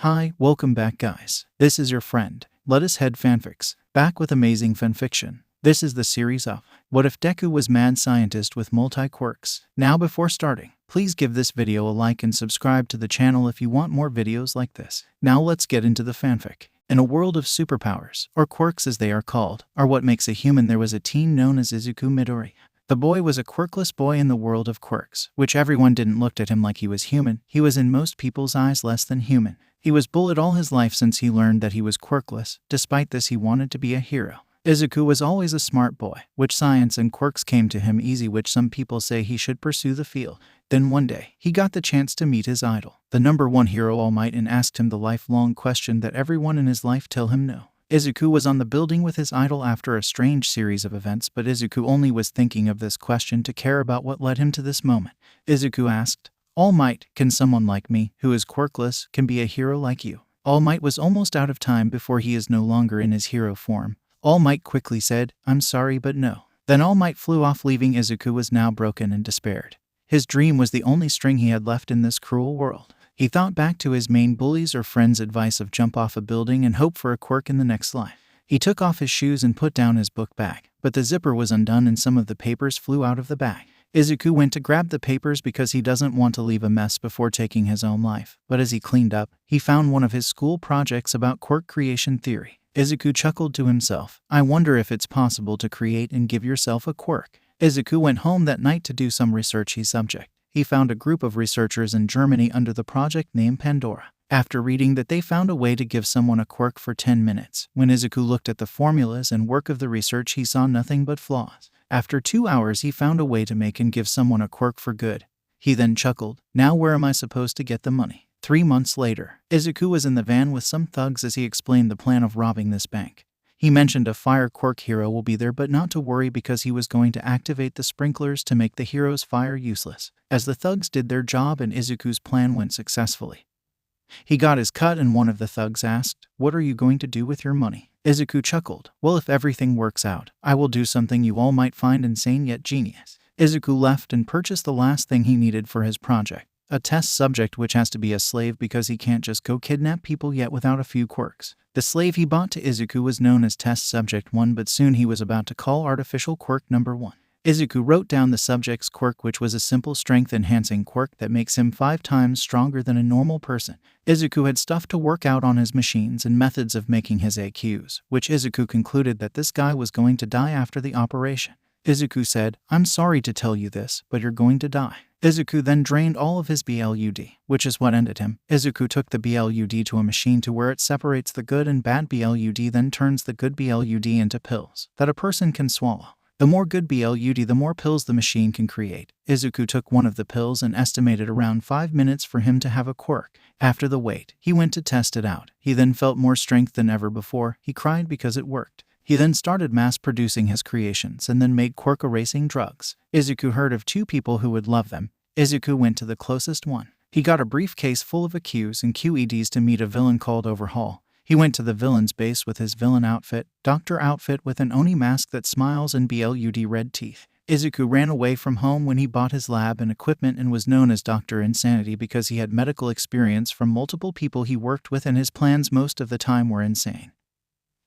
Hi, welcome back guys. This is your friend, Let Us Head Fanfics, back with amazing fanfiction. This is the series of What If Deku Was Mad Scientist with Multi-Quirks. Now before starting, please give this video a like and subscribe to the channel if you want more videos like this. Now let's get into the fanfic. In a world of superpowers, or quirks as they are called, are what makes a human, there was a teen known as Izuku Midori. The boy was a quirkless boy in the world of quirks, which everyone didn't look at him like he was human. He was in most people's eyes less than human. He was bullied all his life since he learned that he was quirkless. Despite this, he wanted to be a hero. Izuku was always a smart boy, which science and quirks came to him easy, which some people say he should pursue the field. Then one day, he got the chance to meet his idol, the #1 hero All Might, and asked him the lifelong question that everyone in his life tell him no. Izuku was on the building with his idol after a strange series of events, but Izuku only was thinking of this question to care about what led him to this moment. Izuku asked, "All Might, can someone like me, who is quirkless, can be a hero like you?" All Might was almost out of time before he is no longer in his hero form. All Might quickly said, "I'm sorry, but no." Then All Might flew off, leaving Izuku was now broken and despaired. His dream was the only string he had left in this cruel world. He thought back to his main bullies or friends' advice of jump off a building and hope for a quirk in the next life. He took off his shoes and put down his book bag, but the zipper was undone and some of the papers flew out of the bag. Izuku went to grab the papers because he doesn't want to leave a mess before taking his own life, but as he cleaned up, he found one of his school projects about quirk creation theory. Izuku chuckled to himself, "I wonder if it's possible to create and give yourself a quirk." Izuku went home that night to do some research his subject. He found a group of researchers in Germany under the project named Pandora. After reading that they found a way to give someone a quirk for 10 minutes, when Izuku looked at the formulas and work of the research, he saw nothing but flaws. After 2 hours, he found a way to make and give someone a quirk for good. He then chuckled, "Now where am I supposed to get the money?" 3 months later, Izuku was in the van with some thugs as he explained the plan of robbing this bank. He mentioned a fire quirk hero will be there, but not to worry because he was going to activate the sprinklers to make the hero's fire useless. As the thugs did their job and Izuku's plan went successfully, he got his cut and one of the thugs asked, "What are you going to do with your money?" Izuku chuckled, "Well, if everything works out, I will do something you all might find insane yet genius." Izuku left and purchased the last thing he needed for his project, a test subject which has to be a slave because he can't just go kidnap people yet without a few quirks. The slave he bought to Izuku was known as Test Subject 1, but soon he was about to call Artificial Quirk #1. Izuku wrote down the subject's quirk, which was a simple strength-enhancing quirk that makes him 5 times stronger than a normal person. Izuku had stuff to work out on his machines and methods of making his AQs, which Izuku concluded that this guy was going to die after the operation. Izuku said, "I'm sorry to tell you this, but you're going to die." Izuku then drained all of his BLUD, which is what ended him. Izuku took the BLUD to a machine to where it separates the good and bad BLUD, then turns the good BLUD into pills that a person can swallow. The more good BLUD, the more pills the machine can create. Izuku took one of the pills and estimated around 5 minutes for him to have a quirk. After the wait, he went to test it out. He then felt more strength than ever before. He cried because it worked. He then started mass-producing his creations and then made quirk-erasing drugs. Izuku heard of 2 people who would love them. Izuku went to the closest one. He got a briefcase full of AQs and QEDs to meet a villain called Overhaul. He went to the villain's base with his villain outfit, doctor outfit with an Oni mask that smiles and BLUD red teeth. Izuku ran away from home when he bought his lab and equipment and was known as Dr. Insanity because he had medical experience from multiple people he worked with, and his plans most of the time were insane.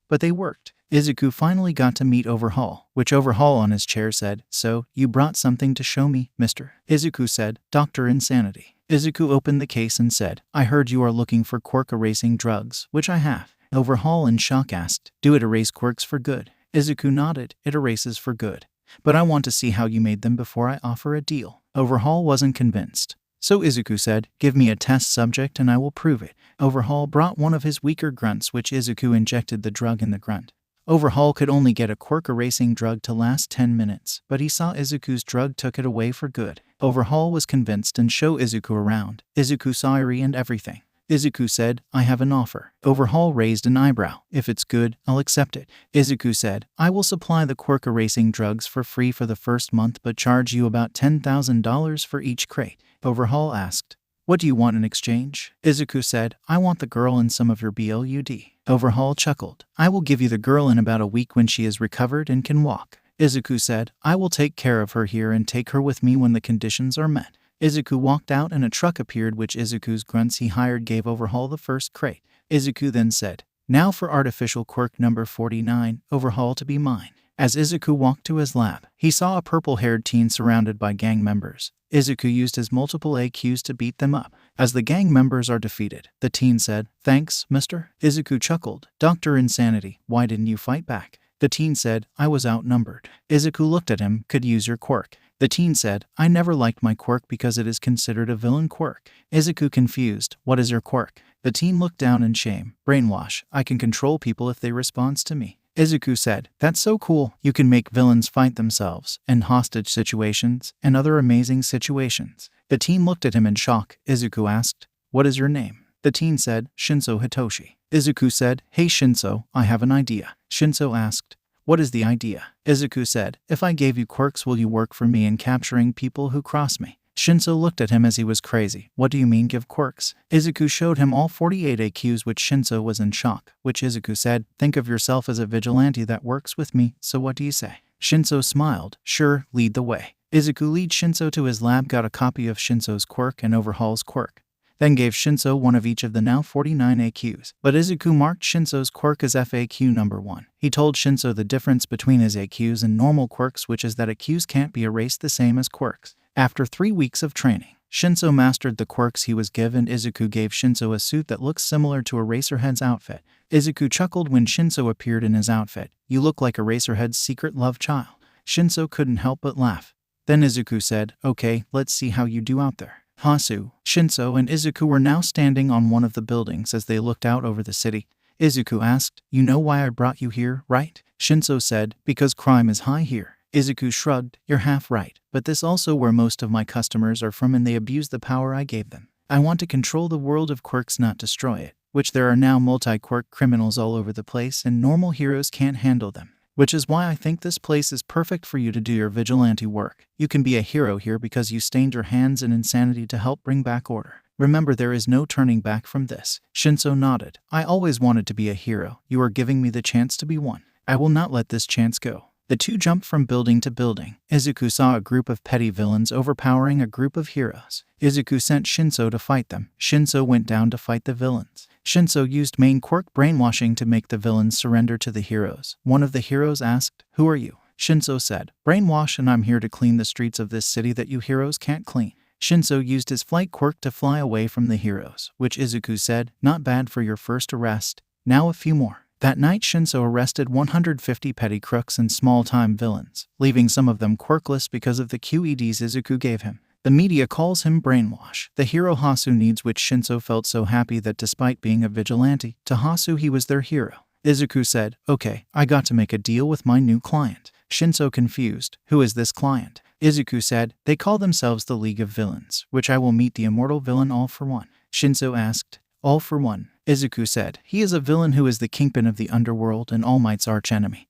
But they worked. Izuku finally got to meet Overhaul, which Overhaul on his chair said, "So, you brought something to show me, mister?" Izuku said, "Dr. Insanity." Izuku opened the case and said, "I heard you are looking for quirk-erasing drugs, which I have." Overhaul in shock asked, "Do it erase quirks for good?" Izuku nodded, "It erases for good. But I want to see how you made them before I offer a deal." Overhaul wasn't convinced. So Izuku said, "Give me a test subject and I will prove it." Overhaul brought one of his weaker grunts, which Izuku injected the drug in the grunt. Overhaul could only get a quirk-erasing drug to last 10 minutes, but he saw Izuku's drug took it away for good. Overhaul was convinced and showed Izuku around. Izuku saw Eri and everything. Izuku said, "I have an offer." Overhaul raised an eyebrow. "If it's good, I'll accept it." Izuku said, "I will supply the quirk-erasing drugs for free for the first month, but charge you about $10,000 for each crate." Overhaul asked, "What do you want in exchange?" Izuku said, "I want the girl and some of your BLUD." Overhaul chuckled, "I will give you the girl in about a week when she is recovered and can walk." Izuku said, "I will take care of her here and take her with me when the conditions are met." Izuku walked out and a truck appeared which Izuku's grunts he hired gave overhaul the first crate. Izuku then said, "Now for artificial quirk number 49, overhaul to be mine." As Izuku walked to his lab, he saw a purple-haired teen surrounded by gang members. Izuku used his multiple AQs to beat them up. As the gang members are defeated, the teen said, "Thanks, mister." Izuku chuckled, "Dr. Insanity, why didn't you fight back?" The teen said, "I was outnumbered." Izuku looked at him, "Could use your quirk." The teen said, "I never liked my quirk because it is considered a villain quirk." Izuku confused, "What is your quirk?" The teen looked down in shame. "Brainwash. I can control people if they respond to me." Izuku said, "That's so cool. You can make villains fight themselves, and hostage situations, and other amazing situations." The teen looked at him in shock. Izuku asked, "What is your name?" The teen said, "Shinso Hitoshi." Izuku said, "Hey Shinso, I have an idea." Shinso asked, "What is the idea?" Izuku said, "If I gave you quirks, will you work for me in capturing people who cross me?" Shinso looked at him as he was crazy. "What do you mean give quirks?" Izuku showed him all 48 AQs, which Shinso was in shock, which Izuku said, "Think of yourself as a vigilante that works with me, so what do you say?" Shinso smiled, "Sure, lead the way." Izuku leads Shinso to his lab, got a copy of Shinso's quirk and overhauls quirk, then gave Shinso one of each of the now 49 AQs. But Izuku marked Shinso's quirk as FAQ number 1. He told Shinso the difference between his AQs and normal quirks, which is that AQs can't be erased the same as quirks. After 3 weeks of training, Shinso mastered the quirks he was given. Izuku gave Shinso a suit that looks similar to Eraserhead's outfit. Izuku chuckled when Shinso appeared in his outfit. "You look like Eraserhead's secret love child." Shinso couldn't help but laugh. Then Izuku said, "Okay, let's see how you do out there." Hasu, Shinso, and Izuku were now standing on one of the buildings as they looked out over the city. Izuku asked, "You know why I brought you here, right?" Shinso said, "Because crime is high here." Izuku shrugged, "You're half right, but this also where most of my customers are from and they abuse the power I gave them. I want to control the world of quirks, not destroy it, which there are now multi-quirk criminals all over the place and normal heroes can't handle them. Which is why I think this place is perfect for you to do your vigilante work. You can be a hero here because you stained your hands in insanity to help bring back order. Remember, there is no turning back from this." Shinso nodded. "I always wanted to be a hero. You are giving me the chance to be one. I will not let this chance go." The two jumped from building to building. Izuku saw a group of petty villains overpowering a group of heroes. Izuku sent Shinso to fight them. Shinso went down to fight the villains. Shinso used main quirk brainwashing to make the villains surrender to the heroes. One of the heroes asked, "Who are you?" Shinso said, "Brainwash, and I'm here to clean the streets of this city that you heroes can't clean." Shinso used his flight quirk to fly away from the heroes, which Izuku said, "Not bad for your first arrest. Now a few more." That night, Shinso arrested 150 petty crooks and small-time villains, leaving some of them quirkless because of the QEDs Izuku gave him. The media calls him Brainwash, the hero Hasu needs, which Shinso felt so happy that despite being a vigilante, to Hasu he was their hero. Izuku said, "Okay, I got to make a deal with my new client." Shinso confused, "Who is this client?" Izuku said, "They call themselves the League of Villains, which I will meet the immortal villain All For One." Shinso asked, "All For One?" Izuku said, "He is a villain who is the kingpin of the underworld and All Might's archenemy.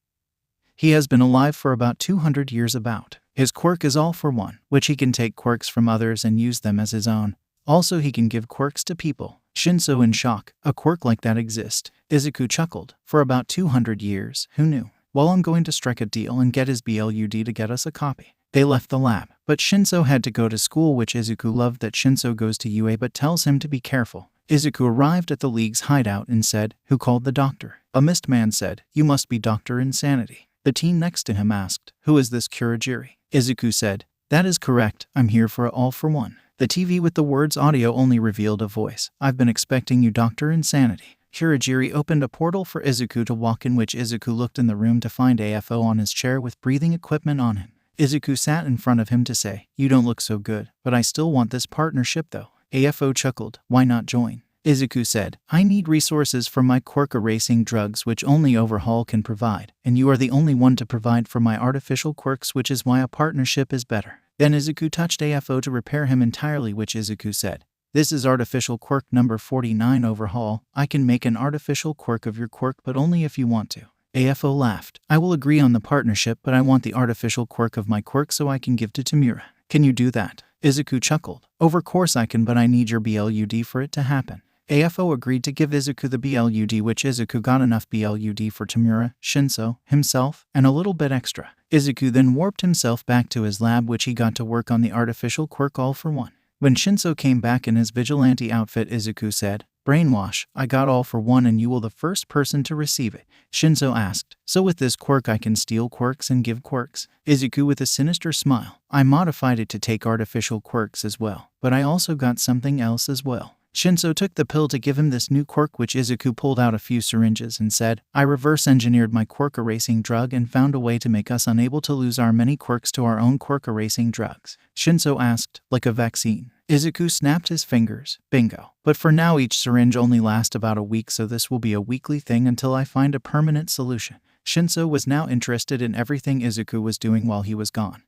He has been alive for about 200 years about. His quirk is All For One, which he can take quirks from others and use them as his own. Also, he can give quirks to people." Shinso in shock, "A quirk like that exists?" Izuku chuckled, "For about 200 years, who knew? Well, I'm going to strike a deal and get his BLUD to get us a copy." They left the lab, but Shinso had to go to school, which Izuku loved that Shinso goes to UA but tells him to be careful. Izuku arrived at the League's hideout and said, "Who called the doctor?" A mist man said, "You must be Dr. Insanity." The teen next to him asked, "Who is this Kurajiri?" Izuku said, "That is correct, I'm here for All For One." The TV with the words audio only revealed a voice. "I've been expecting you, Dr. Insanity." Kurajiri opened a portal for Izuku to walk in, which Izuku looked in the room to find AFO on his chair with breathing equipment on him. Izuku sat in front of him to say, "You don't look so good, but I still want this partnership though." AFO chuckled, "Why not join?" Izuku said, "I need resources for my quirk erasing drugs, which only Overhaul can provide, and you are the only one to provide for my artificial quirks, which is why a partnership is better." Then Izuku touched AFO to repair him entirely, which Izuku said, "This is artificial quirk number 49 Overhaul. I can make an artificial quirk of your quirk, but only if you want to." AFO laughed, "I will agree on the partnership, but I want the artificial quirk of my quirk so I can give to Tamura. Can you do that?" Izuku chuckled, "Of course I can, but I need your BLUD for it to happen." AFO agreed to give Izuku the BLUD, which Izuku got enough BLUD for Tamura, Shinso, himself, and a little bit extra. Izuku then warped himself back to his lab, which he got to work on the artificial quirk All For One. When Shinso came back in his vigilante outfit, Izuku said, "Brainwash, I got all for one and you will the first person to receive it." Shinso asked, "So with this quirk I can steal quirks and give quirks?" Izuku with a sinister smile, "I modified it to take artificial quirks as well, but I also got something else as well." Shinso took the pill to give him this new quirk, which Izuku pulled out a few syringes and said, "I reverse-engineered my quirk-erasing drug and found a way to make us unable to lose our many quirks to our own quirk-erasing drugs." Shinso asked, "Like a vaccine?" Izuku snapped his fingers. "Bingo. But for now each syringe only lasts about a week, so this will be a weekly thing until I find a permanent solution." Shinso was now interested in everything Izuku was doing while he was gone.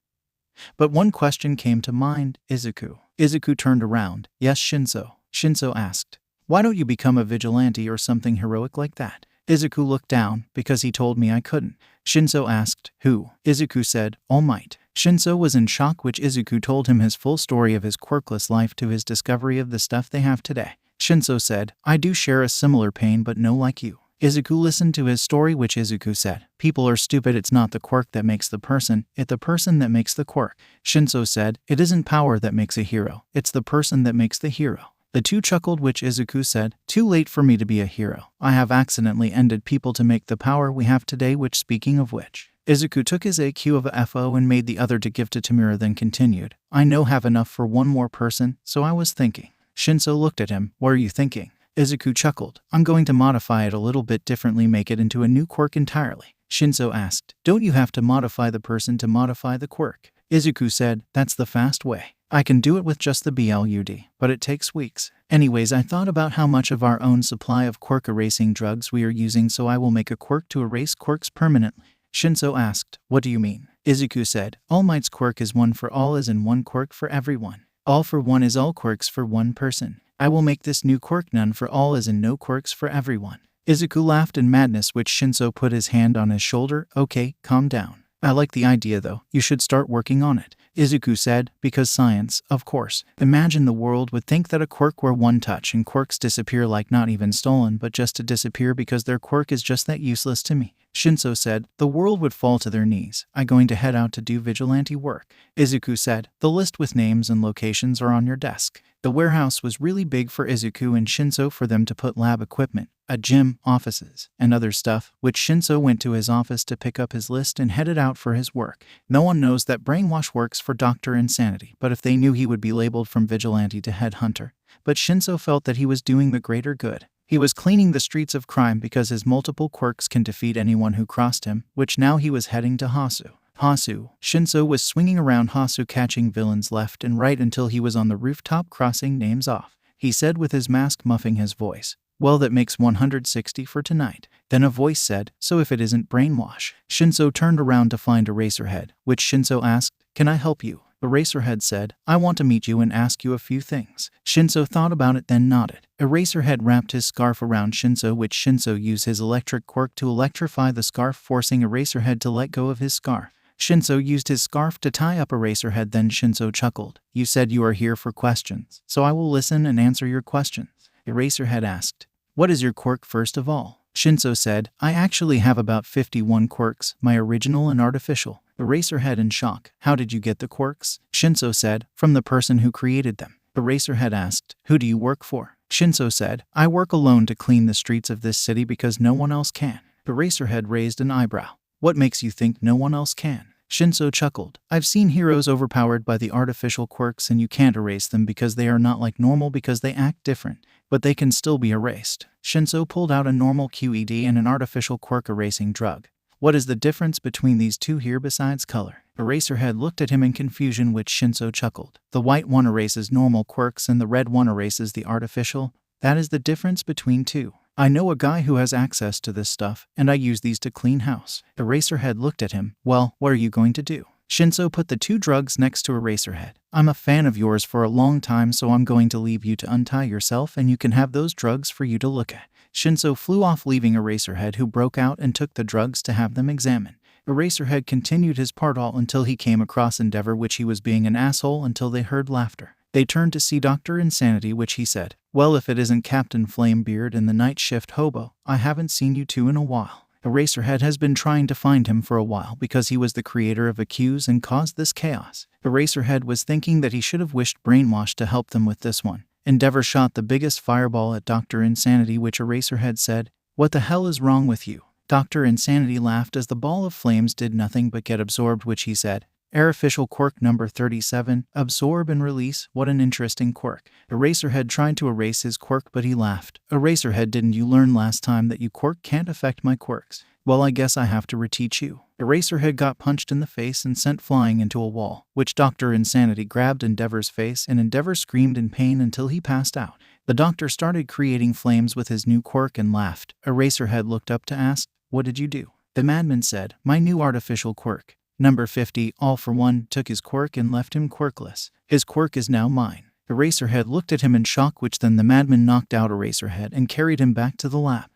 But one question came to mind, Izuku. Izuku turned around. "Yes, Shinso." Shinso asked, "Why don't you become a vigilante or something heroic like that?" Izuku looked down, "Because he told me I couldn't." Shinso asked, "Who?" Izuku said, "All Might." Shinso was in shock, which Izuku told him his full story of his quirkless life to his discovery of the stuff they have today. Shinso said, "I do share a similar pain, but no like you." Izuku listened to his story, which Izuku said, "People are stupid. It's not the quirk that makes the person, it's the person that makes the quirk." Shinso said, "It isn't power that makes a hero, it's the person that makes the hero." The two chuckled, which Izuku said, "Too late for me to be a hero. I have accidentally ended people to make the power we have today," which speaking of which, Izuku took his AQ of a FO and made the other to give to Tamura, then continued, "I know have enough for one more person, so I was thinking." Shinso looked at him, "What are you thinking?" Izuku chuckled, "I'm going to modify it a little bit differently, make it into a new quirk entirely." Shinso asked, "Don't you have to modify the person to modify the quirk?" Izuku said, "That's the fast way. I can do it with just the BLUD, but it takes weeks. Anyways, I thought about how much of our own supply of quirk erasing drugs we are using, so I will make a quirk to erase quirks permanently." Shinso asked, "What do you mean?" Izuku said, "All Might's quirk is one for all, as in one quirk for everyone. All for one is all quirks for one person. I will make this new quirk none for all, as in no quirks for everyone." Izuku laughed in madness, which Shinso put his hand on his shoulder. "Okay, calm down. I like the idea though, you should start working on it." Izuku said, "Because science, of course. Imagine the world would think that a quirk were one touch and quirks disappear, like not even stolen but just to disappear because their quirk is just that useless to me." Shinso said, "The world would fall to their knees. I'm going to head out to do vigilante work." Izuku said, "The list with names and locations are on your desk." The warehouse was really big for Izuku and Shinso for them to put lab equipment, a gym, offices, and other stuff, which Shinso went to his office to pick up his list and headed out for his work. No one knows that Brainwash works for Dr. Insanity, but if they knew, he would be labeled from vigilante to headhunter. But Shinso felt that he was doing the greater good. He was cleaning the streets of crime because his multiple quirks can defeat anyone who crossed him, which now he was heading to Hasu. Shinso was swinging around Hasu, catching villains left and right until he was on the rooftop crossing names off. He said with his mask muffing his voice, "Well, that makes 160 for tonight." Then a voice said, "So if it isn't Brainwash?" Shinso turned around to find Eraserhead, which Shinso asked, "Can I help you?" Eraserhead said, "I want to meet you and ask you a few things." Shinso thought about it, then nodded. Eraserhead wrapped his scarf around Shinso, which Shinso used his electric quirk to electrify the scarf, forcing Eraserhead to let go of his scarf. Shinso used his scarf to tie up Eraserhead, then Shinso chuckled. "You said you are here for questions, so I will listen and answer your questions." Eraserhead asked, "What is your quirk first of all?" Shinso said, "I actually have about 51 quirks, my original and artificial." Eraserhead in shock, "How did you get the quirks?" Shinso said, "From the person who created them." Eraserhead asked, "Who do you work for?" Shinso said, "I work alone to clean the streets of this city because no one else can." Eraserhead raised an eyebrow. "What makes you think no one else can?" Shinso chuckled, "I've seen heroes overpowered by the artificial quirks and you can't erase them because they are not like normal, because they act different, but they can still be erased." Shinso pulled out a normal QED and an artificial quirk erasing drug. "What is the difference between these two here besides color?" Eraserhead looked at him in confusion, which Shinso chuckled. "The white one erases normal quirks and the red one erases the artificial. That is the difference between two. I know a guy who has access to this stuff, and I use these to clean house." Eraserhead looked at him. "Well, what are you going to do?" Shinso put the two drugs next to Eraserhead. "I'm a fan of yours for a long time, so I'm going to leave you to untie yourself and you can have those drugs for you to look at." Shinso flew off, leaving Eraserhead, who broke out and took the drugs to have them examined. Eraserhead continued his part all until he came across Endeavor, which he was being an asshole until they heard laughter. They turned to see Dr. Insanity, which he said, "Well, if it isn't Captain Flamebeard and the night shift hobo, I haven't seen you two in a while." Eraserhead has been trying to find him for a while because he was the creator of Accuse and caused this chaos. Eraserhead was thinking that he should have wished Brainwash to help them with this one. Endeavor shot the biggest fireball at Dr. Insanity, which Eraserhead said, "What the hell is wrong with you?" Dr. Insanity laughed as the ball of flames did nothing but get absorbed, which he said, "Artificial quirk number 37, absorb and release, what an interesting quirk." Eraserhead tried to erase his quirk, but he laughed. "Eraserhead, didn't you learn last time that you quirk can't affect my quirks? Well, I guess I have to reteach you." Eraserhead got punched in the face and sent flying into a wall, which Dr. Insanity grabbed Endeavor's face, and Endeavor screamed in pain until he passed out. The doctor started creating flames with his new quirk and laughed. Eraserhead looked up to ask, "What did you do?" The madman said, "My new artificial quirk. Number 50, all for one, took his quirk and left him quirkless. His quirk is now mine." Eraserhead looked at him in shock, which then the madman knocked out Eraserhead and carried him back to the lab.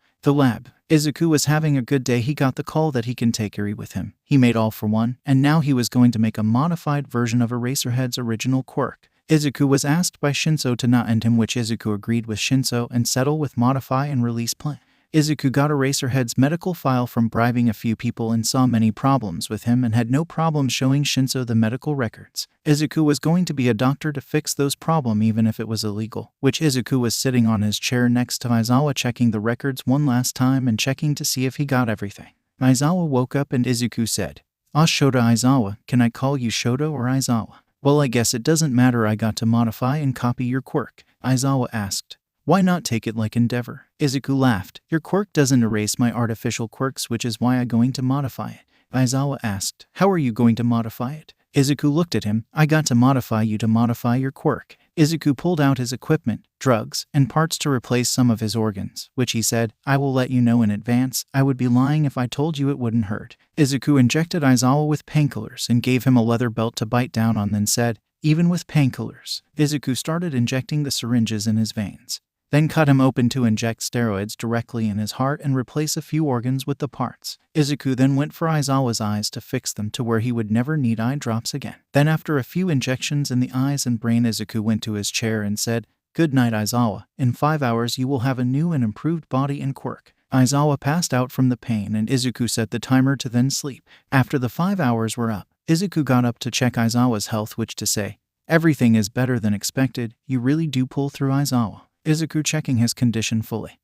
Izuku was having a good day. He got the call that he can take Eri with him. He made all for one, and now he was going to make a modified version of Eraserhead's original quirk. Izuku was asked by Shinso to not end him, which Izuku agreed with Shinso and settle with modify and release plan. Izuku got Eraserhead's medical file from bribing a few people and saw many problems with him and had no problem showing Shinso the medical records. Izuku was going to be a doctor to fix those problems even if it was illegal, which Izuku was sitting on his chair next to Aizawa checking the records one last time and checking to see if he got everything. Aizawa woke up and Izuku said, "Shoto Aizawa, can I call you Shoto or Aizawa?" "Well, I guess it doesn't matter, I got to modify and copy your quirk." Aizawa asked, "Why not take it like Endeavor?" Izuku laughed. "Your quirk doesn't erase my artificial quirks, which is why I'm going to modify it." Aizawa asked, "How are you going to modify it?" Izuku looked at him. "I got to modify you to modify your quirk." Izuku pulled out his equipment, drugs, and parts to replace some of his organs, which he said, "I will let you know in advance. I would be lying if I told you it wouldn't hurt." Izuku injected Aizawa with painkillers and gave him a leather belt to bite down on, then said, "Even with painkillers." Izuku started injecting the syringes in his veins, then cut him open to inject steroids directly in his heart and replace a few organs with the parts. Izuku then went for Aizawa's eyes to fix them to where he would never need eye drops again. Then after a few injections in the eyes and brain, Izuku went to his chair and said, "Good night, Aizawa. In 5 hours you will have a new and improved body and quirk." Aizawa passed out from the pain and Izuku set the timer to then sleep. After the 5 hours were up, Izuku got up to check Aizawa's health, which to say, "Everything is better than expected. You really do pull through, Aizawa." Izuku checking his condition fully.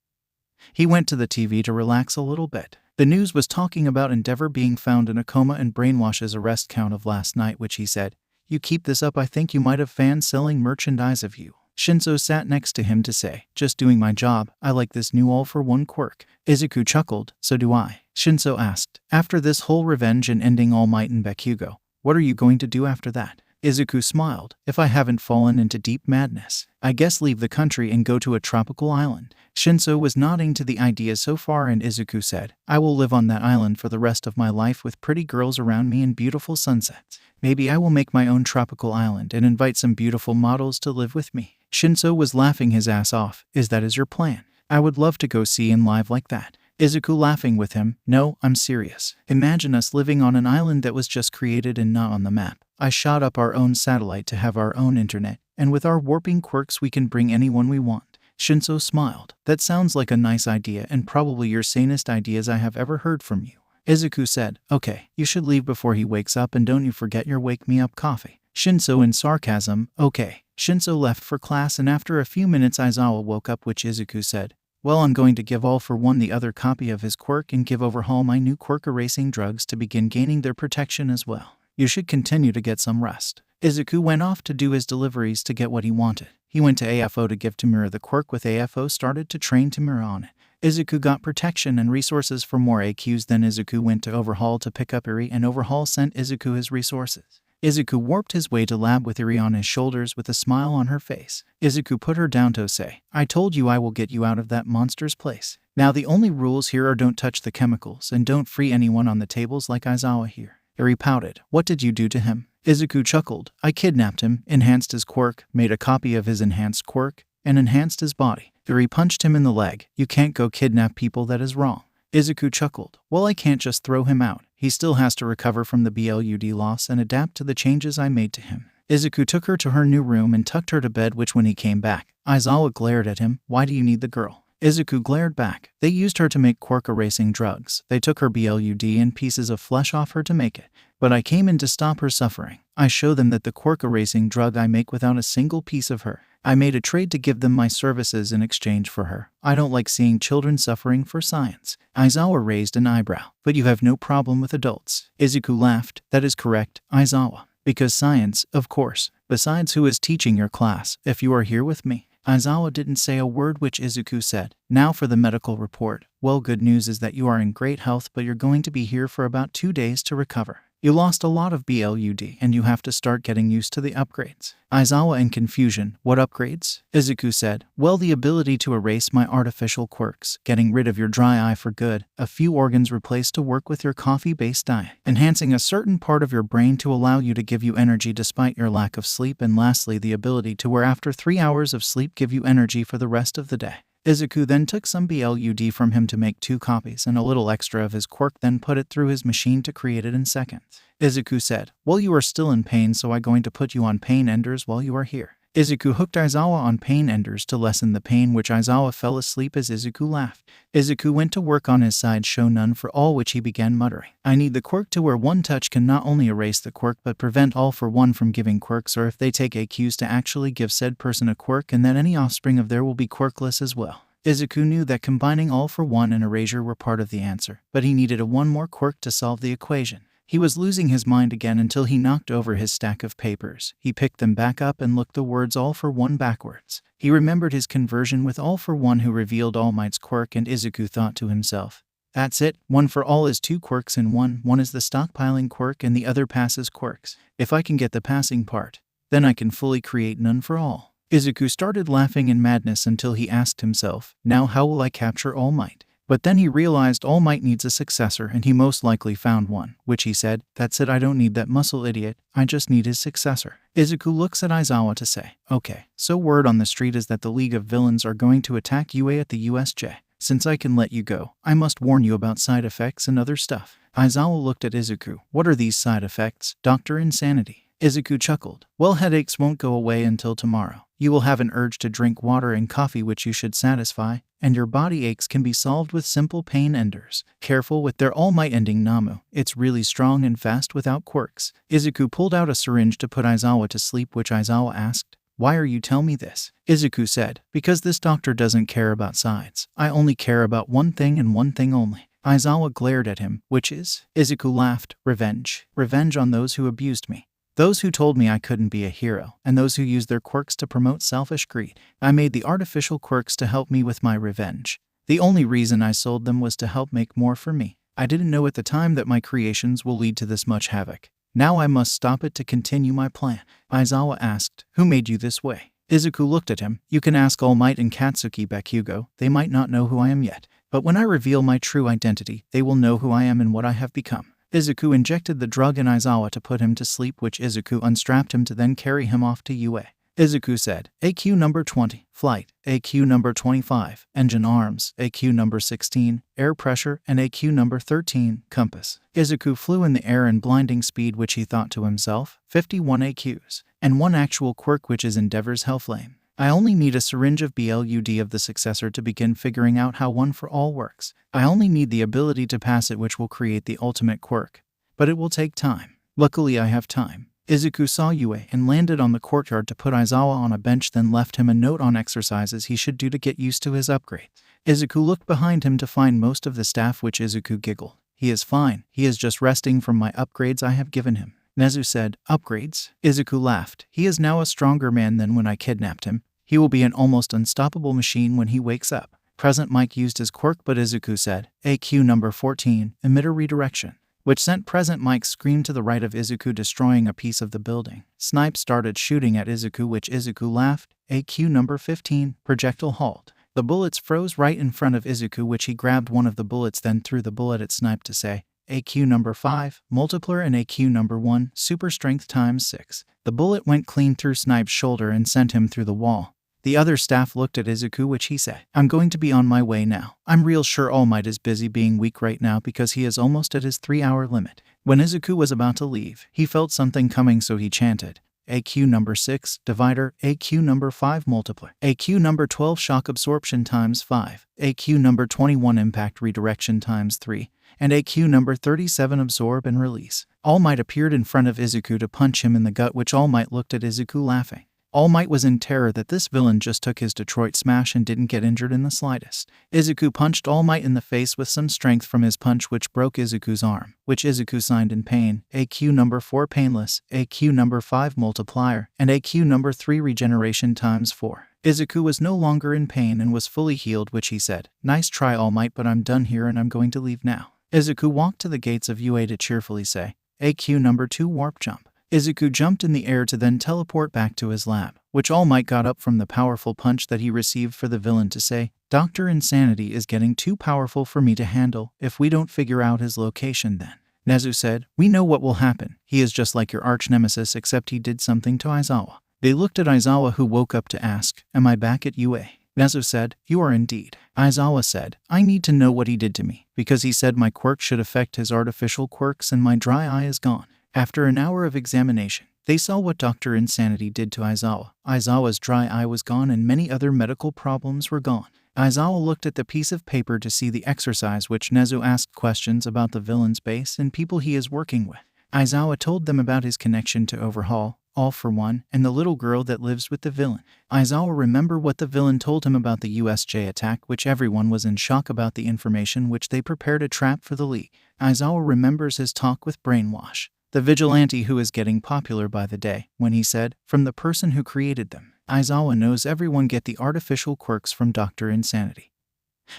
He went to the TV to relax a little bit. The news was talking about Endeavor being found in a coma and Brainwash's arrest count of last night, which he said, "You keep this up, I think you might have fans selling merchandise of you." Shinso sat next to him to say, "Just doing my job. I like this new all-for-one quirk." Izuku chuckled, "So do I." Shinso asked, "After this whole revenge and ending All Might and Bakugo, what are you going to do after that?" Izuku smiled. "If I haven't fallen into deep madness, I guess leave the country and go to a tropical island." Shinso was nodding to the idea so far and Izuku said, "I will live on that island for the rest of my life with pretty girls around me and beautiful sunsets. Maybe I will make my own tropical island and invite some beautiful models to live with me." Shinso was laughing his ass off. "Is that your plan? I would love to go see in live like that." Izuku laughing with him, "No, I'm serious. Imagine us living on an island that was just created and not on the map. I shot up our own satellite to have our own internet, and with our warping quirks we can bring anyone we want." Shinso smiled. "That sounds like a nice idea and probably your sanest ideas I have ever heard from you." Izuku said, "Okay, you should leave before he wakes up and don't you forget your wake-me-up coffee." Shinso in sarcasm, "Okay." Shinso left for class and after a few minutes Aizawa woke up, which Izuku said, "Well, I'm going to give all for one the other copy of his quirk and give Overhaul my new quirk erasing drugs to begin gaining their protection as well. You should continue to get some rest." Izuku went off to do his deliveries to get what he wanted. He went to AFO to give Tamura the quirk with AFO started to train Tamura on it. Izuku got protection and resources for more AQs, then Izuku went to Overhaul to pick up Eri and Overhaul sent Izuku his resources. Izuku warped his way to lab with Eri on his shoulders with a smile on her face. Izuku put her down to say, "I told you I will get you out of that monster's place. Now the only rules here are don't touch the chemicals and don't free anyone on the tables like Aizawa here." Eri pouted. "What did you do to him?" Izuku chuckled. "I kidnapped him, enhanced his quirk, made a copy of his enhanced quirk, and enhanced his body." Eri punched him in the leg. "You can't go kidnap people, that is wrong." Izuku chuckled. "Well, I can't just throw him out. He still has to recover from the blood loss and adapt to the changes I made to him." Izuku took her to her new room and tucked her to bed, which when he came back, Aizawa glared at him. "Why do you need the girl?" Izuku glared back. They used her to make quirk erasing drugs. They took her blood and pieces of flesh off her to make it. But I came in to stop her suffering. I show them that the quirk erasing drug I make without a single piece of her. I made a trade to give them my services in exchange for her. I don't like seeing children suffering for science. Aizawa raised an eyebrow. But you have no problem with adults. Izuku laughed. That is correct, Aizawa. Because science, of course. Besides, who is teaching your class, if you are here with me? Aizawa didn't say a word, which Izuku said. Now for the medical report. Well, good news is that you are in great health, but you're going to be here for about 2 days to recover. You lost a lot of blood and you have to start getting used to the upgrades. Aizawa in confusion. What upgrades? Izuku said. Well, the ability to erase my artificial quirks, getting rid of your dry eye for good, a few organs replaced to work with your coffee-based diet, enhancing a certain part of your brain to allow you to give you energy despite your lack of sleep, and lastly the ability to where after 3 hours of sleep give you energy for the rest of the day. Izuku then took some blood from him to make 2 copies and a little extra of his quirk, then put it through his machine to create it in seconds. Izuku said, well, you are still in pain, so I'm going to put you on pain enders while you are here. Izuku hooked Aizawa on pain enders to lessen the pain, which Aizawa fell asleep as Izuku laughed. Izuku went to work on his side show none for all, which he began muttering. I need the quirk to where one touch can not only erase the quirk but prevent all for one from giving quirks, or if they take AQs to actually give said person a quirk, and then any offspring of there will be quirkless as well. Izuku knew that combining all for one and erasure were part of the answer, but he needed a one more quirk to solve the equation. He was losing his mind again until he knocked over his stack of papers. He picked them back up and looked the words all for one backwards. He remembered his conversion with all for one, who revealed All Might's quirk, and Izuku thought to himself, that's it, one for all is 2 quirks in one. One is the stockpiling quirk and the other passes quirks. If I can get the passing part, then I can fully create none for all. Izuku started laughing in madness until he asked himself, now how will I capture All Might? But then he realized All Might needs a successor, and he most likely found one, which he said, that's it, I don't need that muscle idiot, I just need his successor. Izuku looks at Aizawa to say, okay, so word on the street is that the League of Villains are going to attack UA at the USJ. Since I can let you go, I must warn you about side effects and other stuff. Aizawa looked at Izuku. What are these side effects, Dr. Insanity? Izuku chuckled. Well, headaches won't go away until tomorrow. You will have an urge to drink water and coffee, which you should satisfy, and your body aches can be solved with simple pain enders. Careful with their All Might ending Namu. It's really strong and fast without quirks. Izuku pulled out a syringe to put Aizawa to sleep, which Aizawa asked, why are you telling me this? Izuku said, because this doctor doesn't care about sides. I only care about one thing and one thing only. Aizawa glared at him, which is? Izuku laughed. Revenge. Revenge on those who abused me. Those who told me I couldn't be a hero, and those who used their quirks to promote selfish greed. I made the artificial quirks to help me with my revenge. The only reason I sold them was to help make more for me. I didn't know at the time that my creations will lead to this much havoc. Now I must stop it to continue my plan. Aizawa asked, who made you this way? Izuku looked at him. You can ask All Might and Katsuki Bakugo. They might not know who I am yet, but when I reveal my true identity, they will know who I am and what I have become. Izuku injected the drug in Aizawa to put him to sleep, which Izuku unstrapped him to then carry him off to UA. Izuku said, AQ number 20, flight, AQ number 25, engine arms, AQ number 16, air pressure, and AQ number 13, compass. Izuku flew in the air in blinding speed, which he thought to himself, 51 AQs, and one actual quirk, which is Endeavor's Hellflame. I only need a syringe of blood of the successor to begin figuring out how one for all works. I only need the ability to pass it, which will create the ultimate quirk. But it will take time. Luckily I have time. Izuku saw UA and landed on the courtyard to put Aizawa on a bench, then left him a note on exercises he should do to get used to his upgrade. Izuku looked behind him to find most of the staff, which Izuku giggled. He is fine. He is just resting from my upgrades I have given him. Nezu said, upgrades? Izuku laughed. He is now a stronger man than when I kidnapped him. He will be an almost unstoppable machine when he wakes up. Present Mike used his quirk, but Izuku said, AQ number 14, emitter redirection, which sent Present Mike scream to the right of Izuku, destroying a piece of the building. Snipe started shooting at Izuku, which Izuku laughed. AQ number 15, projectile halt. The bullets froze right in front of Izuku, which he grabbed one of the bullets, then threw the bullet at Snipe to say, AQ number 5, multiplier, and AQ number 1, super strength times 6. The bullet went clean through Snipe's shoulder and sent him through the wall. The other staff looked at Izuku, which he said, I'm going to be on my way now. I'm real sure All Might is busy being weak right now because he is almost at his 3-hour limit. When Izuku was about to leave, he felt something coming, so he chanted, AQ number 6, divider, AQ number 5, multiplier, AQ number 12, shock absorption times 5, AQ number 21, impact redirection times 3, and AQ number 37, absorb and release. All Might appeared in front of Izuku to punch him in the gut, which All Might looked at Izuku laughing. All Might was in terror that this villain just took his Detroit smash and didn't get injured in the slightest. Izuku punched All Might in the face with some strength from his punch, which broke Izuku's arm, which Izuku signed in pain. AQ number 4, painless, AQ number 5, multiplier, and AQ number 3, regeneration times 4. Izuku was no longer in pain and was fully healed, which he said, "Nice try, All Might, but I'm done here and I'm going to leave now." Izuku walked to the gates of UA to cheerfully say, AQ number 2, warp jump. Izuku jumped in the air to then teleport back to his lab, which All Might got up from the powerful punch that he received for the villain to say, "Dr. Insanity is getting too powerful for me to handle. If we don't figure out his location then." Nezu said, "We know what will happen. He is just like your arch-nemesis, except he did something to Aizawa." They looked at Aizawa, who woke up to ask, "Am I back at UA?" Nezu said, "You are indeed." Aizawa said, "I need to know what he did to me, because he said my quirk should affect his artificial quirks and my dry eye is gone." After an hour of examination, they saw what Dr. Insanity did to Aizawa. Aizawa's dry eye was gone and many other medical problems were gone. Aizawa looked at the piece of paper to see the exercise, which Nezu asked questions about the villain's base and people he is working with. Aizawa told them about his connection to Overhaul, All for One, and the little girl that lives with the villain. Aizawa remembered what the villain told him about the USJ attack, which everyone was in shock about the information which they prepared a trap for the League. Aizawa remembers his talk with Brainwash, the vigilante who is getting popular by the day, when he said, "From the person who created them." Aizawa knows everyone get the artificial quirks from Dr. Insanity.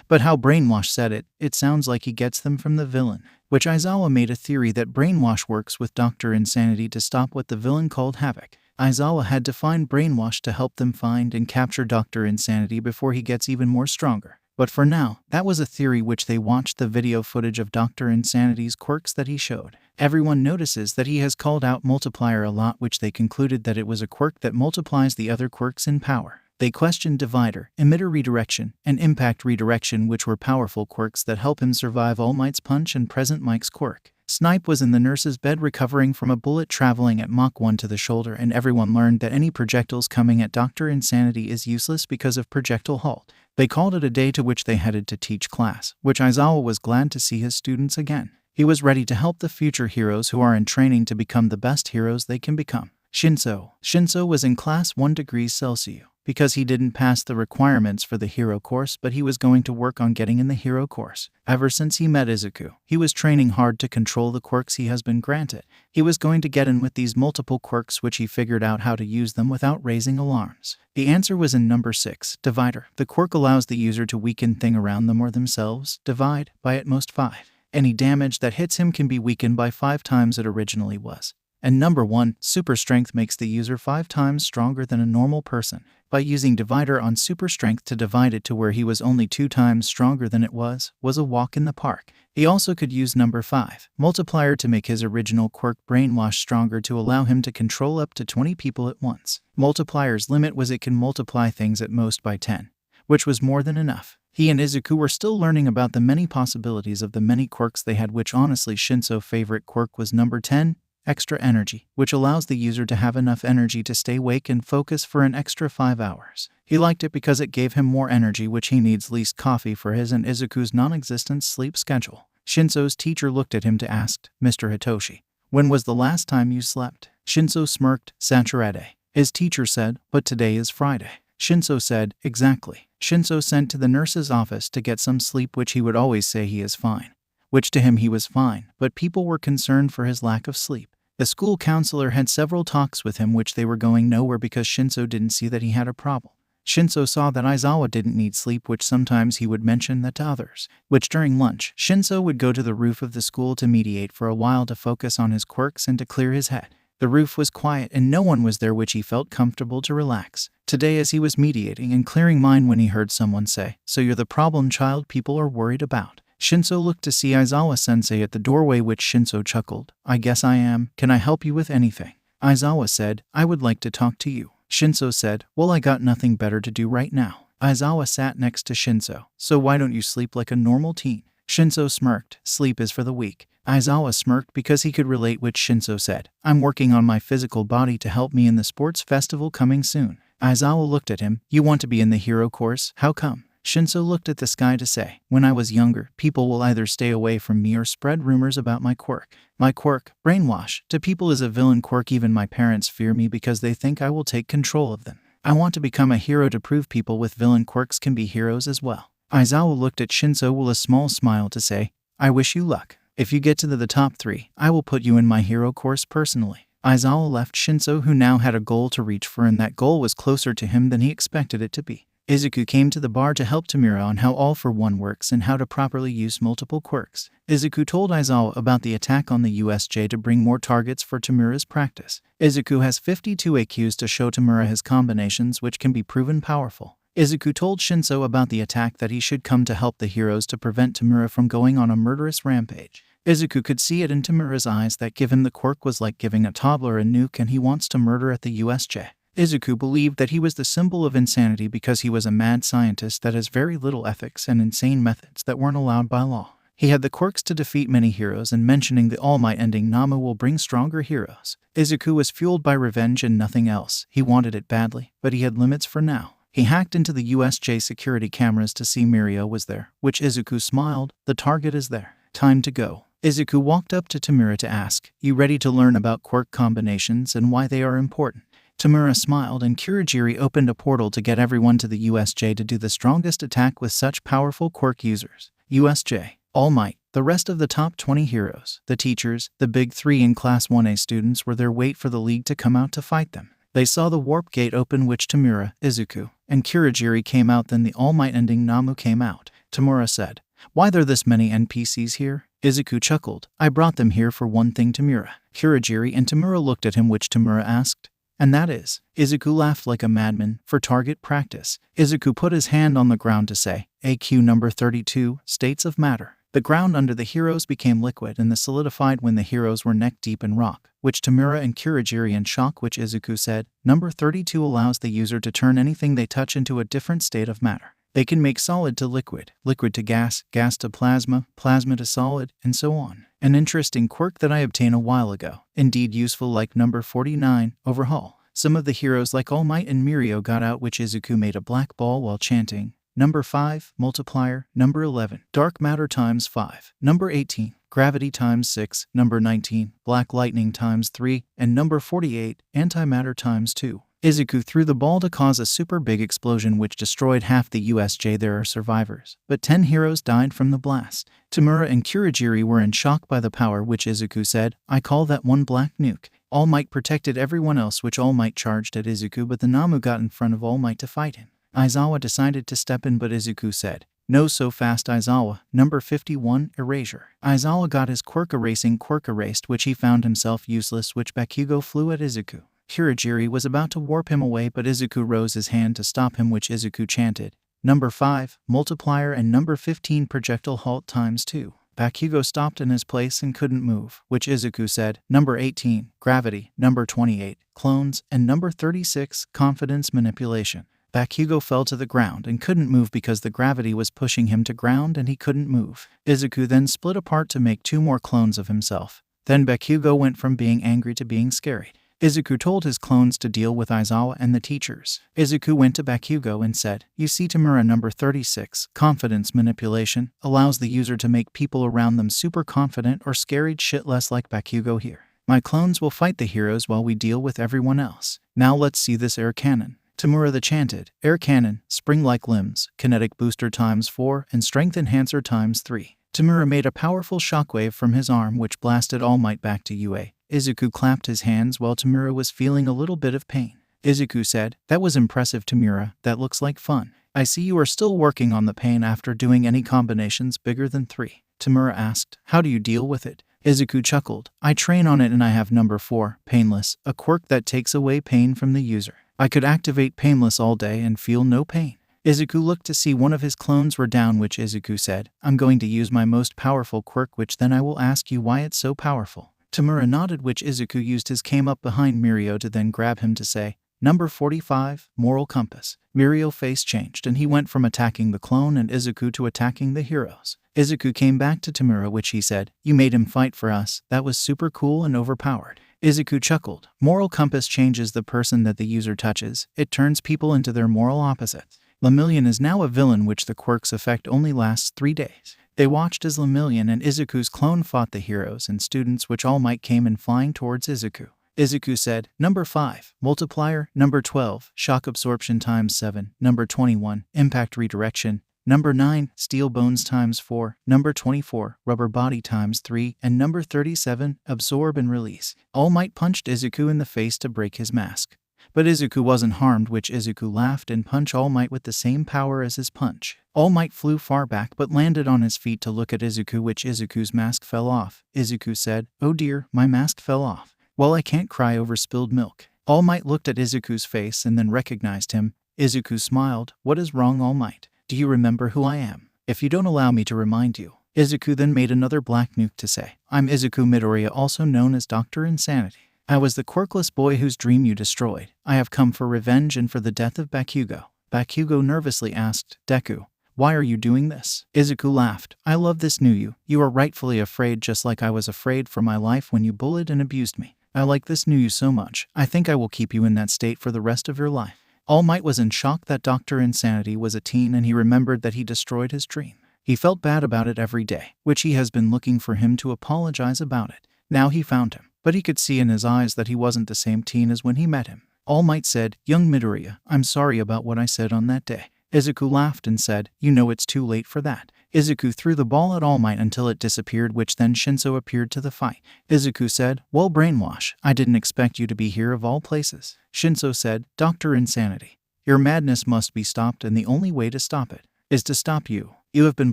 But how Brainwash said it, it sounds like he gets them from the villain, which Aizawa made a theory that Brainwash works with Dr. Insanity to stop what the villain called havoc. Aizawa had to find Brainwash to help them find and capture Dr. Insanity before he gets even more stronger. But for now, that was a theory which they watched the video footage of Dr. Insanity's quirks that he showed. Everyone notices that he has called out multiplier a lot, which they concluded that it was a quirk that multiplies the other quirks in power. They questioned divider, emitter redirection, and impact redirection, which were powerful quirks that help him survive All Might's punch and present Mike's quirk. Snipe was in the nurse's bed recovering from a bullet traveling at Mach 1 to the shoulder, and everyone learned that any projectiles coming at Dr. Insanity is useless because of projectile halt. They called it a day, to which they headed to teach class, which Aizawa was glad to see his students again. He was ready to help the future heroes who are in training to become the best heroes they can become. Shinso was in class 1 degrees Celsius, because he didn't pass the requirements for the hero course, but he was going to work on getting in the hero course. Ever since he met Izuku, he was training hard to control the quirks he has been granted. He was going to get in with these multiple quirks, which he figured out how to use them without raising alarms. The answer was in number 6, divider. The quirk allows the user to weaken things around them or themselves, divide, by at most 5. Any damage that hits him can be weakened by 5 times it originally was. And number 1, super strength, makes the user 5 times stronger than a normal person. By using divider on super strength to divide it to where he was only 2 times stronger than it was a walk in the park. He also could use number 5, multiplier, to make his original quirk Brainwash stronger, to allow him to control up to 20 people at once. Multiplier's limit was it can multiply things at most by 10, which was more than enough. He and Izuku were still learning about the many possibilities of the many quirks they had, which honestly Shinso's favorite quirk was number 10, extra energy, which allows the user to have enough energy to stay awake and focus for an extra 5 hours. He liked it because it gave him more energy, which he needs least coffee for his and Izuku's non-existent sleep schedule. Shinso's teacher looked at him to ask, "Mr. Hitoshi, when was the last time you slept?" Shinso smirked, "Saturday." His teacher said, "But today is Friday." Shinso said, "Exactly." Shinso sent to the nurse's office to get some sleep, which he would always say he is fine. Which to him he was fine, but people were concerned for his lack of sleep. The school counselor had several talks with him, which they were going nowhere because Shinso didn't see that he had a problem. Shinso saw that Aizawa didn't need sleep, which sometimes he would mention that to others. Which during lunch, Shinso would go to the roof of the school to meditate for a while to focus on his quirks and to clear his head. The roof was quiet and no one was there, which he felt comfortable to relax. Today, as he was mediating and clearing mind, when he heard someone say, "So you're the problem child people are worried about." Shinso looked to see Aizawa-sensei at the doorway, which Shinso chuckled, "I guess I am. Can I help you with anything?" Aizawa said, "I would like to talk to you." Shinso said, "Well, I got nothing better to do right now." Aizawa sat next to Shinso. "So why don't you sleep like a normal teen?" Shinso smirked. Sleep is for the weak. Aizawa smirked because he could relate which Shinso said. I'm working on my physical body to help me in the sports festival coming soon. Aizawa looked at him. You want to be in the hero course? How come? Shinso looked at the sky to say, when I was younger, people will either stay away from me or spread rumors about my quirk. My quirk, brainwash, to people is a villain quirk. Even my parents fear me because they think I will take control of them. I want to become a hero to prove people with villain quirks can be heroes as well. Aizawa looked at Shinso with a small smile to say, I wish you luck. If you get to the top 3, I will put you in my hero course personally. Aizawa left Shinso, who now had a goal to reach for, and that goal was closer to him than he expected it to be. Izuku came to the bar to help Tamura on how All for One works and how to properly use multiple quirks. Izuku told Aizawa about the attack on the USJ to bring more targets for Tamura's practice. Izuku has 52 AQs to show Tamura his combinations, which can be proven powerful. Izuku told Shinso about the attack, that he should come to help the heroes to prevent Tamura from going on a murderous rampage. Izuku could see it in Tamura's eyes that give him the quirk was like giving a toddler a nuke and he wants to murder at the USJ. Izuku believed that he was the symbol of insanity because he was a mad scientist that has very little ethics and insane methods that weren't allowed by law. He had the quirks to defeat many heroes, and mentioning the All Might ending Namu will bring stronger heroes. Izuku was fueled by revenge and nothing else. He wanted it badly, but he had limits for now. He hacked into the USJ security cameras to see Mirio was there, which Izuku smiled. The target is there. Time to go. Izuku walked up to Tamura to ask, you ready to learn about quirk combinations and why they are important? Tamura smiled, and Kurogiri opened a portal to get everyone to the USJ to do the strongest attack with such powerful quirk users. USJ, All Might, the rest of the top 20 heroes, the teachers, the big 3 and Class 1A students were there wait for the league to come out to fight them. They saw the warp gate open, which Tamura, Izuku, and Kurogiri came out. Then the All Might ending Namu came out. Tamura said, why there this many NPCs here? Izuku chuckled. I brought them here for one thing, Tamura. Kurogiri and Tamura looked at him, which Tamura asked, and that is? Izuku laughed like a madman. For target practice. Izuku put his hand on the ground to say, AQ number 32, States of Matter. The ground under the heroes became liquid and solidified when the heroes were neck deep in rock, which Tamura and Kurogiri in shock, which Izuku said, number 32 allows the user to turn anything they touch into a different state of matter. They can make solid to liquid, liquid to gas, gas to plasma, plasma to solid, and so on. An interesting quirk that I obtained a while ago. Indeed useful, like number 49, Overhaul. Some of the heroes like All Might and Mirio got out, which Izuku made a black ball while chanting. Number 5, Multiplier. Number 11, Dark Matter times 5. Number 18, Gravity times 6. Number 19, Black Lightning times 3. And number 48, Antimatter times 2. Izuku threw the ball to cause a super big explosion which destroyed half the USJ. There are survivors, but 10 heroes died from the blast. Tamura and Kurogiri were in shock by the power, which Izuku said, I call that one black nuke. All Might protected everyone else, which All Might charged at Izuku, but the Namu got in front of All Might to fight him. Aizawa decided to step in, but Izuku said, no, so fast, Aizawa. Number 51, Erasure. Aizawa got his quirk erasing quirk erased, which he found himself useless, which Bakugo flew at Izuku. Kurogiri was about to warp him away, but Izuku rose his hand to stop him, which Izuku chanted, number 5, Multiplier, and number 15, Projectile Halt times 2. Bakugo stopped in his place and couldn't move, which Izuku said, number 18, Gravity, number 28, Clones, and number 36, Confidence Manipulation. Bakugo fell to the ground and couldn't move because the gravity was pushing him to ground and he couldn't move. Izuku then split apart to make 2 more clones of himself. Then Bakugo went from being angry to being scary. Izuku told his clones to deal with Aizawa and the teachers. Izuku went to Bakugo and said, you see, Tamura number 36, Confidence Manipulation, allows the user to make people around them super confident or scared shitless like Bakugo here. My clones will fight the heroes while we deal with everyone else. Now let's see this air cannon. Tamura the chanted, air cannon, spring-like limbs, kinetic booster times 4, and strength enhancer times 3. Tamura made a powerful shockwave from his arm which blasted All Might back to UA. Izuku clapped his hands while Tamura was feeling a little bit of pain. Izuku said, that was impressive, Tamura, that looks like fun. I see you are still working on the pain after doing any combinations bigger than 3. Tamura asked, how do you deal with it? Izuku chuckled, I train on it and I have number 4, Painless, a quirk that takes away pain from the user. I could activate Painless all day and feel no pain. Izuku looked to see one of his clones were down, which Izuku said, I'm going to use my most powerful quirk, which then I will ask you why it's so powerful. Tamura nodded, which Izuku used his came up behind Mirio to then grab him to say, Number 45, Moral Compass. Mirio's face changed and he went from attacking the clone and Izuku to attacking the heroes. Izuku came back to Tamura, which he said, "You made him fight for us, that was super cool and overpowered." Izuku chuckled. Moral Compass changes the person that the user touches. It turns people into their moral opposites. Lemillion is now a villain, which the quirk's effect only lasts 3 days. They watched as Lemillion and Izuku's clone fought the heroes and students, which All Might came in flying towards Izuku. Izuku said, Number 5, Multiplier. Number 12, Shock Absorption times 7. Number 21, Impact Redirection. Number 9, Steel Bones times 4. Number 24, Rubber Body times 3. And number 37, Absorb and Release. All Might punched Izuku in the face to break his mask. But Izuku wasn't harmed, which Izuku laughed and punched All Might with the same power as his punch. All Might flew far back but landed on his feet to look at Izuku, which Izuku's mask fell off. Izuku said, "Oh dear, my mask fell off. Well, I can't cry over spilled milk." All Might looked at Izuku's face and then recognized him. Izuku smiled. "What is wrong, All Might? Do you remember who I am? If you don't allow me to remind you." Izuku then made another black nuke to say, "I'm Izuku Midoriya, also known as Dr. Insanity. I was the quirkless boy whose dream you destroyed. I have come for revenge and for the death of Bakugo." Bakugo nervously asked, "Deku, why are you doing this?" Izuku laughed. "I love this new you. You are rightfully afraid, just like I was afraid for my life when you bullied and abused me. I like this new you so much. I think I will keep you in that state for the rest of your life." All Might was in shock that Dr. Insanity was a teen, and he remembered that he destroyed his dream. He felt bad about it every day, which he has been looking for him to apologize about it. Now he found him, but he could see in his eyes that he wasn't the same teen as when he met him. All Might said, "Young Midoriya, I'm sorry about what I said on that day." Izuku laughed and said, "You know it's too late for that." Izuku threw the ball at All Might until it disappeared, which then Shinso appeared to the fight. Izuku said, "Well, Brainwash, I didn't expect you to be here of all places." Shinso said, "Dr. Insanity, your madness must be stopped, and the only way to stop it is to stop you. You have been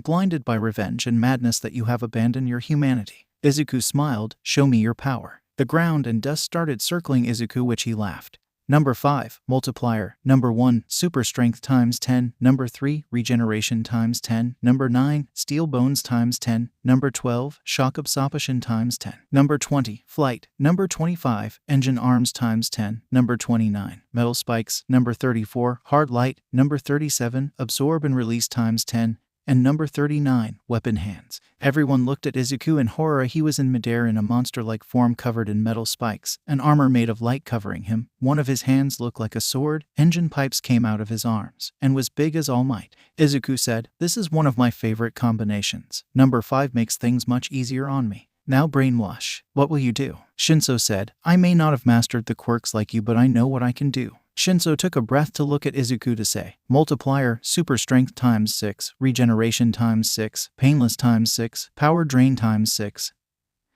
blinded by revenge and madness that you have abandoned your humanity." Izuku smiled, "Show me your power." The ground and dust started circling Izuku, which he laughed. Number 5, Multiplier. Number 1, Super Strength times 10. Number 3, Regeneration times 10. Number 9, Steel Bones times 10. Number 12, Shock Absorption times 10. Number 20, Flight. Number 25, Engine Arms times 10. Number 29, Metal Spikes. Number 34, Hard Light. Number 37, Absorb and Release times 10. And number 39, Weapon Hands. Everyone looked at Izuku in horror. He was in midair in a monster-like form covered in metal spikes, an armor made of light covering him. One of his hands looked like a sword, engine pipes came out of his arms, and was big as All Might. Izuku said, "This is one of my favorite combinations. Number 5 makes things much easier on me. Now Brainwash, what will you do?" Shinso said, "I may not have mastered the quirks like you, but I know what I can do." Shinso took a breath to look at Izuku to say, "Multiplier, Super Strength times 6, Regeneration times 6, Painless times 6, Power Drain times 6,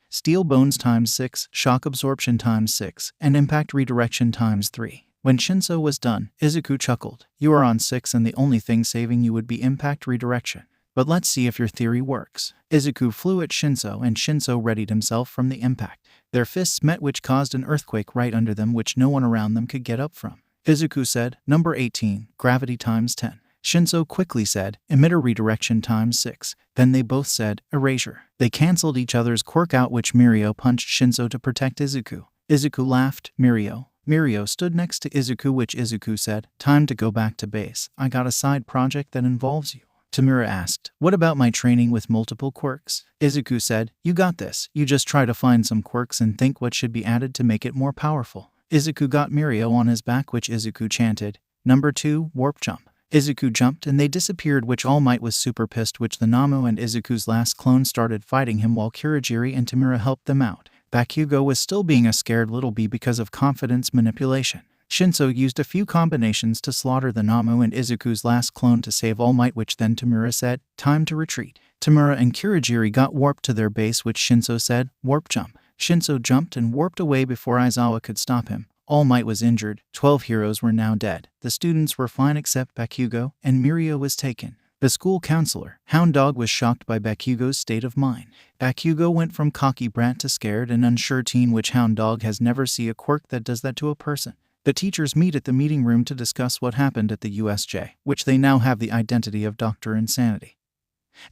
Steel Bones times 6, Shock Absorption times 6, and Impact Redirection times 3. When Shinso was done, Izuku chuckled. "You are on 6 and the only thing saving you would be Impact Redirection. But let's see if your theory works." Izuku flew at Shinso and Shinso readied himself from the impact. Their fists met, which caused an earthquake right under them, which no one around them could get up from. Izuku said, Number 18, Gravity times 10. Shinso quickly said, Emitter Redirection times 6. Then they both said, Erasure. They cancelled each other's quirk out, which Mirio punched Shinso to protect Izuku. Izuku laughed. Mirio. Mirio stood next to Izuku, which Izuku said, "Time to go back to base. I got a side project that involves you." Tamura asked, "What about my training with multiple quirks?" Izuku said, "You got this. You just try to find some quirks and think what should be added to make it more powerful." Izuku got Mirio on his back, which Izuku chanted, Number 2, Warp Jump. Izuku jumped and they disappeared, which All Might was super pissed, which the Namu and Izuku's last clone started fighting him while Kurogiri and Tamura helped them out. Bakugo was still being a scared little bee because of confidence manipulation. Shinso used a few combinations to slaughter the Namu and Izuku's last clone to save All Might, which then Tamura said, "Time to retreat." Tamura and Kurogiri got warped to their base, which Shinso said, "Warp Jump." Shinso jumped and warped away before Aizawa could stop him. All Might was injured. 12 heroes were now dead. The students were fine except Bakugo, and Mirio was taken. The school counselor, Hound Dog, was shocked by Bakugo's state of mind. Bakugo went from cocky brat to scared and unsure teen, which Hound Dog has never seen a quirk that does that to a person. The teachers meet at the meeting room to discuss what happened at the USJ, which they now have the identity of Dr. Insanity.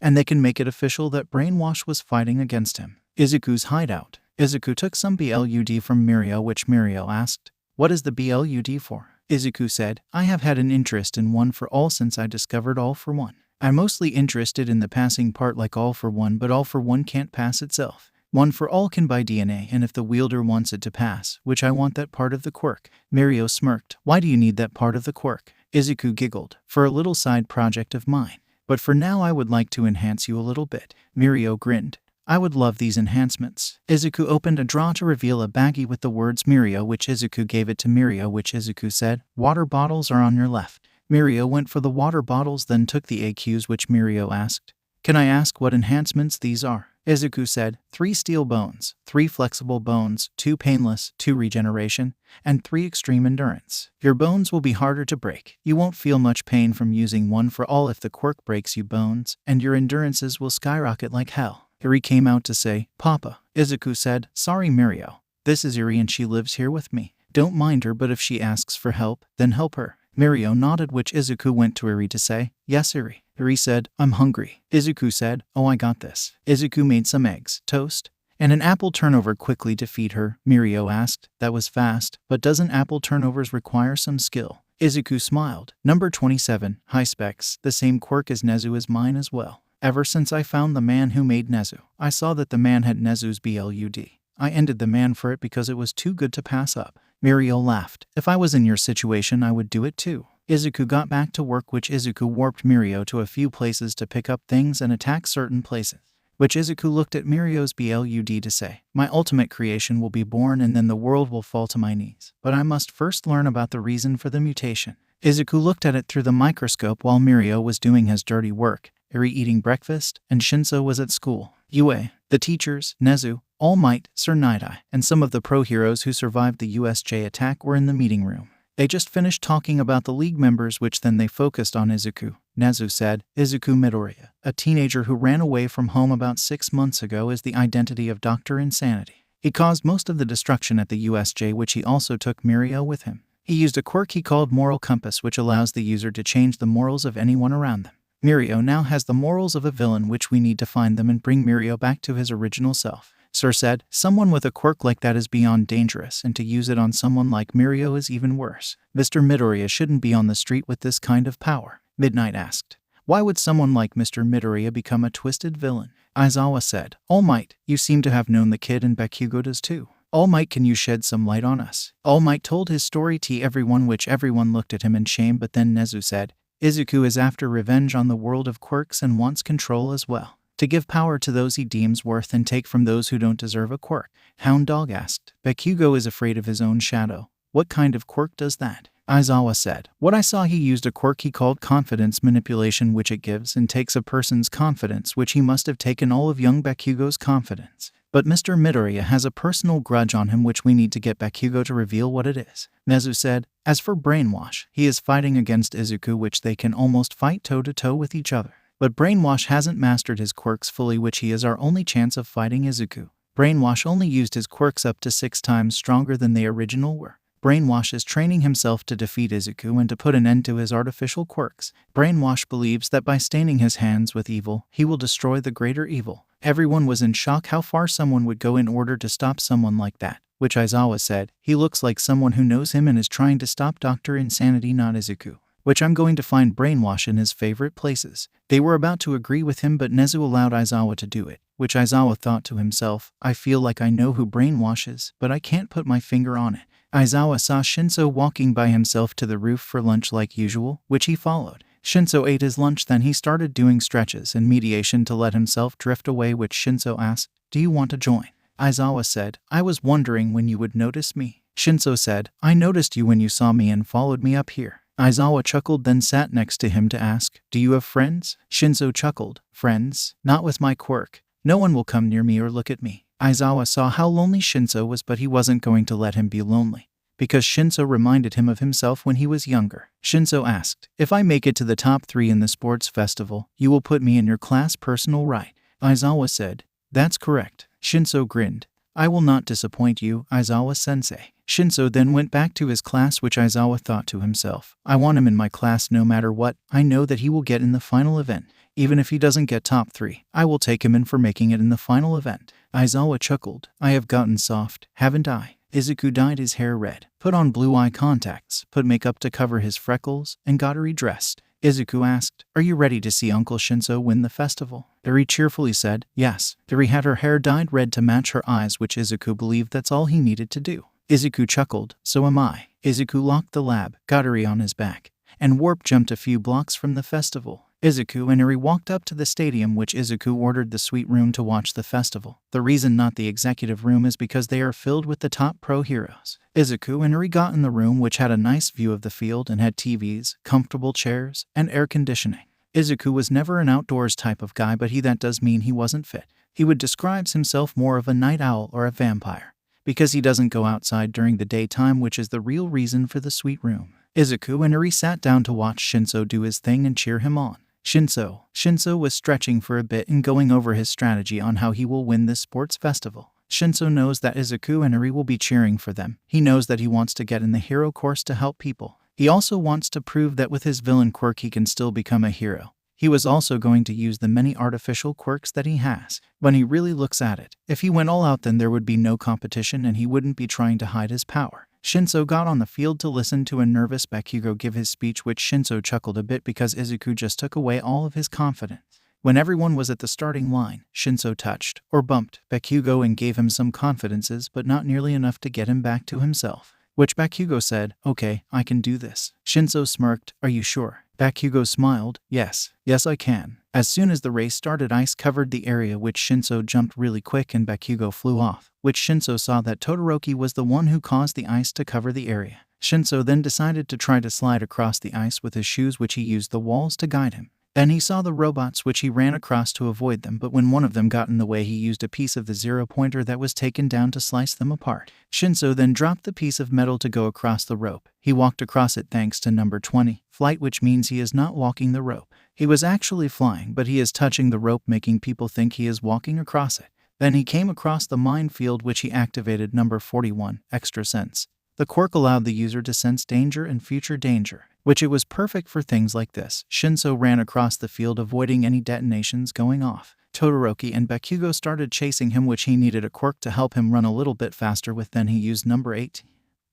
And they can make it official that Brainwash was fighting against him. Izuku's hideout. Izuku took some BLUD from Mirio, which Mirio asked, "What is the BLUD for?" Izuku said, I have had an interest in One for All since I discovered All for One. I'm mostly interested in the passing part like All for One, but All for One can't pass itself. One for All can buy DNA, and if the wielder wants it to pass, which I want that part of the quirk. Mirio smirked. Why do you need that part of the quirk? Izuku giggled. For a little side project of mine. But for now I would like to enhance you a little bit. Mirio grinned. I would love these enhancements. Izuku opened a drawer to reveal a baggie with the words Mirio, which Izuku gave it to Mirio, which Izuku said, water bottles are on your left. Mirio went for the water bottles, then took the AQs, which Mirio asked. Can I ask what enhancements these are? Izuku said, 3 steel bones, 3 flexible bones, 2 painless, 2 regeneration, and 3 extreme endurance. Your bones will be harder to break. You won't feel much pain from using One for All if the quirk breaks you bones, and your endurances will skyrocket like hell. Eri came out to say, Papa. Izuku said, sorry Mirio. This is Eri and she lives here with me. Don't mind her, but if she asks for help, then help her. Mirio nodded, which Izuku went to Eri to say, yes Eri. Eri said, I'm hungry. Izuku said, oh I got this. Izuku made some eggs, toast, and an apple turnover quickly to feed her. Mirio asked, that was fast, but doesn't apple turnovers require some skill? Izuku smiled. Number 27, high specs, the same quirk as Nezu is mine as well. Ever since I found the man who made Nezu, I saw that the man had Nezu's blood. I ended the man for it because it was too good to pass up. Mirio laughed. If I was in your situation, I would do it too. Izuku got back to work, which Izuku warped Mirio to a few places to pick up things and attack certain places. Which Izuku looked at Mirio's blood to say, my ultimate creation will be born and then the world will fall to my knees. But I must first learn about the reason for the mutation. Izuku looked at it through the microscope while Mirio was doing his dirty work, Eri eating breakfast, and Shinso was at school. UA, the teachers, Nezu, All Might, Sir Night-Eye, and some of the pro-heroes who survived the USJ attack were in the meeting room. They just finished talking about the league members, which then they focused on Izuku. Nezu said, Izuku Midoriya, a teenager who ran away from home about 6 months ago, is the identity of Dr. Insanity. He caused most of the destruction at the USJ, which he also took Mirio with him. He used a quirk he called Moral Compass, which allows the user to change the morals of anyone around them. Mirio now has the morals of a villain, which we need to find them and bring Mirio back to his original self. Sir said, someone with a quirk like that is beyond dangerous, and to use it on someone like Mirio is even worse. Mr. Midoriya shouldn't be on the street with this kind of power. Midnight asked, why would someone like Mr. Midoriya become a twisted villain? Aizawa said, All Might, you seem to have known the kid, and Bakugo does too. All Might, can you shed some light on us? All Might told his story to everyone, which everyone looked at him in shame, but then Nezu said, Izuku is after revenge on the world of quirks and wants control as well. To give power to those he deems worth and take from those who don't deserve a quirk. Hound Dog asked. Bakugo is afraid of his own shadow. What kind of quirk does that? Aizawa said, what I saw, he used a quirk he called confidence manipulation, which it gives and takes a person's confidence, which he must have taken all of young Bakugo's confidence. But Mr. Midoriya has a personal grudge on him, which we need to get Bakugo to reveal what it is. Nezu said, as for Brainwash, he is fighting against Izuku, which they can almost fight toe-to-toe with each other. But Brainwash hasn't mastered his quirks fully, which he is our only chance of fighting Izuku. Brainwash only used his quirks up to 6 times stronger than the original were. Brainwash is training himself to defeat Izuku and to put an end to his artificial quirks. Brainwash believes that by staining his hands with evil, he will destroy the greater evil. Everyone was in shock how far someone would go in order to stop someone like that, which Aizawa said, he looks like someone who knows him and is trying to stop Dr. Insanity, not Izuku. Which I'm going to find Brainwash in his favorite places. They were about to agree with him, but Nezu allowed Aizawa to do it, which Aizawa thought to himself, I feel like I know who Brainwash is, but I can't put my finger on it. Aizawa saw Shinso walking by himself to the roof for lunch like usual, which he followed. Shinso ate his lunch, then he started doing stretches and mediation to let himself drift away, which Shinso asked, do you want to join? Aizawa said, I was wondering when you would notice me. Shinso said, I noticed you when you saw me and followed me up here. Aizawa chuckled, then sat next to him to ask, do you have friends? Shinso chuckled, friends? Not with my quirk. No one will come near me or look at me. Aizawa saw how lonely Shinso was, but he wasn't going to let him be lonely, because Shinso reminded him of himself when he was younger. Shinso asked, if I make it to the top 3 in the sports festival, you will put me in your class personal, right? Aizawa said, that's correct. Shinso grinned. I will not disappoint you, Aizawa-sensei. Shinso then went back to his class, which Aizawa thought to himself, I want him in my class no matter what. I know that he will get in the final event. Even if he doesn't get top 3, I will take him in for making it in the final event. Aizawa chuckled. I have gotten soft, haven't I? Izuku dyed his hair red, put on blue eye contacts, put makeup to cover his freckles, and got Eri dressed. Izuku asked, "Are you ready to see Uncle Shinso win the festival?" Eri cheerfully said, "Yes." Eri had her hair dyed red to match her eyes, which Izuku believed that's all he needed to do. Izuku chuckled, "So am I." Izuku locked the lab, got Eri on his back, and warp jumped a few blocks from the festival. Izuku and Eri walked up to the stadium, which Izuku ordered the suite room to watch the festival. The reason not the executive room is because they are filled with the top pro heroes. Izuku and Eri got in the room, which had a nice view of the field and had TVs, comfortable chairs, and air conditioning. Izuku was never an outdoors type of guy, but that does mean he wasn't fit. He would describe himself more of a night owl or a vampire, because he doesn't go outside during the daytime, which is the real reason for the suite room. Izuku and Eri sat down to watch Shinso do his thing and cheer him on. Shinso was stretching for a bit and going over his strategy on how he will win this sports festival. Shinso knows that Izuku and Eri will be cheering for them. He knows that he wants to get in the hero course to help people. He also wants to prove that with his villain quirk he can still become a hero. He was also going to use the many artificial quirks that he has. When he really looks at it, if he went all out, then there would be no competition and he wouldn't be trying to hide his power. Shinso got on the field to listen to a nervous Bakugo give his speech, which Shinso chuckled a bit because Izuku just took away all of his confidence. When everyone was at the starting line, Shinso touched, or bumped, Bakugo and gave him some confidences, but not nearly enough to get him back to himself. Which Bakugo said, "Okay, I can do this." Shinso smirked, "Are you sure?" Bakugo smiled, Yes, I can." As soon as the race started, ice covered the area, which Shinso jumped really quick and Bakugo flew off, which Shinso saw that Todoroki was the one who caused the ice to cover the area. Shinso then decided to try to slide across the ice with his shoes, which he used the walls to guide him. Then he saw the robots, which he ran across to avoid them, but when one of them got in the way, he used a piece of the zero-pointer that was taken down to slice them apart. Shinso then dropped the piece of metal to go across the rope. He walked across it thanks to number 20, flight, which means he is not walking the rope. He was actually flying, but he is touching the rope, making people think he is walking across it. Then he came across the minefield, which he activated number 41, extra sense. The quirk allowed the user to sense danger and future danger, which it was perfect for things like this. Shinso ran across the field, avoiding any detonations going off. Todoroki and Bakugo started chasing him, which he needed a quirk to help him run a little bit faster with. Then he used number 8,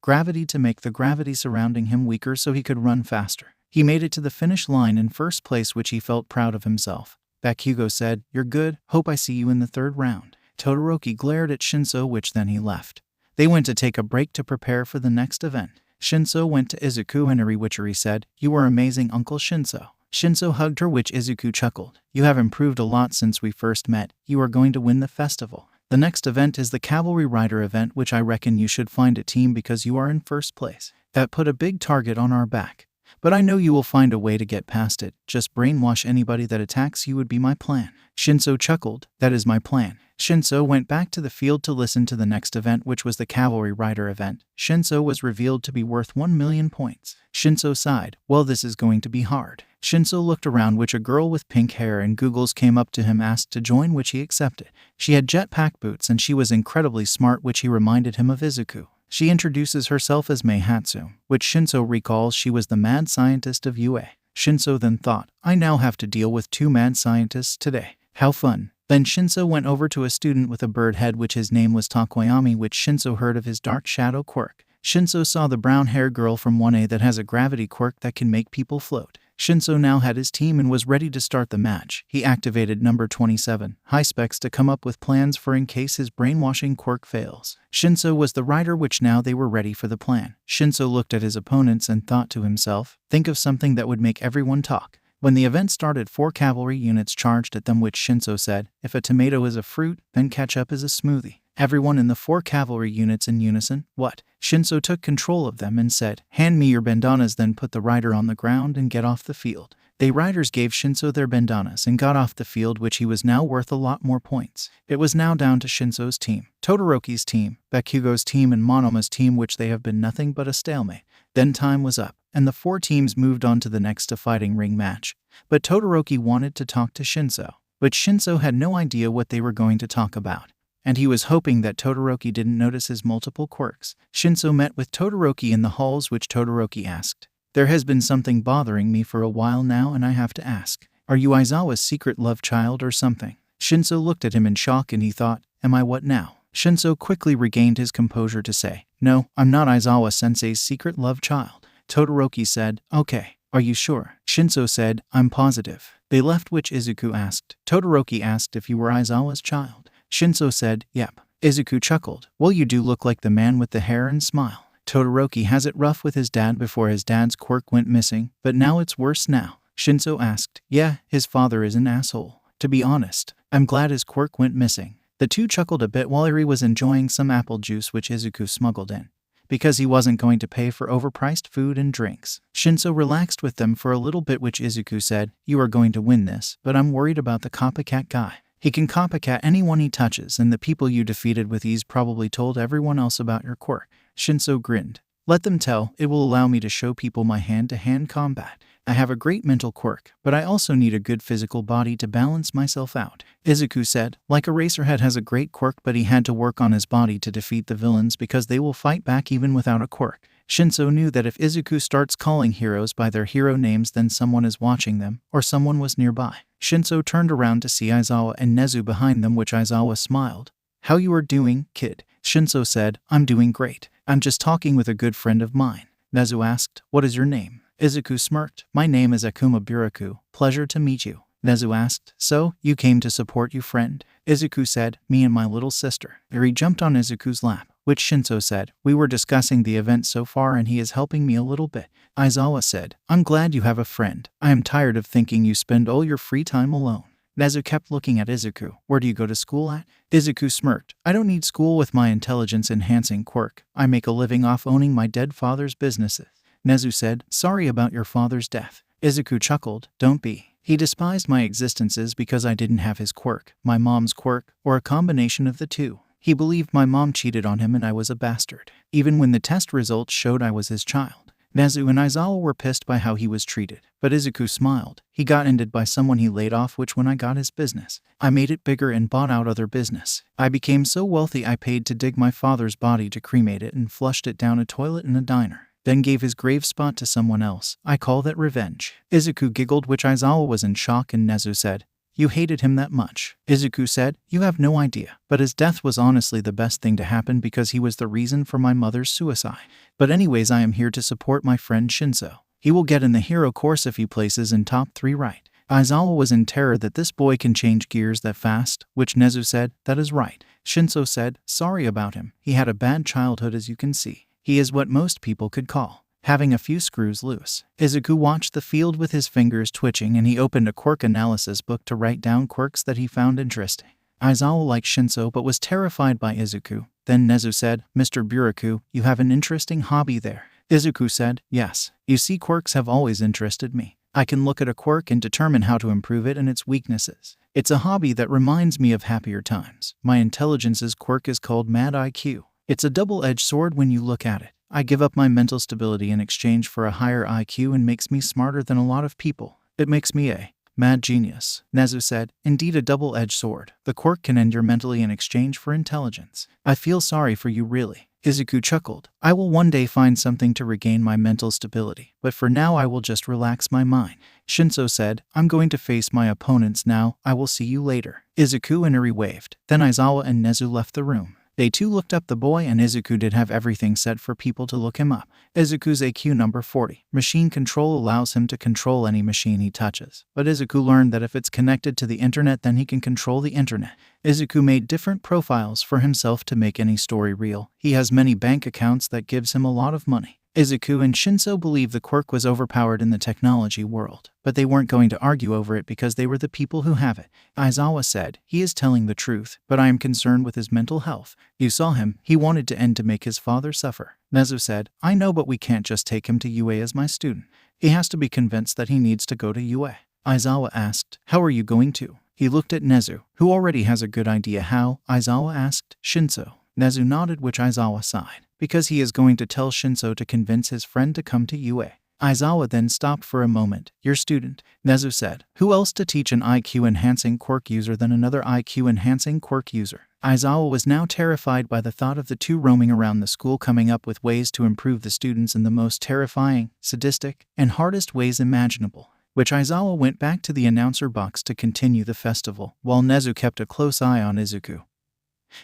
gravity, to make the gravity surrounding him weaker so he could run faster. He made it to the finish line in first place, which he felt proud of himself. Bakugo said, "You're good, hope I see you in the third round." Todoroki glared at Shinso, which then he left. They went to take a break to prepare for the next event. Shinso went to Izuku and Eri, which Eri said, "You were amazing, Uncle Shinso." Shinso hugged her, which Izuku chuckled. "You have improved a lot since we first met. You are going to win the festival. The next event is the Cavalry Rider event, which I reckon you should find a team because you are in first place. That put a big target on our back. But I know you will find a way to get past it. Just brainwash anybody that attacks you would be my plan." Shinso chuckled, "That is my plan." Shinso went back to the field to listen to the next event, which was the Cavalry Rider event. Shinso was revealed to be worth 1 million points. Shinso sighed, "Well, this is going to be hard." Shinso looked around, which a girl with pink hair and googles came up to him, asked to join, which he accepted. She had jetpack boots and she was incredibly smart, which he reminded him of Izuku. She introduces herself as Meihatsu, which Shinso recalls she was the mad scientist of UA. Shinso then thought, "I now have to deal with 2 mad scientists today. How fun." Then Shinso went over to a student with a bird head, which his name was Takoyami, which Shinso heard of his dark shadow quirk. Shinso saw the brown-haired girl from 1A that has a gravity quirk that can make people float. Shinso now had his team and was ready to start the match. He activated number 27, High Specs, to come up with plans for in case his brainwashing quirk fails. Shinso was the rider, which now they were ready for the plan. Shinso looked at his opponents and thought to himself, "Think of something that would make everyone talk." When the event started, 4 cavalry units charged at them, which Shinso said, "If a tomato is a fruit, then ketchup is a smoothie." Everyone in the 4 cavalry units in unison, "What?" Shinso took control of them and said, "Hand me your bandanas," then put the rider on the ground and get off the field. The riders gave Shinso their bandanas and got off the field, which he was now worth a lot more points. It was now down to Shinso's team, Todoroki's team, Bakugo's team, and Monoma's team, which they have been nothing but a stalemate. Then time was up, and the 4 teams moved on to the next fighting ring match. But Todoroki wanted to talk to Shinso, but Shinso had no idea what they were going to talk about, and he was hoping that Todoroki didn't notice his multiple quirks. Shinso met with Todoroki in the halls, which Todoroki asked, "There has been something bothering me for a while now, and I have to ask, are you Aizawa's secret love child or something?" Shinso looked at him in shock and he thought, "Am I what now?" Shinso quickly regained his composure to say, "No, I'm not Aizawa-sensei's secret love child." Todoroki said, "Okay. Are you sure?" Shinso said, "I'm positive." They left, which Izuku asked. Todoroki asked if you were Aizawa's child. Shinso said, "Yep." Izuku chuckled. "Well, you do look like the man with the hair and smile." Todoroki has it rough with his dad before his dad's quirk went missing, but now it's worse now. Shinso asked, "Yeah, his father is an asshole. To be honest, I'm glad his quirk went missing." The two chuckled a bit while Eri was enjoying some apple juice which Izuku smuggled in, because he wasn't going to pay for overpriced food and drinks. Shinso relaxed with them for a little bit, which Izuku said, "You are going to win this, but I'm worried about the copycat guy. He can copycat anyone he touches, and the people you defeated with ease probably told everyone else about your quirk." Shinso grinned. "Let them tell. It will allow me to show people my hand-to-hand combat. I have a great mental quirk, but I also need a good physical body to balance myself out." Izuku said, "Like Eraserhead has a great quirk, but he had to work on his body to defeat the villains because they will fight back even without a quirk." Shinso knew that if Izuku starts calling heroes by their hero names, then someone is watching them, or someone was nearby. Shinso turned around to see Aizawa and Nezu behind them, which Aizawa smiled. "How you are doing, kid?" Shinso said, "I'm doing great. I'm just talking with a good friend of mine." Nezu asked, "What is your name?" Izuku smirked. "My name is Akuma Buraku. Pleasure to meet you." Nezu asked, "So, you came to support your friend?" Izuku said, "Me and my little sister." Eri jumped on Izuku's lap, which Shinso said, "We were discussing the event so far and he is helping me a little bit." Aizawa said, "I'm glad you have a friend. I am tired of thinking you spend all your free time alone." Nezu kept looking at Izuku. "Where do you go to school at?" Izuku smirked. "I don't need school with my intelligence-enhancing quirk. I make a living off owning my dead father's businesses." Nezu said, "Sorry about your father's death." Izuku chuckled. "Don't be. He despised my existences because I didn't have his quirk, my mom's quirk, or a combination of the two. He believed my mom cheated on him and I was a bastard, even when the test results showed I was his child." Nezu and Aizawa were pissed by how he was treated, but Izuku smiled. "He got ended by someone he laid off, which when I got his business, I made it bigger and bought out other business. I became so wealthy I paid to dig my father's body to cremate it and flushed it down a toilet in a diner, then gave his grave spot to someone else. I call that revenge." Izuku giggled, which Aizawa was in shock, and Nezu said, "You hated him that much?" Izuku said, "You have no idea, but his death was honestly the best thing to happen because he was the reason for my mother's suicide. But anyways, I am here to support my friend Shinso. He will get in the hero course if he places in top 3 right." Aizawa was in terror that this boy can change gears that fast, which Nezu said, "That is right." Shinso said, "Sorry about him. He had a bad childhood, as you can see. He is what most people could call having a few screws loose." Izuku watched the field with his fingers twitching, and he opened a quirk analysis book to write down quirks that he found interesting. Aizawa liked Shinso but was terrified by Izuku. Then Nezu said, "Mr. Buraku, you have an interesting hobby there." Izuku said, "Yes. You see, quirks have always interested me. I can look at a quirk and determine how to improve it and its weaknesses. It's a hobby that reminds me of happier times. My intelligence's quirk is called Mad IQ. It's a double-edged sword when you look at it. I give up my mental stability in exchange for a higher IQ and makes me smarter than a lot of people. It makes me a mad genius." Nezu said, "Indeed, a double-edged sword. The quirk can end your mentally in exchange for intelligence. I feel sorry for you, really." Izuku chuckled. "I will one day find something to regain my mental stability, but for now I will just relax my mind." Shinso said, "I'm going to face my opponents now. I will see you later." Izuku and Eri waved. Then Aizawa and Nezu left the room. They too looked up the boy, and Izuku did have everything set for people to look him up. Izuku's AQ number 40. Machine control allows him to control any machine he touches. But Izuku learned that if it's connected to the internet, then he can control the internet. Izuku made different profiles for himself to make any story real. He has many bank accounts that gives him a lot of money. Izuku and Shinso believed the quirk was overpowered in the technology world, but they weren't going to argue over it because they were the people who have it. Aizawa said, "He is telling the truth, but I am concerned with his mental health. You saw him. He wanted to end to make his father suffer." Nezu said, "I know, but we can't just take him to UA as my student. He has to be convinced that he needs to go to UA." Aizawa asked, "How are you going to?" He looked at Nezu, who already has a good idea how. Aizawa asked, "Shinso." Nezu nodded, which Aizawa sighed, because he is going to tell Shinso to convince his friend to come to UA. Aizawa then stopped for a moment. "Your student," Nezu said. "Who else to teach an IQ-enhancing quirk user than another IQ-enhancing quirk user?" Aizawa was now terrified by the thought of the two roaming around the school, coming up with ways to improve the students in the most terrifying, sadistic, and hardest ways imaginable. Which Aizawa went back to the announcer box to continue the festival, while Nezu kept a close eye on Izuku.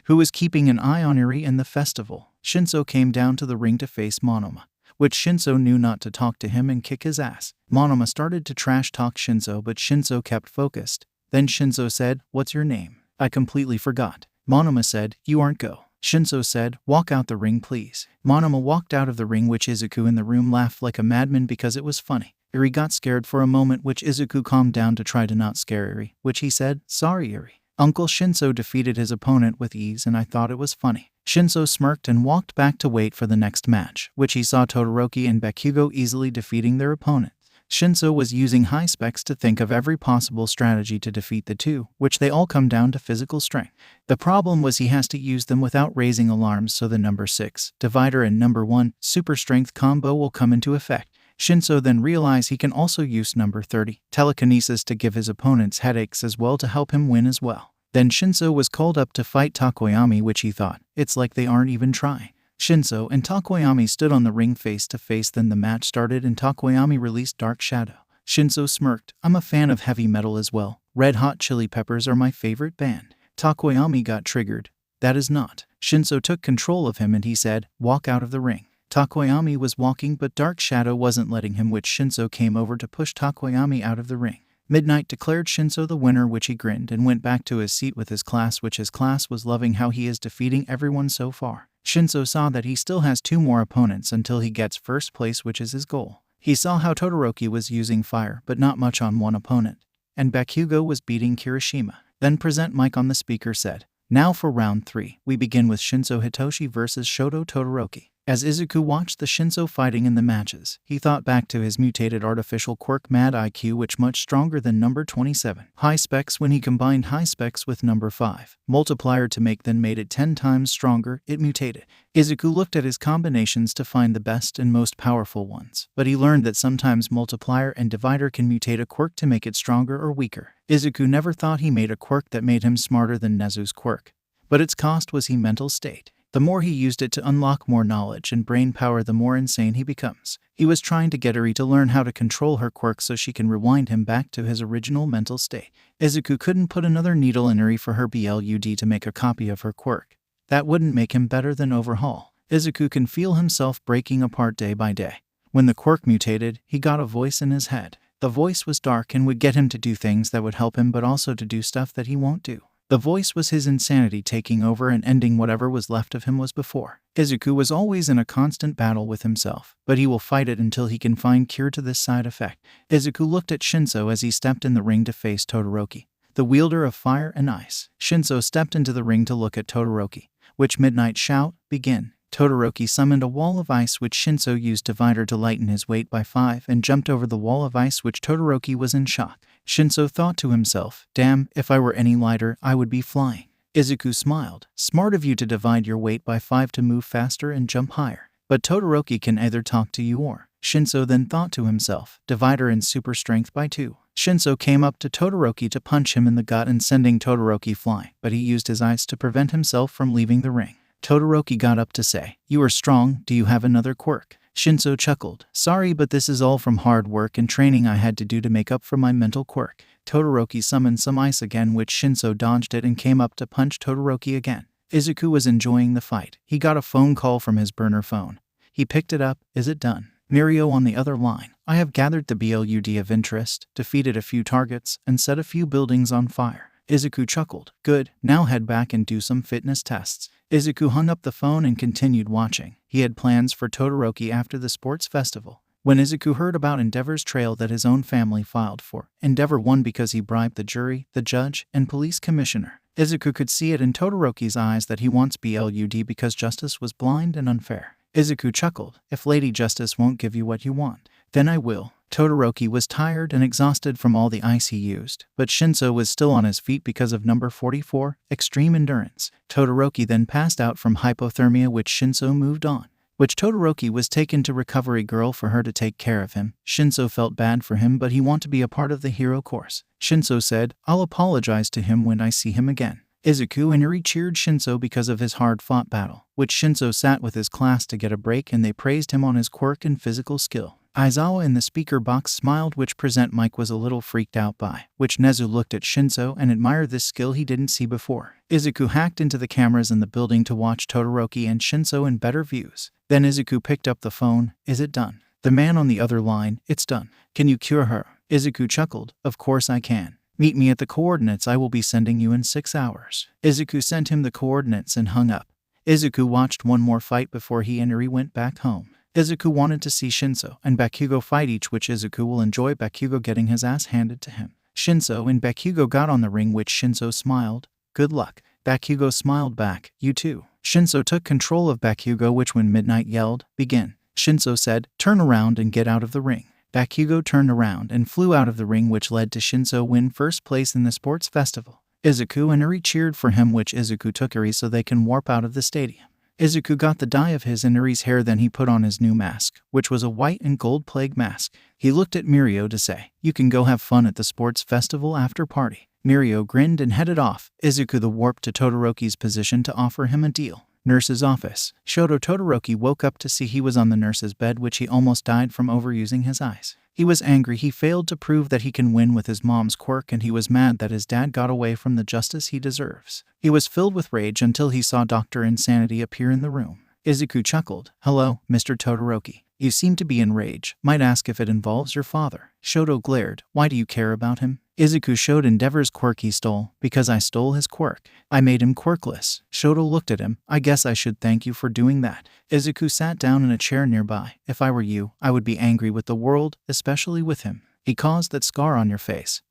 who was keeping an eye on Eri and the festival. Shinso came down to the ring to face Monoma, which Shinso knew not to talk to him and kick his ass. Monoma started to trash talk Shinso, but Shinso kept focused. Then Shinso said, "What's your name? I completely forgot." Monoma said, "You aren't go." Shinso said, "Walk out the ring, please." Monoma walked out of the ring, which Izuku in the room laughed like a madman because it was funny. Eri got scared for a moment, which Izuku calmed down to try to not scare Eri, which he said, "Sorry, Eri. Uncle Shinso defeated his opponent with ease and I thought it was funny." Shinso smirked and walked back to wait for the next match, which he saw Todoroki and Deku easily defeating their opponent. Shinso was using high specs to think of every possible strategy to defeat the two, which they all come down to physical strength. The problem was he has to use them without raising alarms, so the number 6 divider and number 1 super strength combo will come into effect. Shinso then realized he can also use number 30 telekinesis to give his opponents headaches as well to help him win as well. Then Shinso was called up to fight Takoyami, which he thought, it's like they aren't even trying. Shinso and Takoyami stood on the ring face to face, then the match started and Takoyami released Dark Shadow. Shinso smirked, "I'm a fan of heavy metal as well. Red Hot Chili Peppers are my favorite band." Takoyami got triggered. "That is not." Shinso took control of him and he said, "Walk out of the ring." Takoyami was walking, but Dark Shadow wasn't letting him, which Shinso came over to push Takoyami out of the ring. Midnight declared Shinso the winner, which he grinned and went back to his seat with his class, which his class was loving how he is defeating everyone so far. Shinso saw that he still has 2 more opponents until he gets first place, which is his goal. He saw how Todoroki was using fire, but not much on one opponent, and Bakugo was beating Kirishima. Then Present Mike on the speaker said, "Now for round 3, we begin with Shinso Hitoshi versus Shoto Todoroki." As Izuku watched the Shinso fighting in the matches, he thought back to his mutated artificial quirk Mad IQ, which much stronger than number 27. High specs. When he combined high specs with number 5 multiplier to make, then made it 10 times stronger, it mutated. Izuku looked at his combinations to find the best and most powerful ones, but he learned that sometimes multiplier and divider can mutate a quirk to make it stronger or weaker. Izuku never thought he made a quirk that made him smarter than Nezu's quirk, but its cost was his mental state. The more he used it to unlock more knowledge and brain power, the more insane he becomes. He was trying to get Eri to learn how to control her quirk so she can rewind him back to his original mental state. Izuku couldn't put another needle in Eri for her blood to make a copy of her quirk. That wouldn't make him better than Overhaul. Izuku can feel himself breaking apart day by day. When the quirk mutated, he got a voice in his head. The voice was dark and would get him to do things that would help him, but also to do stuff that he won't do. The voice was his insanity taking over and ending whatever was left of him was before. Izuku was always in a constant battle with himself, but he will fight it until he can find cure to this side effect. Izuku looked at Shinso as he stepped in the ring to face Todoroki, the wielder of fire and ice. Shinso stepped into the ring to look at Todoroki, which Midnight shout, "Begin." Todoroki summoned a wall of ice, which Shinso used divider to lighten his weight by 5 and jumped over the wall of ice, which Todoroki was in shock. Shinso thought to himself, "Damn, if I were any lighter, I would be flying." Izuku smiled. "Smart of you to divide your weight by 5 to move faster and jump higher. But Todoroki can either talk to you or..." Shinso then thought to himself, "Divider and super strength by 2. Shinso came up to Todoroki to punch him in the gut and sending Todoroki flying, but he used his ice to prevent himself from leaving the ring. Todoroki got up to say, "You are strong, do you have another quirk?" Shinso chuckled, "Sorry, but this is all from hard work and training I had to do to make up for my mental quirk." Todoroki summoned some ice again, which Shinso dodged it and came up to punch Todoroki again. Izuku was enjoying the fight. He got a phone call from his burner phone. He picked it up. "Is it done?" Mirio on the other line. "I have gathered the blood of interest, defeated a few targets, and set a few buildings on fire." Izuku chuckled. "Good, now head back and do some fitness tests." Izuku hung up the phone and continued watching. He had plans for Todoroki after the sports festival. When Izuku heard about Endeavor's trail that his own family filed for, Endeavor won because he bribed the jury, the judge, and police commissioner. Izuku could see it in Todoroki's eyes that he wants blood because justice was blind and unfair. Izuku chuckled. "If Lady Justice won't give you what you want, then I will." Todoroki was tired and exhausted from all the ice he used, but Shinso was still on his feet because of number 44, extreme endurance. Todoroki then passed out from hypothermia, which Shinso moved on, which Todoroki was taken to Recovery Girl for her to take care of him. Shinso felt bad for him, but he wanted to be a part of the hero course. Shinso said, "I'll apologize to him when I see him again." Izuku and Eri cheered Shinso because of his hard-fought battle, which Shinso sat with his class to get a break and they praised him on his quirk and physical skill. Aizawa in the speaker box smiled, which present Mike was a little freaked out by, which Nezu looked at Shinso and admired this skill he didn't see before. Izuku hacked into the cameras in the building to watch Todoroki and Shinso in better views. Then Izuku picked up the phone. Is it done? The man on the other line, it's done. Can you cure her? Izuku chuckled. Of course I can. Meet me at the coordinates I will be sending you in 6 hours. Izuku sent him the coordinates and hung up. Izuku watched one more fight before he and Eri went back home. Izuku wanted to see Shinso and Bakugo fight each, which Izuku will enjoy Bakugo getting his ass handed to him. Shinso and Bakugo got on the ring, which Shinso smiled. Good luck. Bakugo smiled back. You too. Shinso took control of Bakugo, which when Midnight yelled, begin. Shinso said, turn around and get out of the ring. Bakugo turned around and flew out of the ring, which led to Shinso win first place in the sports festival. Izuku and Eri cheered for him, which Izuku took Eri so they can warp out of the stadium. Izuku got the dye of his and Eri's hair, then he put on his new mask, which was a white and gold plague mask. He looked at Mirio to say, you can go have fun at the sports festival after party. Mirio grinned and headed off. Izuku the warped to Todoroki's position to offer him a deal. Nurse's office. Todoroki woke up to see he was on the nurse's bed, which he almost died from overusing his eyes. He was angry he failed to prove that he can win with his mom's quirk, and he was mad that his dad got away from the justice he deserves. He was filled with rage until he saw Dr. Insanity appear in the room. Izuku chuckled. Hello, Mr. Todoroki. You seem to be in rage. Might ask if it involves your father. Shoto glared. Why do you care about him? Izuku showed Endeavor's quirk he stole. Because I stole his quirk. I made him quirkless. Shoto looked at him. I guess I should thank you for doing that. Izuku sat down in a chair nearby. If I were you, I would be angry with the world, especially with him. He caused that scar on your face.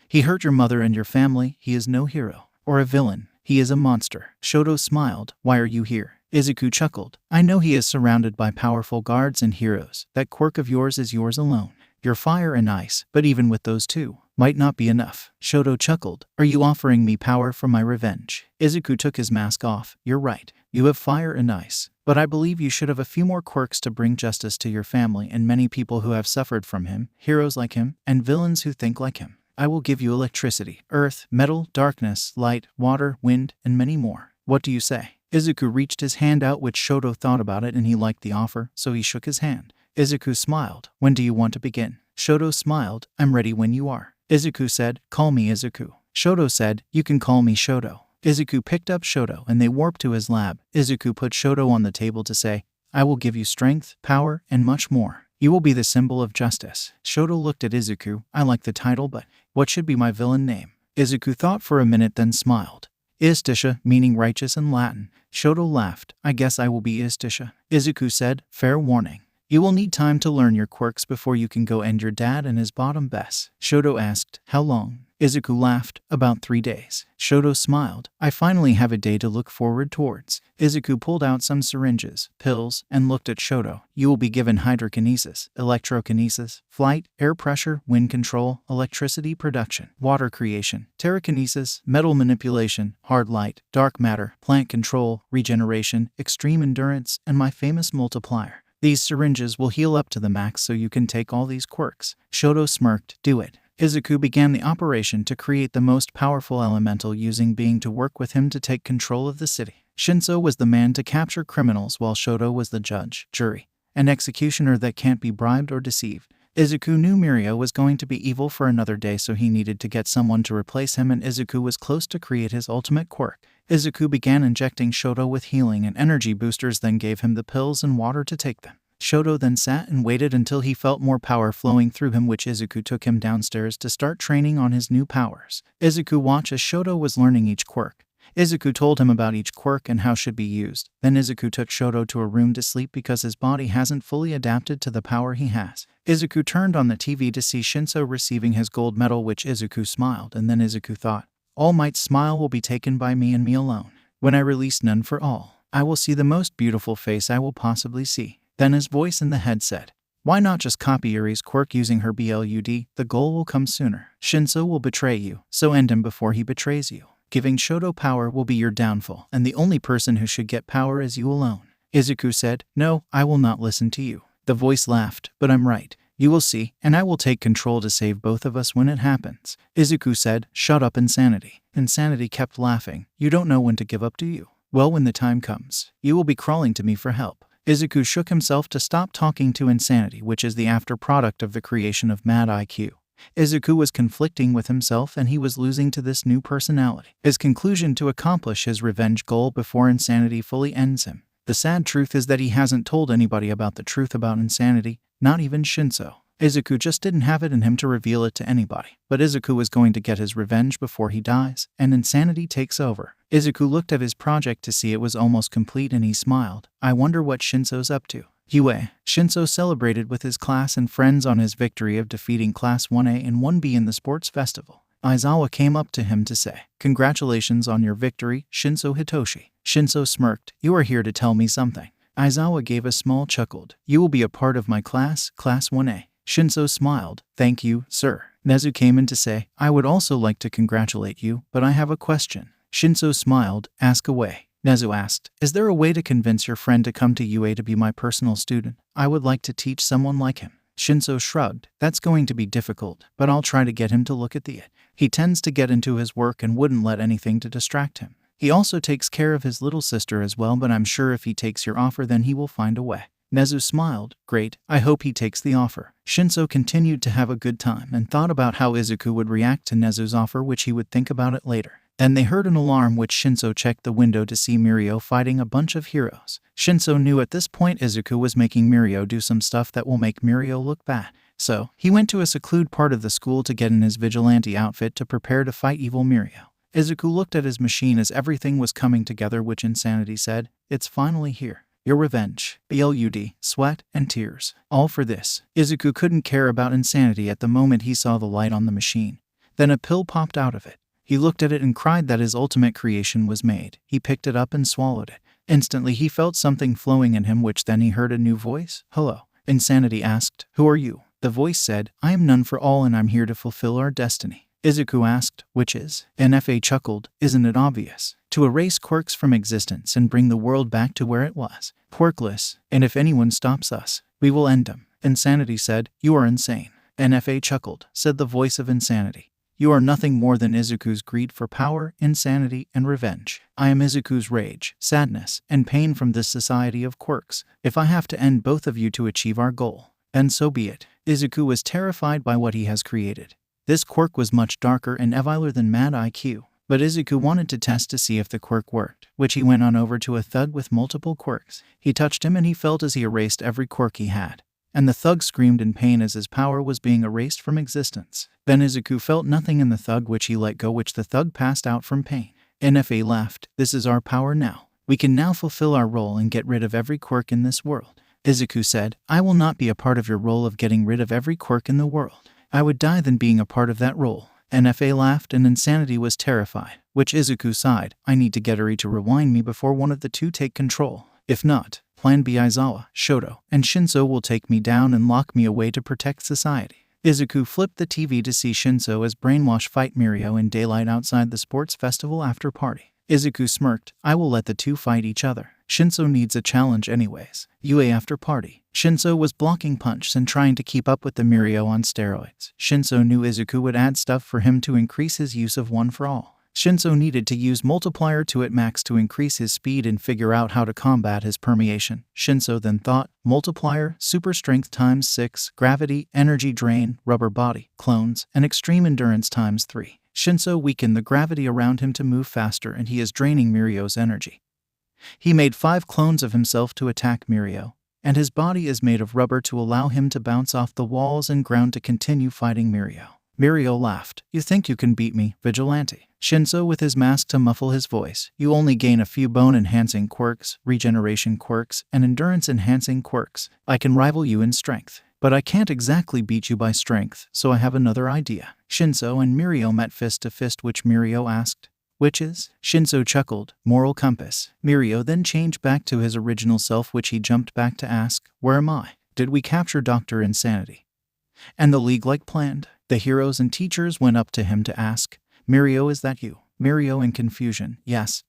He hurt your mother and your family. He is no hero. Or a villain. He is a monster. Shoto smiled. Why are you here? Izuku chuckled. I know he is surrounded by powerful guards and heroes. That quirk of yours is yours alone. You're fire and ice, but even with those two, might not be enough. Shoto chuckled. Are you offering me power for my revenge? Izuku took his mask off. You're right. You have fire and ice. But I believe you should have a few more quirks to bring justice to your family and many people who have suffered from him, heroes like him, and villains who think like him. I will give you electricity, earth, metal, darkness, light, water, wind, and many more. What do you say? Izuku reached his hand out, which Shoto thought about it and he liked the offer, so he shook his hand. Izuku smiled. When do you want to begin? Shoto smiled. I'm ready when you are. Izuku said, call me Izuku. Shoto said, you can call me Shoto. Izuku picked up Shoto and they warped to his lab. Izuku put Shoto on the table to say, I will give you strength, power, and much more. You will be the symbol of justice. Shoto looked at Izuku. I like the title, but what should be my villain name? Izuku thought for a minute, then smiled. Istisha, meaning righteous in Latin. Shoto laughed. I guess I will be Istisha. Izuku said, fair warning. You will need time to learn your quirks before you can go end your dad and his bottom bess. Shoto asked, how long? Izuku laughed. About 3 days. Shoto smiled. I finally have a day to look forward towards. Izuku pulled out some syringes, pills, and looked at Shoto. You will be given hydrokinesis, electrokinesis, flight, air pressure, wind control, electricity production, water creation, terrakinesis, metal manipulation, hard light, dark matter, plant control, regeneration, extreme endurance, and my famous multiplier. These syringes will heal up to the max so you can take all these quirks. Shoto smirked. Do it. Izuku began the operation to create the most powerful elemental, using being to work with him to take control of the city. Shinso was the man to capture criminals, while Shoto was the judge, jury, and executioner that can't be bribed or deceived. Izuku knew Mirio was going to be evil for another day, so he needed to get someone to replace him, and Izuku was close to create his ultimate quirk. Izuku began injecting Shoto with healing and energy boosters, then gave him the pills and water to take them. Shoto then sat and waited until he felt more power flowing through him, which Izuku took him downstairs to start training on his new powers. Izuku watched as Shoto was learning each quirk. Izuku told him about each quirk and how should be used. Then Izuku took Shoto to a room to sleep because his body hasn't fully adapted to the power he has. Izuku turned on the TV to see Shinso receiving his gold medal, which Izuku smiled, and then Izuku thought, All Might's smile will be taken by me and me alone. When I release None for All, I will see the most beautiful face I will possibly see. Then his voice in the head said, Why not just copy Yuri's quirk using her blood? The goal will come sooner. Shinso will betray you, so end him before he betrays you. Giving Shoto power will be your downfall, and the only person who should get power is you alone. Izuku said, No, I will not listen to you. The voice laughed, But I'm right. You will see, and I will take control to save both of us when it happens. Izuku said, Shut up, Insanity. Insanity kept laughing. You don't know when to give up, do you? Well, when the time comes, you will be crawling to me for help. Izuku shook himself to stop talking to insanity, which is the after-product of the creation of Mad IQ. Izuku was conflicting with himself and he was losing to this new personality. His conclusion to accomplish his revenge goal before insanity fully ends him. The sad truth is that he hasn't told anybody about the truth about insanity, not even Shinso. Izuku just didn't have it in him to reveal it to anybody. But Izuku was going to get his revenge before he dies, and insanity takes over. Izuku looked at his project to see it was almost complete and he smiled. I wonder what Shinso's up to. UA. Shinso celebrated with his class and friends on his victory of defeating Class 1A and 1B in the sports festival. Aizawa came up to him to say, "Congratulations on your victory, Shinso Hitoshi." Shinso smirked. "You are here to tell me something." Aizawa gave a small chuckle. "You will be a part of my class, Class 1A. Shinso smiled. "Thank you, sir." Nezu came in to say, "I would also like to congratulate you, but I have a question." Shinso smiled. "Ask away." Nezu asked, "Is there a way to convince your friend to come to UA to be my personal student? I would like to teach someone like him." Shinso shrugged. "That's going to be difficult, but I'll try to get him to look at the it. He tends to get into his work and wouldn't let anything to distract him. He also takes care of his little sister as well, but I'm sure if he takes your offer then he will find a way." Nezu smiled. "Great, I hope he takes the offer." Shinso continued to have a good time and thought about how Izuku would react to Nezu's offer, which he would think about it later. Then they heard an alarm, which Shinso checked the window to see Mirio fighting a bunch of heroes. Shinso knew at this point Izuku was making Mirio do some stuff that will make Mirio look bad. So, he went to a secluded part of the school to get in his vigilante outfit to prepare to fight evil Mirio. Izuku looked at his machine as everything was coming together, which insanity said, "It's finally here. Your revenge. Blood, sweat, and tears. All for this." Izuku couldn't care about insanity at the moment he saw the light on the machine. Then a pill popped out of it. He looked at it and cried that his ultimate creation was made. He picked it up and swallowed it. Instantly he felt something flowing in him, which then he heard a new voice. "Hello." Insanity asked, "Who are you?" The voice said, "I am none for all and I'm here to fulfill our destiny." Izuku asked, "Which is?" NFA chuckled, "Isn't it obvious? To erase quirks from existence and bring the world back to where it was. Quirkless, and if anyone stops us, we will end them." Insanity said, "You are insane." NFA chuckled, said the voice of insanity. "You are nothing more than Izuku's greed for power, insanity, and revenge. I am Izuku's rage, sadness, and pain from this society of quirks. If I have to end both of you to achieve our goal, then so be it." Izuku was terrified by what he has created. This quirk was much darker and eviler than Mad IQ, but Izuku wanted to test to see if the quirk worked, which he went on over to a thug with multiple quirks. He touched him and he felt as he erased every quirk he had. And the thug screamed in pain as his power was being erased from existence. Then Izuku felt nothing in the thug, which he let go, which the thug passed out from pain. NFA laughed. "This is our power now. We can now fulfill our role and get rid of every quirk in this world." Izuku said, "I will not be a part of your role of getting rid of every quirk in the world. I would die than being a part of that role." NFA laughed and insanity was terrified, which Izuku sighed. "I need to get Eri to rewind me before one of the two take control. If not, Plan B Aizawa, Shoto, and Shinso will take me down and lock me away to protect society." Izuku flipped the TV to see Shinso as Brainwash fight Mirio in daylight outside the sports festival after party. Izuku smirked. "I will let the two fight each other. Shinso needs a challenge anyways." UA after party. Shinso was blocking punches and trying to keep up with the Mirio on steroids. Shinso knew Izuku would add stuff for him to increase his use of one for all. Shinso needed to use multiplier 2 at max to increase his speed and figure out how to combat his permeation. Shinso then thought, multiplier, super strength times 6, gravity, energy drain, rubber body, clones, and extreme endurance times 3. Shinso weakened the gravity around him to move faster and he is draining Mirio's energy. He made 5 clones of himself to attack Mirio, and his body is made of rubber to allow him to bounce off the walls and ground to continue fighting Mirio. Mirio laughed. "You think you can beat me, vigilante?" Shinso with his mask to muffle his voice. "You only gain a few bone-enhancing quirks, regeneration quirks, and endurance-enhancing quirks. I can rival you in strength, but I can't exactly beat you by strength, so I have another idea." Shinso and Mirio met fist to fist, which Mirio asked, "Which is?" Shinso chuckled. "Moral compass." Mirio then changed back to his original self, which he jumped back to ask, "Where am I? Did we capture Dr. Insanity and the League like planned?" The heroes and teachers went up to him to ask, "Mirio, is that you?" Mirio in confusion, "Yes.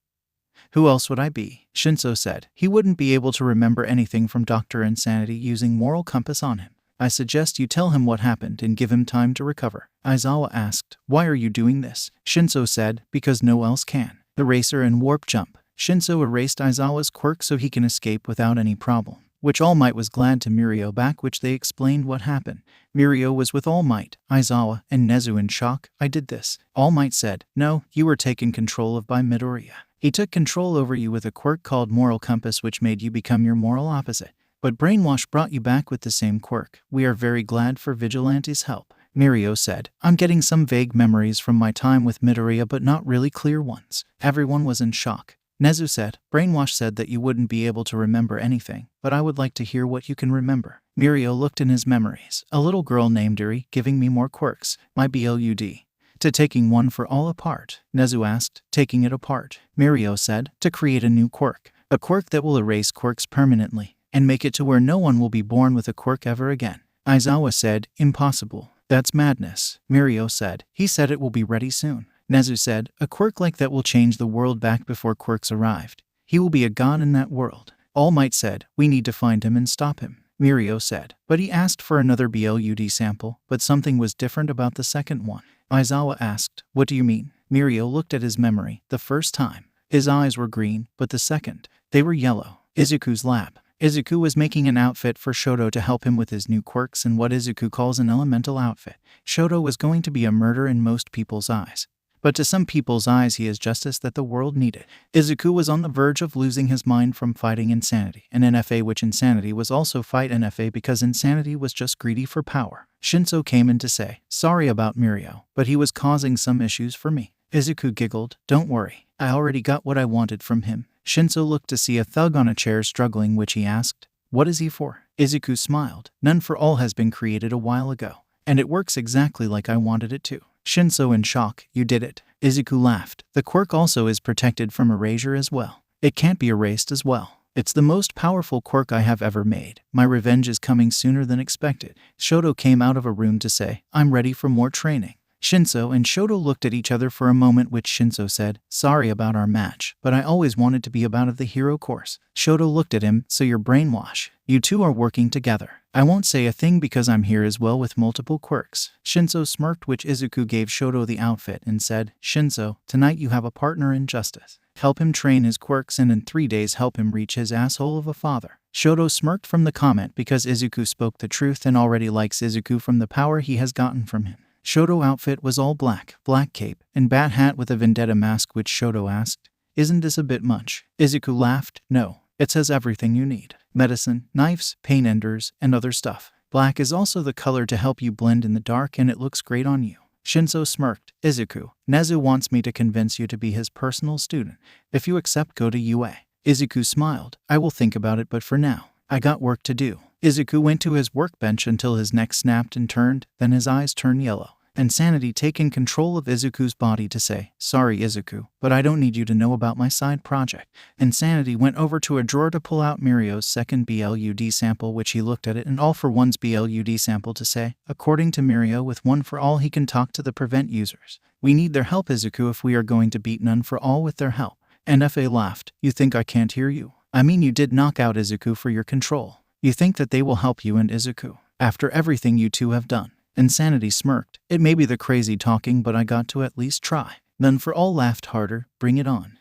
Who else would I be?" Shinso said, "He wouldn't be able to remember anything from Dr. Insanity using moral compass on him. I suggest you tell him what happened and give him time to recover." Aizawa asked, "Why are you doing this?" Shinso said, "Because no else can." Eraser and warp jump. Shinso erased Aizawa's quirk so he can escape without any problem. which All Might was glad to Mirio back, which they explained what happened. Mirio was with All Might, Aizawa, and Nezu in shock. I did this. All Might said, no, you were taken control of by Midoriya. He took control over you with a quirk called Moral Compass, which made you become your moral opposite. But Brainwash brought you back with the same quirk. We are very glad for Vigilante's help. Mirio said, I'm getting some vague memories from my time with Midoriya, but not really clear ones. Everyone was in shock. Nezu said, Brainwash said that you wouldn't be able to remember anything, but I would like to hear what you can remember. Mirio looked in his memories. A little girl named Eri giving me more quirks. My BLUD. To taking one for all apart. Nezu asked, taking it apart. Mirio said, to create a new quirk. A quirk that will erase quirks permanently, and make it to where no one will be born with a quirk ever again. Aizawa said, impossible. That's madness. Mirio said, he said it will be ready soon. Nezu said, a quirk like that will change the world back before quirks arrived. He will be a god in that world. All Might said, we need to find him and stop him. Mirio said, but he asked for another BLUD sample, but something was different about the second one. Aizawa asked, what do you mean? Mirio looked at his memory. The first time, his eyes were green, but the second, they were yellow. Izuku's lab. Izuku was making an outfit for Shoto to help him with his new quirks and what Izuku calls an elemental outfit. Shoto was going to be a murder in most people's eyes. But to some people's eyes he is justice that the world needed. Izuku was on the verge of losing his mind from fighting insanity, and NFA, which insanity was also fight NFA because insanity was just greedy for power. Shinso came in to say, sorry about Mirio, but he was causing some issues for me. Izuku giggled, don't worry, I already got what I wanted from him. Shinso looked to see a thug on a chair struggling, which he asked, what is he for? Izuku smiled, none for all has been created a while ago, and it works exactly like I wanted it to. Shinso in shock, you did it. Izuku laughed, the quirk also is protected from erasure as well. It can't be erased as well. It's the most powerful quirk I have ever made. My revenge is coming sooner than expected. Shoto came out of a room to say, I'm ready for more training. Shinso and Shoto looked at each other for a moment, which Shinso said, sorry about our match, but I always wanted to be about of the hero course. Shoto looked at him, so you're Brainwash. You two are working together. I won't say a thing because I'm here as well with multiple quirks. Shinso smirked, which Izuku gave Shoto the outfit and said, Shinso, tonight you have a partner in justice. Help him train his quirks and in 3 days help him reach his asshole of a father. Shoto smirked from the comment because Izuku spoke the truth and already likes Izuku from the power he has gotten from him. Shoto outfit was all black, black cape, and bat hat with a vendetta mask, which Shoto asked, isn't this a bit much? Izuku laughed, no, it says everything you need. Medicine, knives, pain enders, and other stuff. Black is also the color to help you blend in the dark and it looks great on you. Shinso smirked, Izuku, Nezu wants me to convince you to be his personal student. If you accept, go to UA. Izuku smiled, I will think about it, but for now, I got work to do. Izuku went to his workbench until his neck snapped and turned, then his eyes turned yellow. And Sanity taking control of Izuku's body to say, sorry Izuku, but I don't need you to know about my side project. And Sanity went over to a drawer to pull out Mirio's second BLUD sample, which he looked at it and All for One's BLUD sample to say, according to Mirio, with One for All he can talk to the prevent users. We need their help Izuku if we are going to beat None for All with their help. And FA laughed, you think I can't hear you? I mean you did knock out Izuku for your control. You think that they will help you and Izuku, after everything you two have done. Insanity smirked. It may be the crazy talking, but I got to at least try. None for All laughed harder. Bring it on.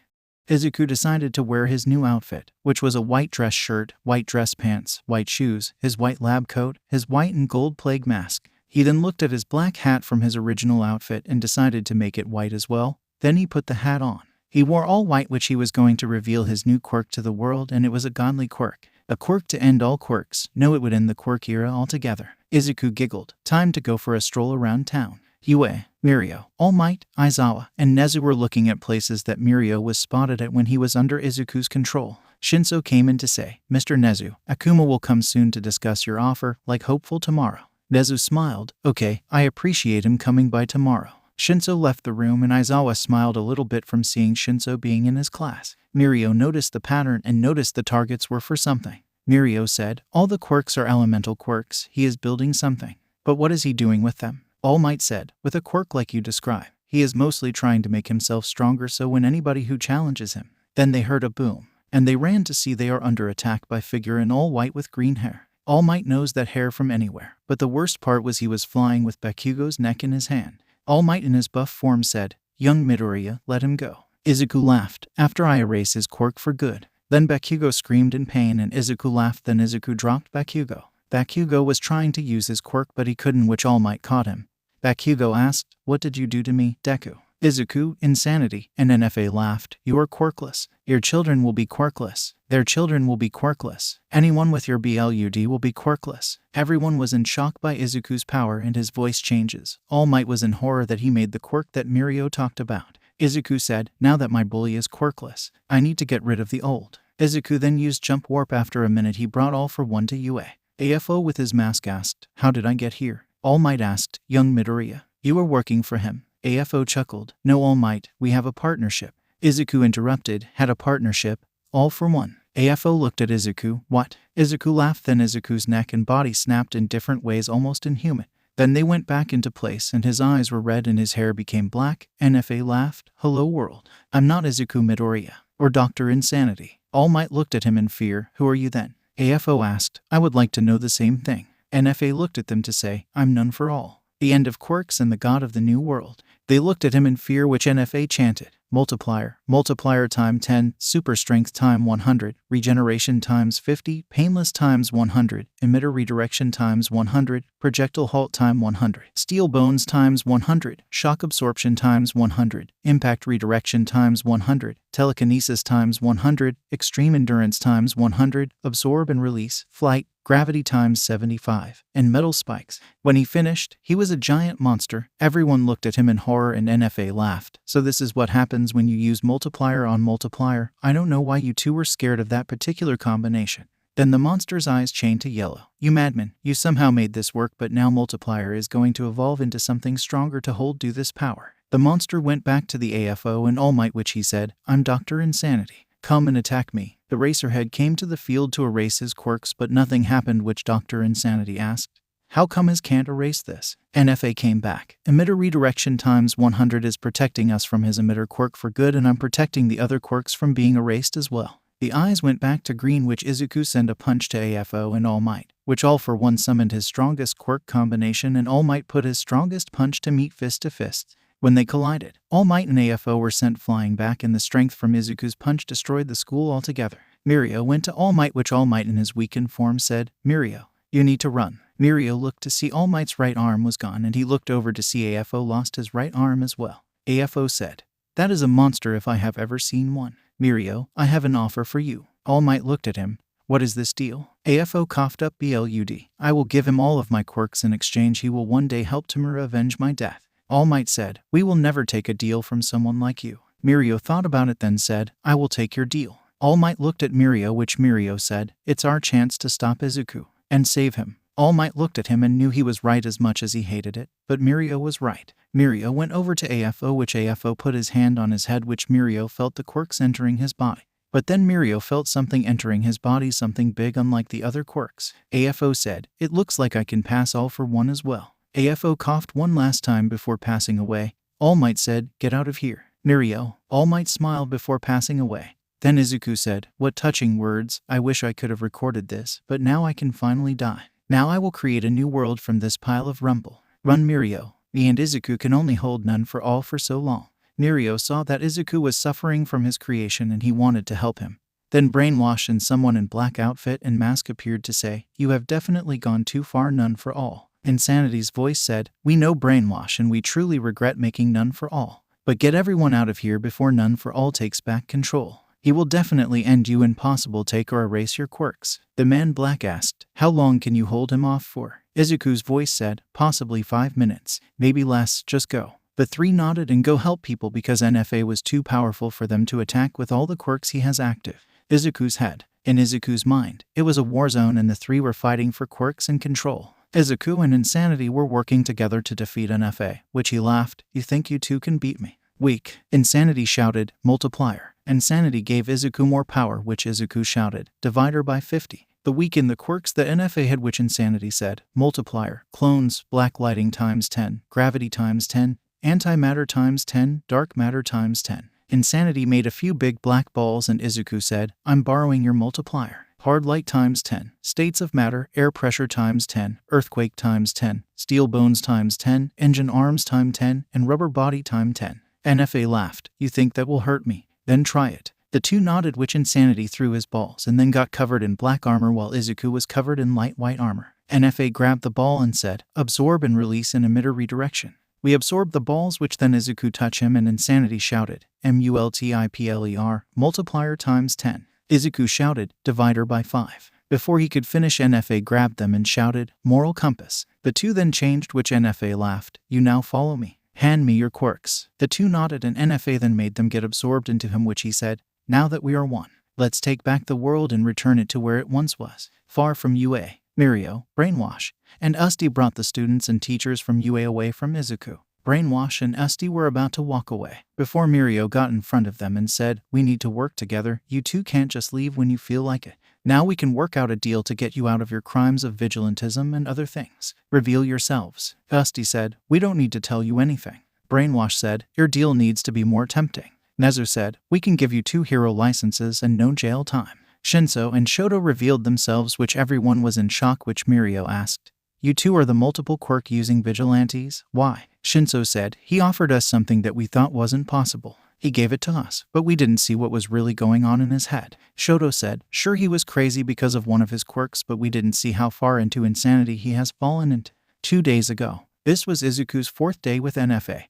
Izuku decided to wear his new outfit, which was a white dress shirt, white dress pants, white shoes, his white lab coat, his white and gold plague mask. He then looked at his black hat from his original outfit and decided to make it white as well. Then he put the hat on. He wore all white, which he was going to reveal his new quirk to the world, and it was a godly quirk. A quirk to end all quirks. No, it would end the quirk era altogether. Izuku giggled. Time to go for a stroll around town. UA, Mirio, All Might, Aizawa, and Nezu were looking at places that Mirio was spotted at when he was under Izuku's control. Shinso came in to say, Mr. Nezu, Akuma will come soon to discuss your offer, like hopeful tomorrow. Nezu smiled. Okay, I appreciate him coming by tomorrow. Shinso left the room and Aizawa smiled a little bit from seeing Shinso being in his class. Mirio noticed the pattern and noticed the targets were for something. Mirio said, all the quirks are elemental quirks, he is building something. But what is he doing with them? All Might said, with a quirk like you describe, he is mostly trying to make himself stronger so when anybody who challenges him. Then they heard a boom, and they ran to see they are under attack by figure in all white with green hair. All Might knows that hair from anywhere, but the worst part was he was flying with Bakugo's neck in his hand. All Might in his buff form said, young Midoriya, let him go. Izuku laughed, after I erase his quirk for good. Then Bakugo screamed in pain and Izuku laughed. Then Izuku dropped Bakugo. Bakugo was trying to use his quirk but he couldn't, which All Might caught him. Bakugo asked, "What did you do to me, Deku?" Izuku, insanity, and NFA laughed. "You are quirkless. Your children will be quirkless. Their children will be quirkless. Anyone with your blood will be quirkless." Everyone was in shock by Izuku's power and his voice changes. All Might was in horror that he made the quirk that Mirio talked about. Izuku said, "Now that my bully is quirkless, I need to get rid of the old." Izuku then used jump warp. After a minute he brought All for One to UA. AFO with his mask asked, "How did I get here?" All Might asked, "Young Midoriya, you were working for him." AFO chuckled, "No, All Might, we have a partnership." Izuku interrupted, "Had a partnership? All for One?" AFO looked at Izuku. "What?" Izuku laughed. Then Izuku's neck and body snapped in different ways, almost inhuman. Then they went back into place and his eyes were red and his hair became black. NFA laughed, "Hello world. I'm not Izuku Midoriya, or Dr. Insanity." All Might looked at him in fear. "Who are you then?" AFO asked, "I would like to know the same thing." NFA looked at them to say, "I'm None for All, the end of quirks and the god of the new world." They looked at him in fear, which NFA chanted, "Multiplier, multiplier time 10, super strength time 100, regeneration times 50, painless times 100, emitter redirection times 100, projectile halt time 100, steel bones times 100, shock absorption times 100, impact redirection times 100, telekinesis times 100, extreme endurance times 100, absorb and release, flight, gravity times 75, and metal spikes." When he finished, he was a giant monster. Everyone looked at him in horror and NFA laughed. "So this is what happens when you use multiplier on multiplier. I don't know why you two were scared of that particular combination." Then the monster's eyes changed to yellow. "You madman, you somehow made this work, but now multiplier is going to evolve into something stronger to hold to this power." The monster went back to the AFO and All Might, which he said, "I'm Dr. Insanity. Come and attack me." The Racerhead came to the field to erase his quirks, but nothing happened, which Dr. Insanity asked, "How come his can't erase this?" NFA came back. "Emitter redirection times 100 is protecting us from his emitter quirk for good, and I'm protecting the other quirks from being erased as well." The eyes went back to green, which Izuku sent a punch to AFO and All Might, which All for One summoned his strongest quirk combination, and All Might put his strongest punch to meet fist to fist. When they collided, All Might and AFO were sent flying back, and the strength from Izuku's punch destroyed the school altogether. Mirio went to All Might, which All Might in his weakened form said, "Mirio, you need to run." Mirio looked to see All Might's right arm was gone, and he looked over to see AFO lost his right arm as well. AFO said, "That is a monster if I have ever seen one. Mirio, I have an offer for you." All Might looked at him. "What is this deal?" AFO coughed up blood. "I will give him all of my quirks in exchange. He will one day help Tamura avenge my death." All Might said, "We will never take a deal from someone like you." Mirio thought about it, then said, "I will take your deal." All Might looked at Mirio, which Mirio said, "It's our chance to stop Izuku and save him." All Might looked at him and knew he was right as much as he hated it, but Mirio was right. Mirio went over to AFO, which AFO put his hand on his head, which Mirio felt the quirks entering his body. But then Mirio felt something entering his body, something big unlike the other quirks. AFO said, "It looks like I can pass All for One as well." AFO coughed one last time before passing away. All Might said, "Get out of here." Mirio. All Might smiled before passing away. Then Izuku said, "What touching words. I wish I could have recorded this, but now I can finally die. Now I will create a new world from this pile of rumble." Run, Mirio. Me and Izuku can only hold None for All for so long. Mirio saw that Izuku was suffering from his creation and he wanted to help him. Then Brainwash and someone in black outfit and mask appeared to say, "You have definitely gone too far, None for All." Insanity's voice said, "We know Brainwash and we truly regret making None for All. But get everyone out of here before None for All takes back control. He will definitely end you, impossible take or erase your quirks." The man Black asked, "How long can you hold him off for?" Izuku's voice said, "Possibly 5 minutes, maybe less, just go." The three nodded and go help people because NFA was too powerful for them to attack with all the quirks he has active. Izuku's head. In Izuku's mind, it was a war zone and the three were fighting for quirks and control. Izuku and Insanity were working together to defeat NFA, which he laughed, "You think you two can beat me? Weak." Insanity shouted, "Multiplier." Insanity gave Izuku more power, which Izuku shouted, "Divider by 50." The weakened the quirks that NFA had, which Insanity said, "Multiplier, clones, black lighting times 10, gravity times 10, antimatter times 10, dark matter times 10. Insanity made a few big black balls and Izuku said, "I'm borrowing your multiplier. Hard light times 10, states of matter, air pressure times 10, earthquake times 10, steel bones times 10, engine arms times 10, and rubber body times 10. NFA laughed, "You think that will hurt me? Then try it." The two nodded, which Insanity threw his balls and then got covered in black armor while Izuku was covered in light white armor. NFA grabbed the ball and said, "Absorb and release in emitter redirection." We absorbed the balls, which then Izuku touched him, and Insanity shouted, "Multipler, multiplier times 10. Izuku shouted, "Divider by 5. Before he could finish, NFA grabbed them and shouted, "Moral compass." The two then changed, which NFA laughed, "You now follow me. Hand me your quirks." The two nodded, and NFA then made them get absorbed into him, which he said, "Now that we are one, let's take back the world and return it to where it once was." Far from UA, Mirio, Brainwash, and Usty brought the students and teachers from UA away from Izuku. Brainwash and Usty were about to walk away before Mirio got in front of them and said, "We need to work together. You two can't just leave when you feel like it. Now we can work out a deal to get you out of your crimes of vigilantism and other things. Reveal yourselves." Usty said, "We don't need to tell you anything." Brainwash said, "Your deal needs to be more tempting." Nezu said, "We can give you 2 hero licenses and no jail time." Shinso and Shoto revealed themselves, which everyone was in shock, which Mirio asked, "You two are the multiple quirk using vigilantes? Why?" Shinso said, "He offered us something that we thought wasn't possible. He gave it to us, but we didn't see what was really going on in his head." Shoto said, "Sure, he was crazy because of one of his quirks, but we didn't see how far into insanity he has fallen into." 2 days ago, this was Izuku's 4th day with NFA.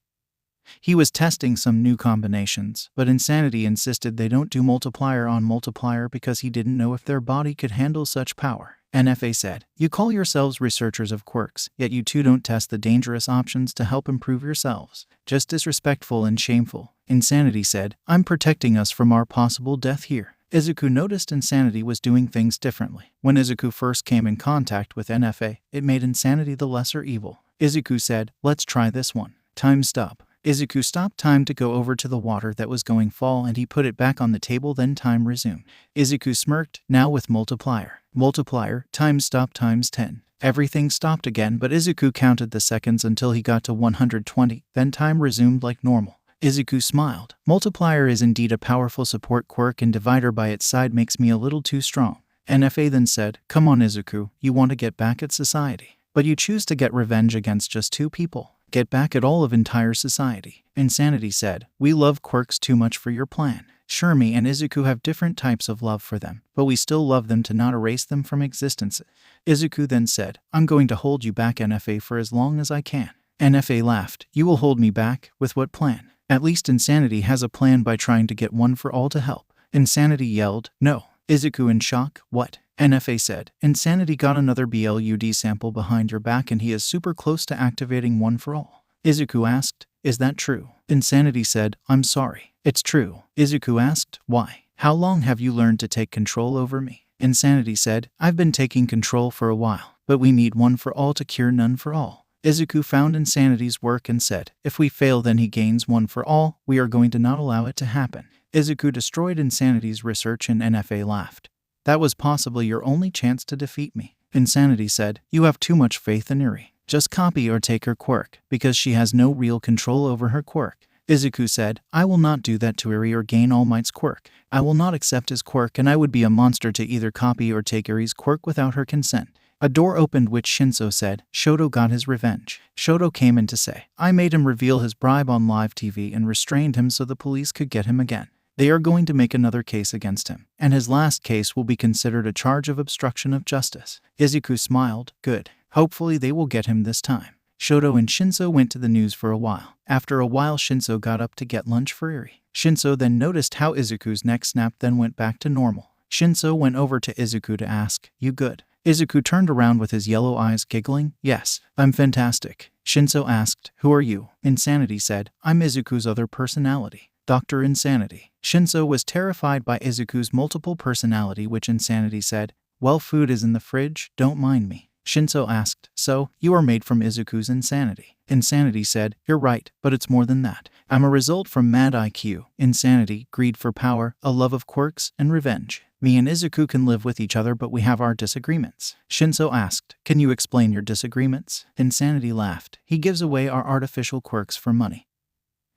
He was testing some new combinations, but Insanity insisted they don't do multiplier on multiplier because he didn't know if their body could handle such power. NFA said, "You call yourselves researchers of quirks, yet you two don't test the dangerous options to help improve yourselves. Just disrespectful and shameful." Insanity said, "I'm protecting us from our possible death here." Izuku noticed Insanity was doing things differently. When Izuku first came in contact with NFA, it made Insanity the lesser evil. Izuku said, "Let's try this one. Time stop." Izuku stopped time to go over to the water that was going fall, and he put it back on the table, then time resumed. Izuku smirked, "Now with multiplier. Multiplier, time stop times 10. Everything stopped again, but Izuku counted the seconds until he got to 120, then time resumed like normal. Izuku smiled. Multiplier is indeed a powerful support quirk, and divider by its side makes me a little too strong. NFA then said, "Come on Izuku, you want to get back at society. But you choose to get revenge against just 2 people. Get back at all of entire society." Insanity said, "We love quirks too much for your plan. Sure, me and Izuku have different types of love for them, but we still love them to not erase them from existence." Izuku then said, "I'm going to hold you back, NFA, for as long as I can." NFA laughed, "You will hold me back? With what plan?" At least Insanity has a plan by trying to get one for all to help. Insanity yelled, "No." Izuku in shock, "What?" NFA said, "Insanity got another BLUD sample behind your back and he is super close to activating one for all." Izuku asked, "Is that true?" Insanity said, "I'm sorry. It's true." Izuku asked, "Why? How long have you learned to take control over me?" Insanity said, "I've been taking control for a while, but we need one for all to cure none for all." Izuku found Insanity's work and said, "If we fail then he gains one for all. We are going to not allow it to happen." Izuku destroyed Insanity's research and NFA laughed. "That was possibly your only chance to defeat me." Insanity said, "You have too much faith in Eri. Just copy or take her quirk, because she has no real control over her quirk." Izuku said, "I will not do that to Eri or gain All Might's quirk. I will not accept his quirk, and I would be a monster to either copy or take Eri's quirk without her consent." A door opened, which Shinso said, "Shoto got his revenge." Shoto came in to say, "I made him reveal his bribe on live TV and restrained him so the police could get him again. They are going to make another case against him, and his last case will be considered a charge of obstruction of justice." Izuku smiled, "Good. Hopefully they will get him this time." Shoto and Shinso went to the news for a while. After a while Shinso got up to get lunch for Eri. Shinso then noticed how Izuku's neck snapped, then went back to normal. Shinso went over to Izuku to ask, "You good?" Izuku turned around with his yellow eyes giggling, "Yes, I'm fantastic." Shinso asked, "Who are you?" Insanity said, "I'm Izuku's other personality, Dr. Insanity." Shinso was terrified by Izuku's multiple personality, which Insanity said, "Well, food is in the fridge, don't mind me." Shinso asked, "So, you are made from Izuku's insanity?" Insanity said, "You're right, but it's more than that. I'm a result from mad IQ, insanity, greed for power, a love of quirks, and revenge. Me and Izuku can live with each other, but we have our disagreements." Shinso asked, "Can you explain your disagreements?" Insanity laughed. "He gives away our artificial quirks for money.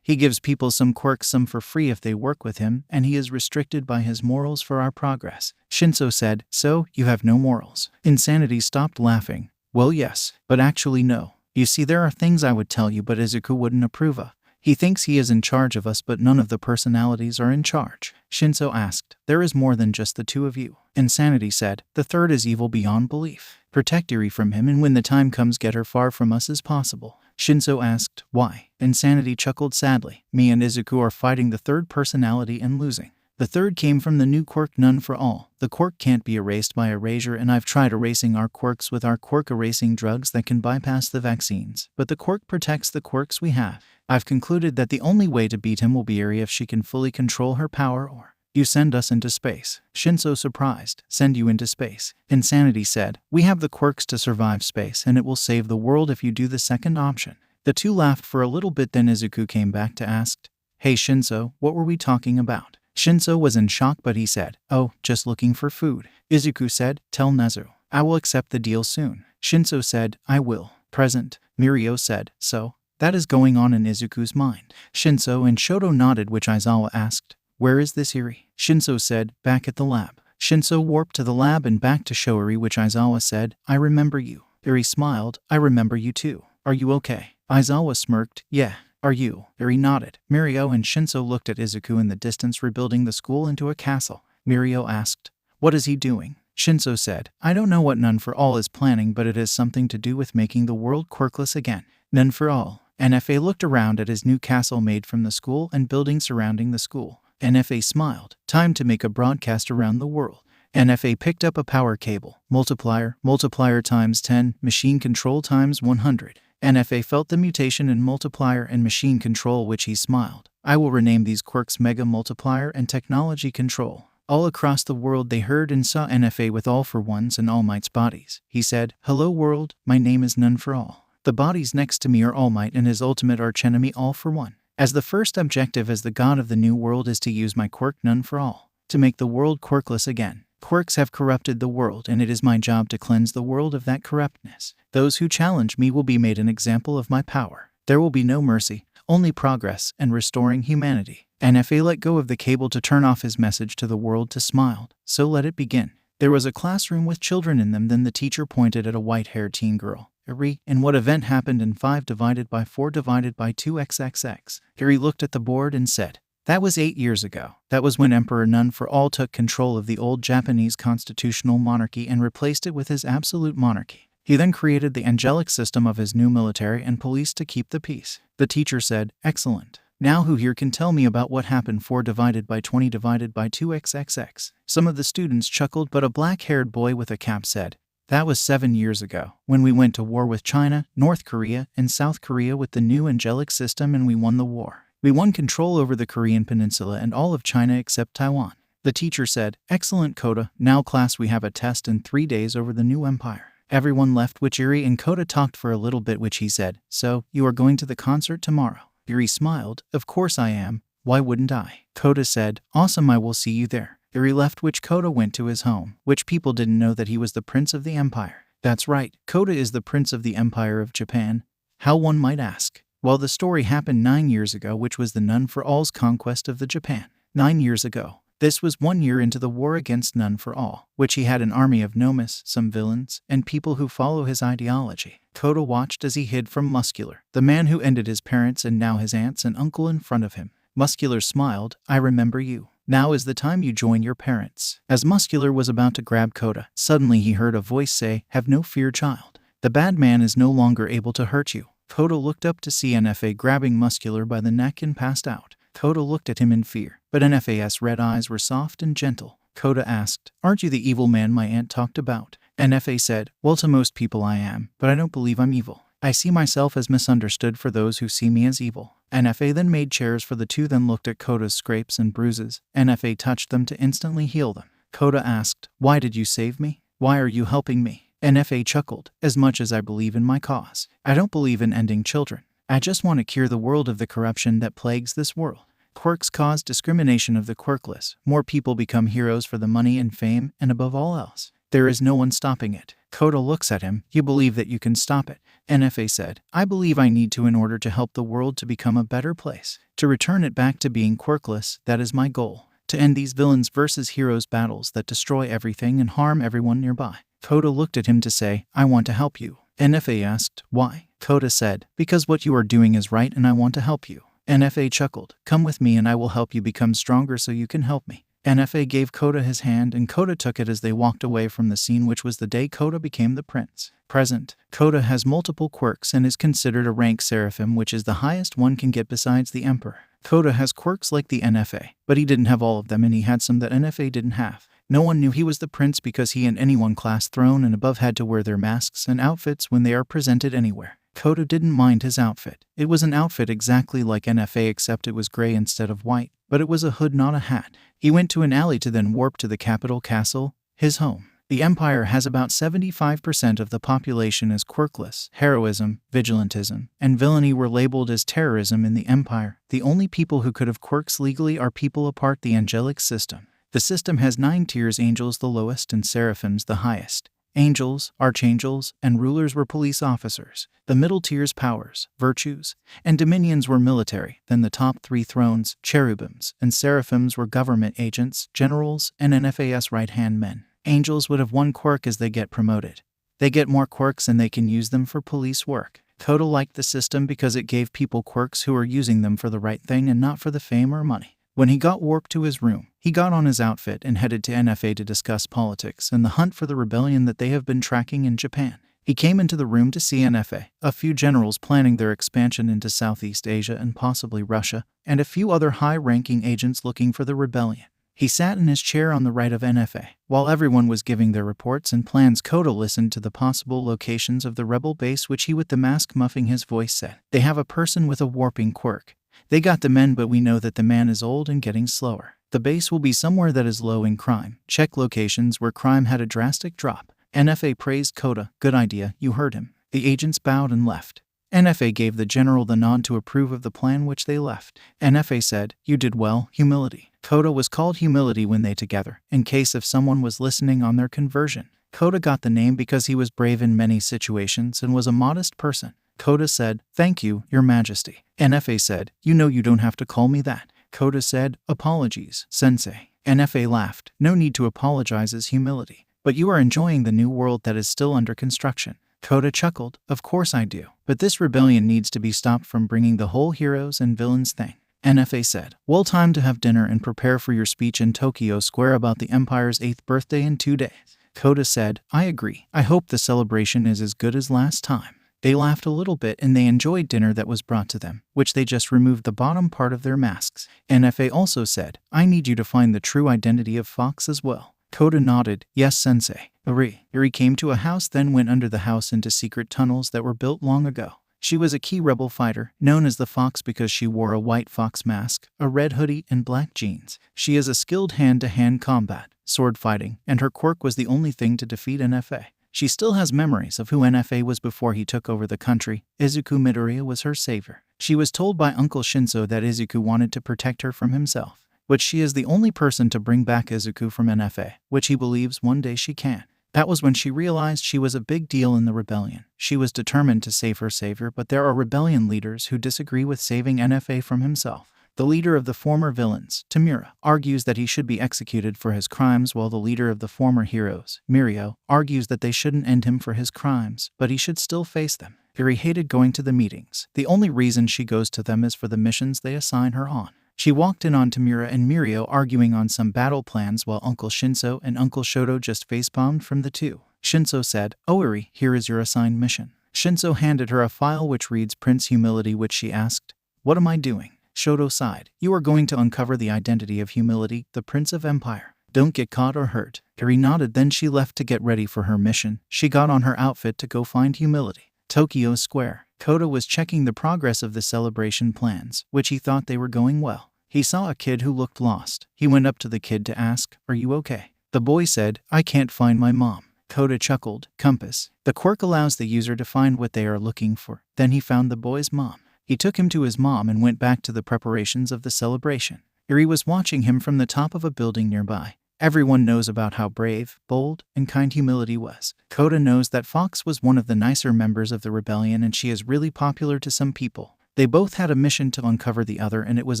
He gives people some quirks, some for free if they work with him, and he is restricted by his morals for our progress." Shinso said, "So, you have no morals?" Insanity stopped laughing. "Well, yes, but actually no. You see, there are things I would tell you but Izuku wouldn't approve of. He thinks he is in charge of us, but none of the personalities are in charge. Shinso asked, there is more than just the two of you. Insanity said, the third is evil beyond belief. Protect Eri from him, and when the time comes, get her far from us as possible. Shinso asked, why? Insanity chuckled sadly. Me and Izuku are fighting the third personality and losing. The third came from the new quirk None for All. The quirk can't be erased by erasure, and I've tried erasing our quirks with our quirk erasing drugs that can bypass the vaccines, but the quirk protects the quirks we have. I've concluded that the only way to beat him will be Eri if she can fully control her power, or you send us into space. Shinso surprised. Send you into space? Insanity said, we have the quirks to survive space, and it will save the world if you do the second option. The two laughed for a little bit, then Izuku came back to ask, hey Shinso, what were we talking about? Shinso was in shock, but he said, oh, just looking for food. Izuku said, tell Nezu. I will accept the deal soon. Shinso said, I will. Present. Mirio said, so? That is going on in Izuku's mind. Shinso and Shoto nodded, which Aizawa asked, where is this Eri? Shinso said, back at the lab. Shinso warped to the lab and back to show Eri, which Aizawa said, I remember you. Eri smiled, I remember you too. Are you okay? Aizawa smirked, yeah. Are you? Eri nodded. Mirio and Shinso looked at Izuku in the distance, rebuilding the school into a castle. Mirio asked, what is he doing? Shinso said, I don't know what None for All is planning, but it has something to do with making the world quirkless again. None for All. NFA looked around at his new castle made from the school and buildings surrounding the school. NFA smiled. Time to make a broadcast around the world. NFA picked up a power cable. Multiplier times 10, machine control times 100. NFA felt the mutation in multiplier and machine control, which he smiled. I will rename these quirks Mega Multiplier and Technology Control. All across the world they heard and saw NFA with All for One's and All Might's bodies. He said, hello world, my name is None for All. The bodies next to me are All Might and his ultimate archenemy All for One. As the first objective as the god of the new world is to use my quirk None for All to make the world quirkless again. Quirks have corrupted the world, and it is my job to cleanse the world of that corruptness. Those who challenge me will be made an example of my power. There will be no mercy, only progress and restoring humanity. NFA let go of the cable to turn off his message to the world to smiled. So let it begin. There was a classroom with children in them. Then the teacher pointed at a white-haired teen girl. Eri, and what event happened in 5 divided by 4 divided by 2xxx? Eri looked at the board and said, that was 8 years ago. That was when Emperor None for All took control of the old Japanese constitutional monarchy and replaced it with his absolute monarchy. He then created the angelic system of his new military and police to keep the peace. The teacher said, excellent. Now who here can tell me about what happened 4 divided by 20 divided by 2xxx? Some of the students chuckled, but a black-haired boy with a cap said, that was 7 years ago, when we went to war with China, North Korea, and South Korea with the new angelic system, and we won the war. We won control over the Korean peninsula and all of China except Taiwan. The teacher said, excellent Koda, now class we have a test in 3 days over the new empire. Everyone left, which Eri and Koda talked for a little bit, which he said, so, you are going to the concert tomorrow? Eri smiled, of course I am, why wouldn't I? Koda said, awesome, I will see you there. Eri left, which Koda went to his home, which people didn't know that he was the prince of the empire. That's right, Koda is the prince of the empire of Japan. How, one might ask? Well, the story happened 9 years ago, which was the None for All's conquest of the Japan. 9 years ago. This was 1 year into the war against None for All, which he had an army of nomes, some villains, and people who follow his ideology. Koda watched as he hid from Muscular, the man who ended his parents and now his aunts and uncle in front of him. Muscular smiled, I remember you. Now is the time you join your parents. As Muscular was about to grab Koda, suddenly he heard a voice say, have no fear, child. The bad man is no longer able to hurt you. Koda looked up to see NFA grabbing Muscular by the neck and passed out. Koda looked at him in fear, but NFA's red eyes were soft and gentle. Koda asked, aren't you the evil man my aunt talked about? NFA said, well, to most people I am, but I don't believe I'm evil. I see myself as misunderstood for those who see me as evil. NFA then made chairs for the two, then looked at Koda's scrapes and bruises. NFA touched them to instantly heal them. Koda asked, why did you save me? Why are you helping me? NFA chuckled, as much as I believe in my cause. I don't believe in ending children. I just want to cure the world of the corruption that plagues this world. Quirks cause discrimination of the quirkless. More people become heroes for the money and fame, and above all else, there is no one stopping it. Koda looks at him, you believe that you can stop it? NFA said, I believe I need to in order to help the world to become a better place. To return it back to being quirkless, that is my goal. To end these villains versus heroes battles that destroy everything and harm everyone nearby. Koda looked at him to say, I want to help you. NFA asked, why? Koda said, because what you are doing is right and I want to help you. NFA chuckled. Come with me and I will help you become stronger so you can help me. NFA gave Koda his hand and Koda took it as they walked away from the scene, which was the day Koda became the prince. Present. Koda has multiple quirks and is considered a rank seraphim, which is the highest one can get besides the emperor. Koda has quirks like the NFA, but he didn't have all of them and he had some that NFA didn't have. No one knew he was the prince because he and anyone class throne and above had to wear their masks and outfits when they are presented anywhere. Koda didn't mind his outfit. It was an outfit exactly like NFA except it was gray instead of white, but it was a hood, not a hat. He went to an alley to then warp to the capital castle, his home. The empire has about 75% of the population as quirkless. Heroism, vigilantism, and villainy were labeled as terrorism in the empire. The only people who could have quirks legally are people apart the angelic system. The system has 9 tiers, angels the lowest and seraphims the highest. Angels, archangels, and rulers were police officers. The middle tiers powers, virtues, and dominions were military. Then the top 3 thrones, cherubims, and seraphims were government agents, generals, and NFAS right-hand men. Angels would have 1 quirk as they get promoted. They get more quirks and they can use them for police work. Koda liked the system because it gave people quirks who were using them for the right thing and not for the fame or money. When he got warped to his room, he got on his outfit and headed to NFA to discuss politics and the hunt for the rebellion that they have been tracking in Japan. He came into the room to see NFA, a few generals planning their expansion into Southeast Asia and possibly Russia, and a few other high-ranking agents looking for the rebellion. He sat in his chair on the right of NFA. While everyone was giving their reports and plans, Koda listened to the possible locations of the rebel base, which he with the mask muffing his voice said. They have a person with a warping quirk. They got the men, but we know that the man is old and getting slower. The base will be somewhere that is low in crime. Check locations where crime had a drastic drop. NFA praised Koda. Good idea, you heard him. The agents bowed and left. NFA gave the general the nod to approve of the plan, which they left. NFA said, you did well, humility. Koda was called humility when they together, in case if someone was listening on their conversion. Koda got the name because he was brave in many situations and was a modest person. Koda said, thank you, your majesty. NFA said, you know you don't have to call me that. Koda said, apologies, sensei. NFA laughed. No need to apologize as humility. But you are enjoying the new world that is still under construction. Koda chuckled. Of course I do. But this rebellion needs to be stopped from bringing the whole heroes and villains thing. NFA said, well, time to have dinner and prepare for your speech in Tokyo Square about the Empire's 8th birthday in 2 days. Koda said, I agree. I hope the celebration is as good as last time. They laughed a little bit and they enjoyed dinner that was brought to them, which they just removed the bottom part of their masks. NFA also said, I need you to find the true identity of Fox as well. Koda nodded, yes, sensei. Iri came to a house, then went under the house into secret tunnels that were built long ago. She was a key rebel fighter, known as the Fox because she wore a white fox mask, a red hoodie, and black jeans. She is a skilled hand-to-hand combat, sword fighting, and her quirk was the only thing to defeat NFA. She still has memories of who NFA was before he took over the country. Izuku Midoriya was her savior. She was told by Uncle Shinso that Izuku wanted to protect her from himself, but she is the only person to bring back Izuku from NFA, which he believes one day she can. That was when she realized she was a big deal in the rebellion. She was determined to save her savior, but there are rebellion leaders who disagree with saving NFA from himself. The leader of the former villains, Tamura, argues that he should be executed for his crimes, while the leader of the former heroes, Mirio, argues that they shouldn't end him for his crimes, but he should still face them. Iri hated going to the meetings. The only reason she goes to them is for the missions they assign her on. She walked in on Tamura and Mirio arguing on some battle plans while Uncle Shinso and Uncle Shoto just facepalmed from the two. Shinso said, "Oh Iri, here is your assigned mission." Shinso handed her a file which reads Prince Humility, which she asked, "What am I doing?" Shoto sighed. "You are going to uncover the identity of Humility, the Prince of Empire. Don't get caught or hurt." Iri nodded, then she left to get ready for her mission. She got on her outfit to go find Humility. Tokyo Square. Koda was checking the progress of the celebration plans, which he thought they were going well. He saw a kid who looked lost. He went up to the kid to ask, "Are you okay?" The boy said, "I can't find my mom." Koda chuckled. Compass. The quirk allows the user to find what they are looking for. Then he found the boy's mom. He took him to his mom and went back to the preparations of the celebration. Iri was watching him from the top of a building nearby. Everyone knows about how brave, bold, and kind Humility was. Koda knows that Fox was one of the nicer members of the rebellion and she is really popular to some people. They both had a mission to uncover the other and it was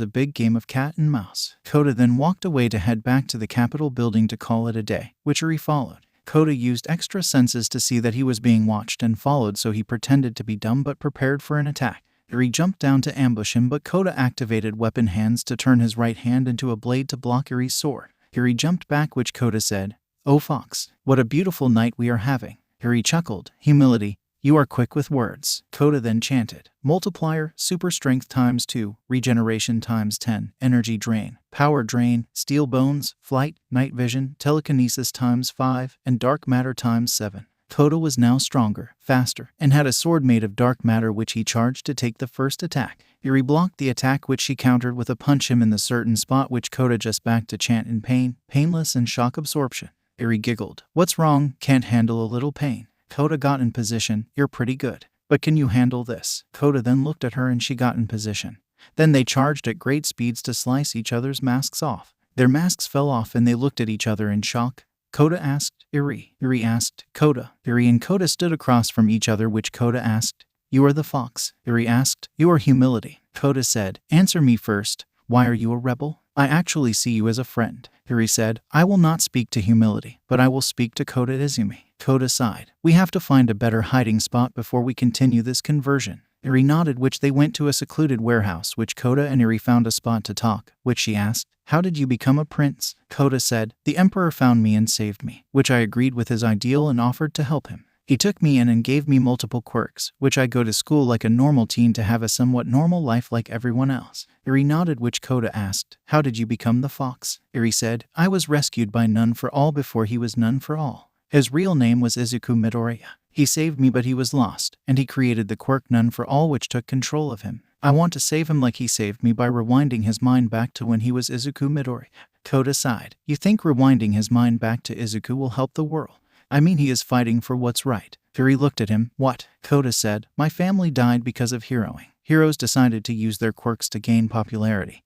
a big game of cat and mouse. Koda then walked away to head back to the Capitol building to call it a day, which Iri followed. Koda used extra senses to see that he was being watched and followed, so he pretended to be dumb but prepared for an attack. Eri jumped down to ambush him, but Kota activated weapon hands to turn his right hand into a blade to block Eri's sword. Eri jumped back, which Kota said, "Oh Fox, what a beautiful night we are having." Eri chuckled, "Humility, you are quick with words." Kota then chanted, "Multiplier, super strength times 2, regeneration times 10, energy drain, power drain, steel bones, flight, night vision, telekinesis times 5, and dark matter times 7. Kota was now stronger, faster, and had a sword made of dark matter which he charged to take the first attack. Eri blocked the attack, which she countered with a punch him in the certain spot which Kota just backed to chant in pain, painless, and shock absorption. Eri giggled. "What's wrong? Can't handle a little pain?" Kota got in position. "You're pretty good. But can you handle this?" Kota then looked at her and she got in position. Then they charged at great speeds to slice each other's masks off. Their masks fell off and they looked at each other in shock. Kota asked, "Eri." Eri asked, "Kota." Eri and Kota stood across from each other, which Kota asked, "You are the fox." Eri asked, "You are humility." Kota said, "Answer me first. Why are you a rebel?" "I actually see you as a friend." Eri said, "I will not speak to humility, but I will speak to Kota Izumi." Kota sighed. "We have to find a better hiding spot before we continue this conversion." Eri nodded, which they went to a secluded warehouse, which Kota and Eri found a spot to talk, which she asked, "How did you become a prince?" Kota said, "The emperor found me and saved me," which I agreed with his ideal and offered to help him. He took me in and gave me multiple quirks, which I go to school like a normal teen to have a somewhat normal life like everyone else. Eri nodded, which Kota asked, "How did you become the fox?" Eri said, "I was rescued by None for All before he was None for All. His real name was Izuku Midoriya. He saved me, but he was lost, and he created the quirk None for All, which took control of him. I want to save him like he saved me by rewinding his mind back to when he was Izuku Midoriya." Kota sighed. "You think rewinding his mind back to Izuku will help the world? I mean, he is fighting for what's right." Eri looked at him. "What?" Kota said, "My family died because of heroing. Heroes decided to use their quirks to gain popularity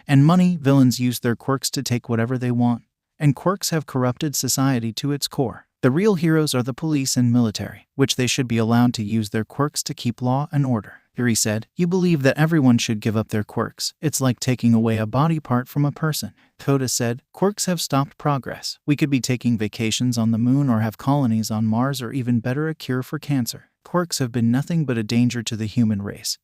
and money. Villains use their quirks to take whatever they want. And quirks have corrupted society to its core. The real heroes are the police and military, which they should be allowed to use their quirks to keep law and order." Eri said, "You believe that everyone should give up their quirks. It's like taking away a body part from a person." Kota said, "Quirks have stopped progress. We could be taking vacations on the moon or have colonies on Mars, or even better, a cure for cancer. Quirks have been nothing but a danger to the human race.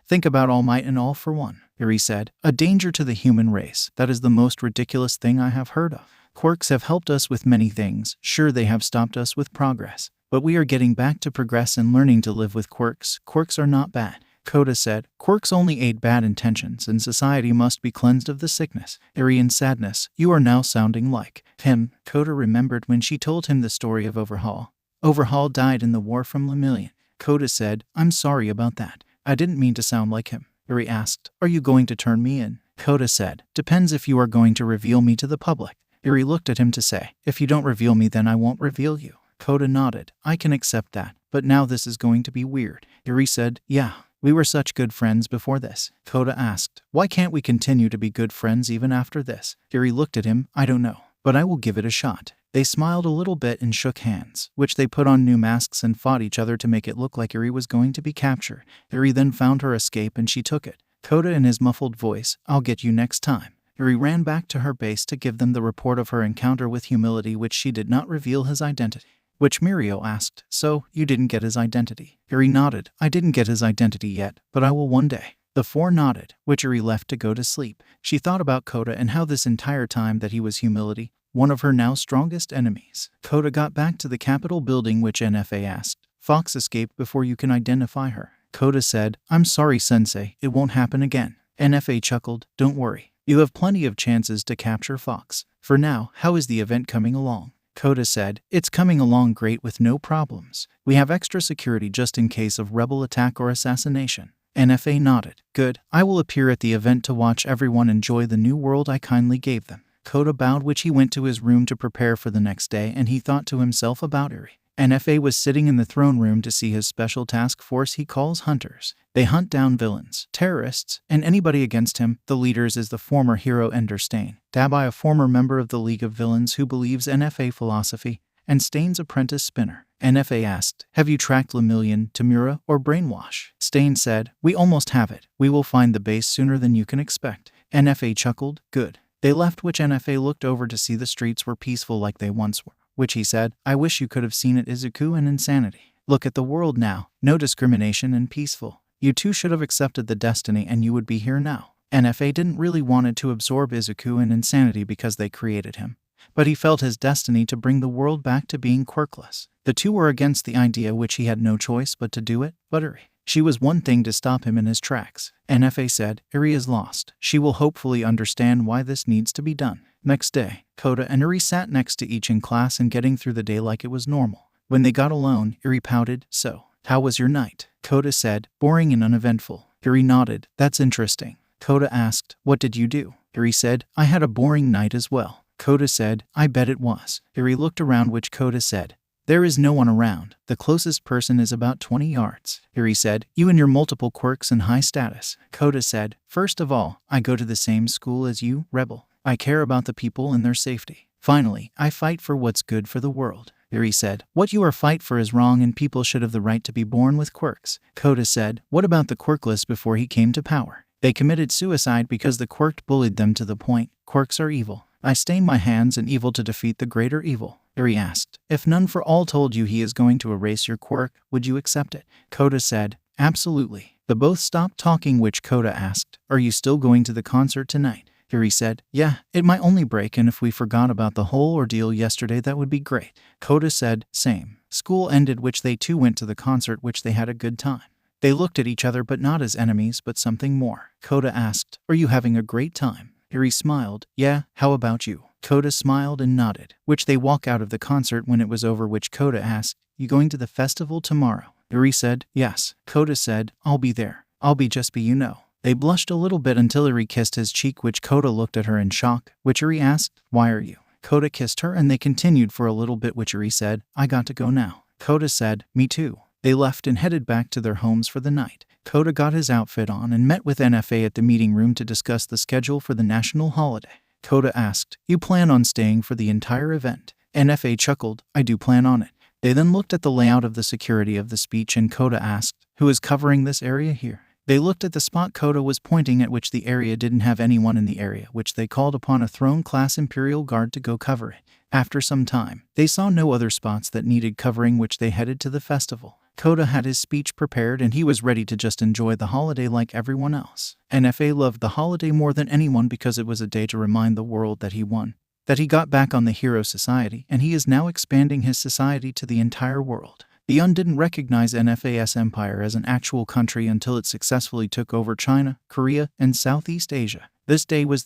Think about All Might and All for One." Eri said, "A danger to the human race? That is the most ridiculous thing I have heard of. Quirks have helped us with many things. Sure, they have stopped us with progress. But we are getting back to progress and learning to live with quirks. Quirks are not bad." Kota said, "Quirks only aid bad intentions, and society must be cleansed of the sickness." Eri in sadness, "You are now sounding like him." Kota remembered when she told him the story of Overhaul. Overhaul died in the war from Lemillion. Kota said, "I'm sorry about that. I didn't mean to sound like him." Eri asked, "Are you going to turn me in?" Kota said, "Depends if you are going to reveal me to the public." Eri looked at him to say, "If you don't reveal me, then I won't reveal you." Kota nodded. "I can accept that, but now this is going to be weird." Eri said, "Yeah, we were such good friends before this." Kota asked, "Why can't we continue to be good friends even after this?" Eri looked at him. "I don't know, but I will give it a shot." They smiled a little bit and shook hands, which they put on new masks and fought each other to make it look like Eri was going to be captured. Eri then found her escape and she took it. Kota in his muffled voice, "I'll get you next time." Eri ran back to her base to give them the report of her encounter with Humility, which she did not reveal his identity. Which Mirio asked, "So, you didn't get his identity?" Eri nodded. "I didn't get his identity yet, but I will one day." The four nodded, which Eri left to go to sleep. She thought about Kota and how this entire time that he was Humility, one of her now strongest enemies. Kota got back to the Capitol building, which NFA asked, "Fox escaped before you can identify her." Kota said, "I'm sorry, Sensei, it won't happen again." NFA chuckled, "Don't worry. You have plenty of chances to capture Fox. For now, how is the event coming along?" Kota said, "It's coming along great with no problems. We have extra security just in case of rebel attack or assassination." NFA nodded. "Good. I will appear at the event to watch everyone enjoy the new world I kindly gave them." Kota bowed, which he went to his room to prepare for the next day, and he thought to himself about Eri. NFA was sitting in the throne room to see his special task force he calls Hunters. They hunt down villains, terrorists, and anybody against him. The leaders is the former hero Ender Stain, Dabai, a former member of the League of Villains who believes NFA philosophy, and Stain's apprentice Spinner. NFA asked, "Have you tracked Lemillion, Tamura, or Brainwash?" Stain said, "We almost have it. We will find the base sooner than you can expect." NFA chuckled, "Good." They left, which NFA looked over to see the streets were peaceful like they once were. Which he said, "I wish you could have seen it, Izuku and Insanity. Look at the world now. No discrimination and peaceful. You two should have accepted the destiny and you would be here now. NFA didn't really wanted to absorb Izuku in insanity because they created him, but he felt his destiny to bring the world back to being quirkless. The two were against the idea, which he had no choice but to do it, but she was one thing to stop him in his tracks. NFA said, Eri is lost. She will hopefully understand why this needs to be done. Next day, Kota and Eri sat next to each in class and getting through the day like it was normal. When they got alone, Eri pouted, So, how was your night? Kota said, Boring and uneventful. Eri nodded, That's interesting. Kota asked, What did you do? Eri said, I had a boring night as well. Kota said, I bet it was. Eri looked around, which Kota said, There is no one around. The closest person is about 20 yards. Eri said, You and your multiple quirks and high status. Kota said, First of all, I go to the same school as you, Rebel. I care about the people and their safety. Finally, I fight for what's good for the world. Eri said, What you are fight for is wrong and people should have the right to be born with quirks. Kota said, What about the quirkless before he came to power? They committed suicide because the quirked bullied them to the point. Quirks are evil. I stain my hands in evil to defeat the greater evil. Eri asked, If none for all told you he is going to erase your quirk, would you accept it? Kota said, Absolutely. The both stopped talking, which Kota asked, Are you still going to the concert tonight? Eri said, Yeah, it might only break, and if we forgot about the whole ordeal yesterday that would be great. Kota said, Same. School ended, which they too went to the concert, which they had a good time. They looked at each other, but not as enemies, but something more. Kota asked, Are you having a great time? Eri smiled, Yeah, how about you? Kota smiled and nodded, which they walk out of the concert when it was over, which Kota asked, You going to the festival tomorrow? Eri said, Yes. Kota said, I'll be there. I'll be just be you know. They blushed a little bit until Eri kissed his cheek, which Kota looked at her in shock, which Eri asked, Why are you? Kota kissed her and they continued for a little bit, which Eri said, I got to go now. Kota said, Me too. They left and headed back to their homes for the night. Kota got his outfit on and met with NFA at the meeting room to discuss the schedule for the national holiday. Kota asked, You plan on staying for the entire event? NFA chuckled, I do plan on it. They then looked at the layout of the security of the speech and Kota asked, Who is covering this area here? They looked at the spot Kota was pointing at, which the area didn't have anyone in the area, which they called upon a throne-class Imperial Guard to go cover it. After some time, they saw no other spots that needed covering, which they headed to the festival. Kota had his speech prepared and he was ready to just enjoy the holiday like everyone else. NFA loved the holiday more than anyone because it was a day to remind the world that he won, that he got back on the hero society, and he is now expanding his society to the entire world. The UN didn't recognize NFA's empire as an actual country until it successfully took over China, Korea, and Southeast Asia. This day was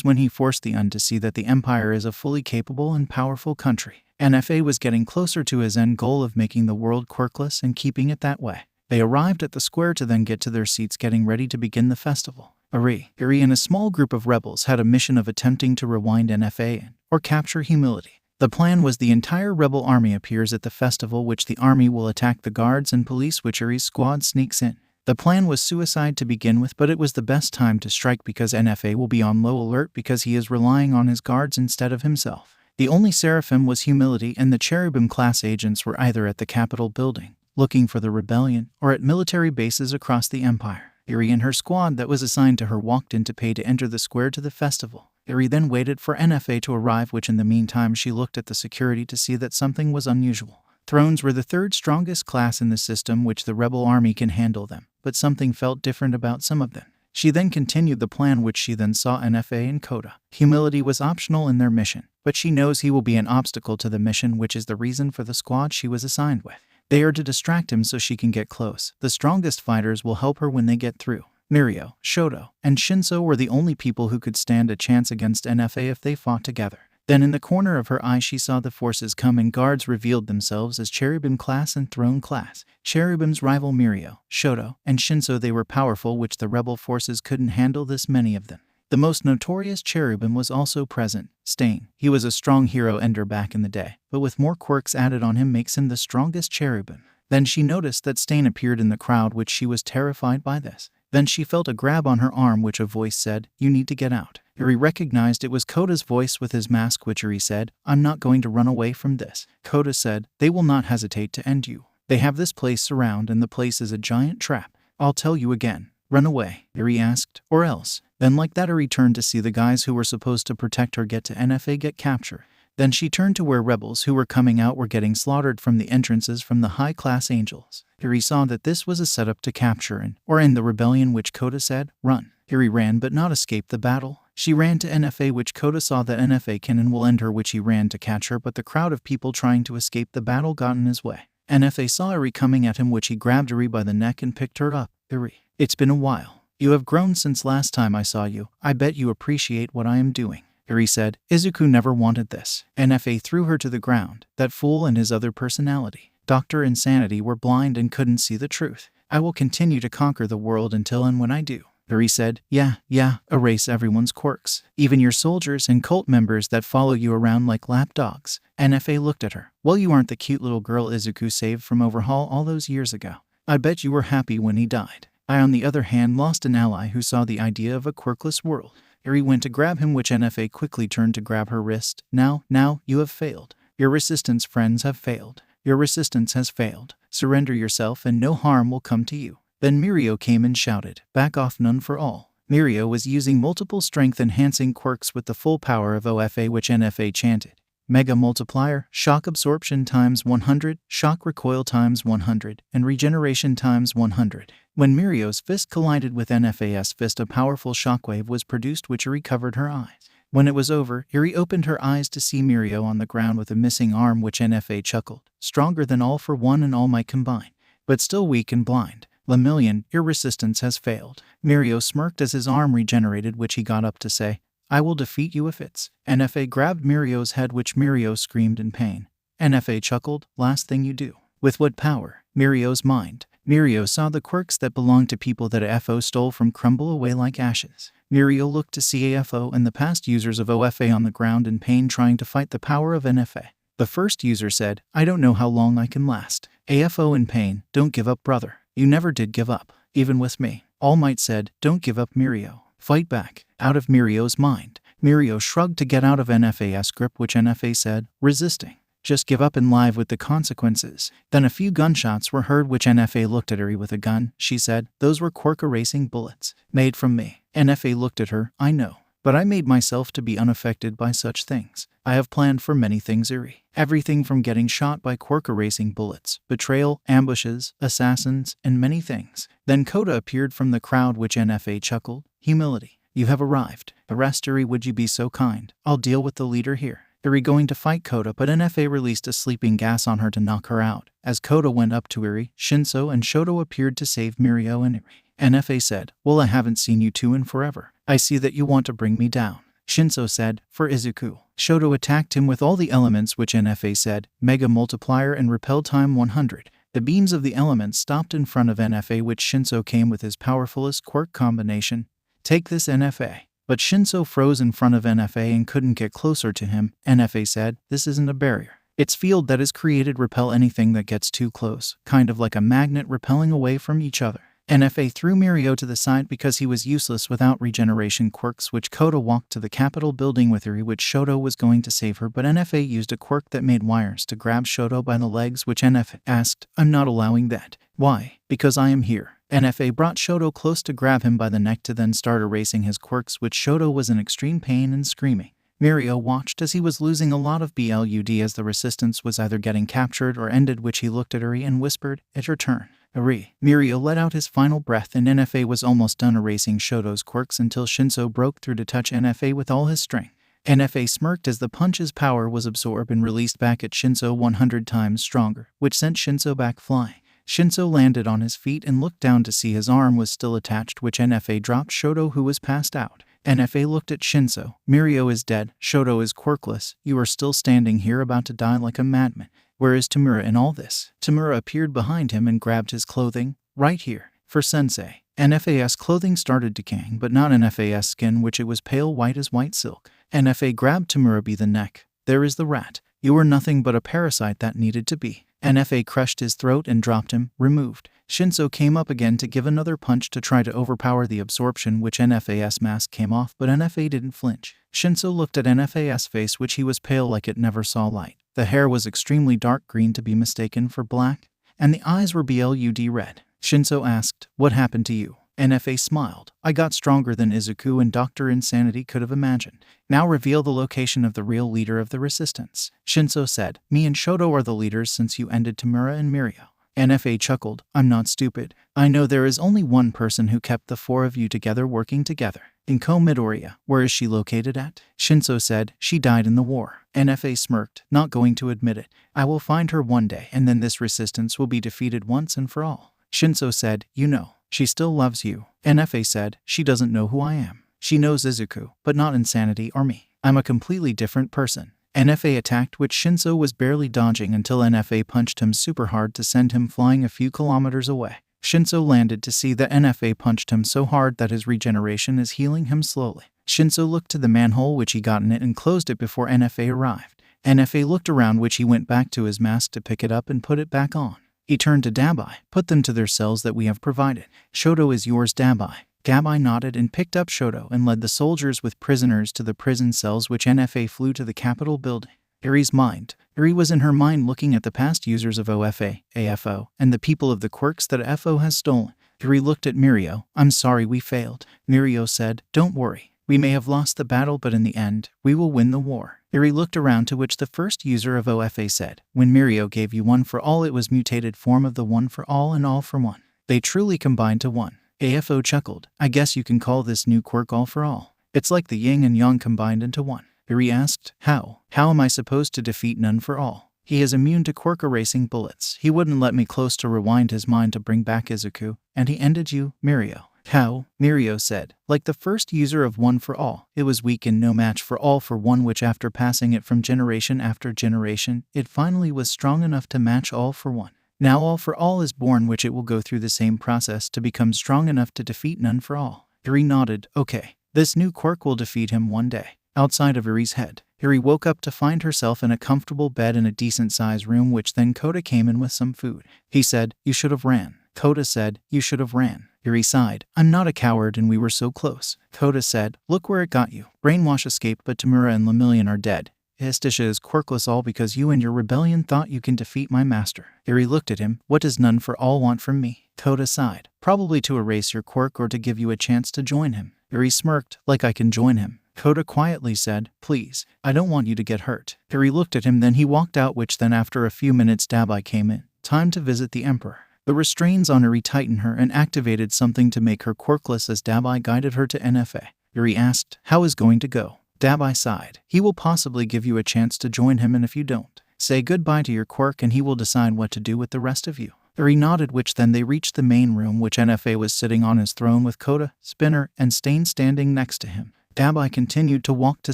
when he forced the UN to see that the empire is a fully capable and powerful country. NFA was getting closer to his end goal of making the world quirkless and keeping it that way. They arrived at the square to then get to their seats, getting ready to begin the festival. Eri and a small group of rebels had a mission of attempting to rewind NFA or capture humility. The plan was the entire rebel army appears at the festival, which the army will attack the guards and police, which Eri's squad sneaks in. The plan was suicide to begin with, but it was the best time to strike because NFA will be on low alert because he is relying on his guards instead of himself. The only seraphim was humility, and the cherubim class agents were either at the Capitol building, looking for the rebellion, or at military bases across the empire. Eri and her squad that was assigned to her walked in to pay to enter the square to the festival. Eri then waited for NFA to arrive, which in the meantime she looked at the security to see that something was unusual. Thrones were the third strongest class in the system, which the rebel army can handle them, but something felt different about some of them. She then continued the plan, which she then saw NFA and Kota. Humility was optional in their mission, but she knows he will be an obstacle to the mission, which is the reason for the squad she was assigned with. They are to distract him so she can get close. The strongest fighters will help her when they get through. Mirio, Shoto, and Shinso were the only people who could stand a chance against NFA if they fought together. Then in the corner of her eye she saw the forces come and guards revealed themselves as Cherubim class and Throne class. Cherubim's rival Mirio, Shoto, and Shinso, they were powerful, which the rebel forces couldn't handle this many of them. The most notorious Cherubim was also present, Stain. He was a strong hero ender back in the day, but with more quirks added on him makes him the strongest Cherubim. Then she noticed that Stain appeared in the crowd, which she was terrified by this. Then she felt a grab on her arm, which a voice said, You need to get out. Eri recognized it was Kota's voice with his mask, which Eri said, I'm not going to run away from this. Kota said, They will not hesitate to end you. They have this place surrounded and the place is a giant trap. I'll tell you again. Run away, Eri asked, or else. Then like that Eri turned to see the guys who were supposed to protect her get to NFA get captured. Then she turned to where rebels who were coming out were getting slaughtered from the entrances from the high-class angels. Yuri saw that this was a setup to capture or end the rebellion, which Kota said, "Run." Yuri ran but not escape the battle. She ran to NFA, which Kota saw that NFA can and will end her, which he ran to catch her, but the crowd of people trying to escape the battle got in his way. NFA saw Yuri coming at him, which he grabbed Yuri by the neck and picked her up. "Yuri, it's been a while. You have grown since last time I saw you. I bet you appreciate what I am doing." Yuri said, "Izuku never wanted this." NFA threw her to the ground. That fool and his other personality, Dr. Insanity, were blind and couldn't see the truth. "I will continue to conquer the world until and when I do." Yuri said, Yeah, erase everyone's quirks, even your soldiers and cult members that follow you around like lapdogs." NFA looked at her. "Well, you aren't the cute little girl Izuku saved from overhaul all those years ago. I bet you were happy when he died. I, on the other hand, lost an ally who saw the idea of a quirkless world." Yuri went to grab him, which NFA quickly turned to grab her wrist. Now, you have failed. Your resistance friends have failed. Your resistance has failed. Surrender yourself and no harm will come to you." Then Mirio came and shouted, "Back off, none for all." Mirio was using multiple strength-enhancing quirks with the full power of OFA, which NFA chanted. Mega Multiplier, Shock Absorption times 100, Shock Recoil times 100, and Regeneration times 100. When Mirio's fist collided with NFA's fist, a powerful shockwave was produced, which Yuri covered her eyes. When it was over, Yuri opened her eyes to see Mirio on the ground with a missing arm, which NFA chuckled. "Stronger than All for One and All Might combined, but still weak and blind. Lemillion, your resistance has failed." Mirio smirked as his arm regenerated, which he got up to say, "I will defeat you if it's." NFA grabbed Mirio's head, which Mirio screamed in pain. NFA chuckled, "Last thing you do." With what power? Mirio's mind. Mirio saw the quirks that belonged to people that AFO stole from crumble away like ashes. Mirio looked to see AFO and the past users of OFA on the ground in pain, trying to fight the power of NFA. The first user said, "I don't know how long I can last." AFO in pain, "Don't give up, brother. You never did give up, even with me." All Might said, "Don't give up, Mirio. Fight back." Out of Mirio's mind, Mirio shrugged to get out of NFA's grip, which NFA said, "Resisting. Just give up and live with the consequences." Then a few gunshots were heard, which NFA looked at Yuri with a gun. She said, "Those were quirk-erasing bullets. Made from me." NFA looked at her. "I know. But I made myself to be unaffected by such things. I have planned for many things, Yuri. Everything from getting shot by quirk-erasing bullets, betrayal, ambushes, assassins, and many things." Then Kota appeared from the crowd, which NFA chuckled. "Humility. You have arrived. Arrest Yuri, would you be so kind? I'll deal with the leader here." Yuri going to fight Kota, but NFA released a sleeping gas on her to knock her out. As Kota went up to Yuri, Shinso and Shoto appeared to save Mirio and Yuri. NFA said, "Well, I haven't seen you two in forever. I see that you want to bring me down." Shinso said, "For Izuku." Shoto attacked him with all the elements, which NFA said, Mega Multiplier and Repel time 100. The beams of the elements stopped in front of NFA, which Shinso came with his powerfulest quirk combination. "Take this, NFA." But Shinso froze in front of NFA and couldn't get closer to him. NFA said, "This isn't a barrier. Its field that is created repel anything that gets too close, kind of like a magnet repelling away from each other." NFA threw Mirio to the side because he was useless without regeneration quirks, which Kota walked to the Capitol building with Yuri, which Shoto was going to save her, but NFA used a quirk that made wires to grab Shoto by the legs, which NFA asked, "I'm not allowing that." "Why?" "Because I am here." NFA brought Shoto close to grab him by the neck to then start erasing his quirks, which Shoto was in extreme pain and screaming. Mirio watched as he was losing a lot of blood as the resistance was either getting captured or ended, which he looked at Yuri and whispered, "It's your turn, Yuri." Mirio let out his final breath and NFA was almost done erasing Shoto's quirks until Shinso broke through to touch NFA with all his strength. NFA smirked as the punch's power was absorbed and released back at Shinso 100 times stronger, which sent Shinso back flying. Shinso landed on his feet and looked down to see his arm was still attached, which NFA dropped Shoto, who was passed out. NFA looked at Shinso. "Mirio is dead. Shoto is quirkless. You are still standing here about to die like a madman. Where is Tamura in all this?" Tamura appeared behind him and grabbed his clothing. "Right here. For Sensei." NFA's clothing started decaying, but not NFA's skin, which it was pale white as white silk. NFA grabbed Tamura by the neck. "There is the rat. You were nothing but a parasite that needed to be." NFA crushed his throat and dropped him, removed. Shinso came up again to give another punch to try to overpower the absorption, which NFA's mask came off, but NFA didn't flinch. Shinso looked at NFA's face, which he was pale like it never saw light. The hair was extremely dark green to be mistaken for black, and the eyes were blood red. Shinso asked, "What happened to you?" NFA smiled. I got stronger than Izuku and Dr. Insanity could have imagined. Now reveal the location of the real leader of the resistance. Shinso said, me and Shoto are the leaders since you ended Tamura and Mirio. NFA chuckled. I'm not stupid. I know there is only one person who kept the four of you together working together. Inko Midoriya. Where is she located at? Shinso said, she died in the war. NFA smirked, not going to admit it. I will find her one day and then this resistance will be defeated once and for all. Shinso said, you know, she still loves you. NFA said, she doesn't know who I am. She knows Izuku, but not Insanity or me. I'm a completely different person. NFA attacked, which Shinso was barely dodging until NFA punched him super hard to send him flying a few kilometers away. Shinso landed to see that NFA punched him so hard that his regeneration is healing him slowly. Shinso looked to the manhole which he got in it and closed it before NFA arrived. NFA looked around, which he went back to his mask to pick it up and put it back on. He turned to Dabai. Put them to their cells that we have provided. Shoto is yours, Dabai. Dabai nodded and picked up Shoto and led the soldiers with prisoners to the prison cells, which NFA flew to the Capitol building. Iri's mind. Iri was in her mind looking at the past users of OFA, AFO, and the people of the quirks that FO has stolen. Iri looked at Mirio. I'm sorry we failed. Mirio said, don't worry. We may have lost the battle, but in the end, we will win the war. Iri looked around, to which the first user of OFA said, when Mirio gave you one for all, it was mutated form of the one for all and all for one. They truly combined to one. AFO chuckled. I guess you can call this new quirk all for all. It's like the yin and yang combined into one. Iri asked, how? How am I supposed to defeat none for all? He is immune to quirk erasing bullets. He wouldn't let me close to rewind his mind to bring back Izuku, and he ended you, Mirio. How? Mirio said, like the first user of one for all, it was weak and no match for all for one, which after passing it from generation after generation, it finally was strong enough to match all for one. Now all for all is born, which it will go through the same process to become strong enough to defeat none for all. Iri nodded. Okay, this new quirk will defeat him one day. Outside of Iri's head, Iri woke up to find herself in a comfortable bed in a decent-sized room, which then Kota came in with some food. He said, you should have ran. Kota said, you should have ran. Iri sighed. I'm not a coward and we were so close. Kota said, look where it got you. Brainwash escaped, but Tamura and Lemillion are dead. Histisha is quirkless, all because you and your rebellion thought you can defeat my master. Iri looked at him. What does none for all want from me? Kota sighed. Probably to erase your quirk or to give you a chance to join him. Iri smirked. Like I can join him. Kota quietly said, please, I don't want you to get hurt. Iri looked at him, then he walked out, which then after a few minutes Dabai came in. Time to visit the Emperor. The restraints on Iri tightened her and activated something to make her quirkless as Dabai guided her to NFA. Iri asked, how is going to go? Dabai sighed. He will possibly give you a chance to join him, and if you don't, say goodbye to your quirk and he will decide what to do with the rest of you. Iri nodded, which then they reached the main room, which NFA was sitting on his throne with Kota, Spinner, and Stain standing next to him. Dabai continued to walk to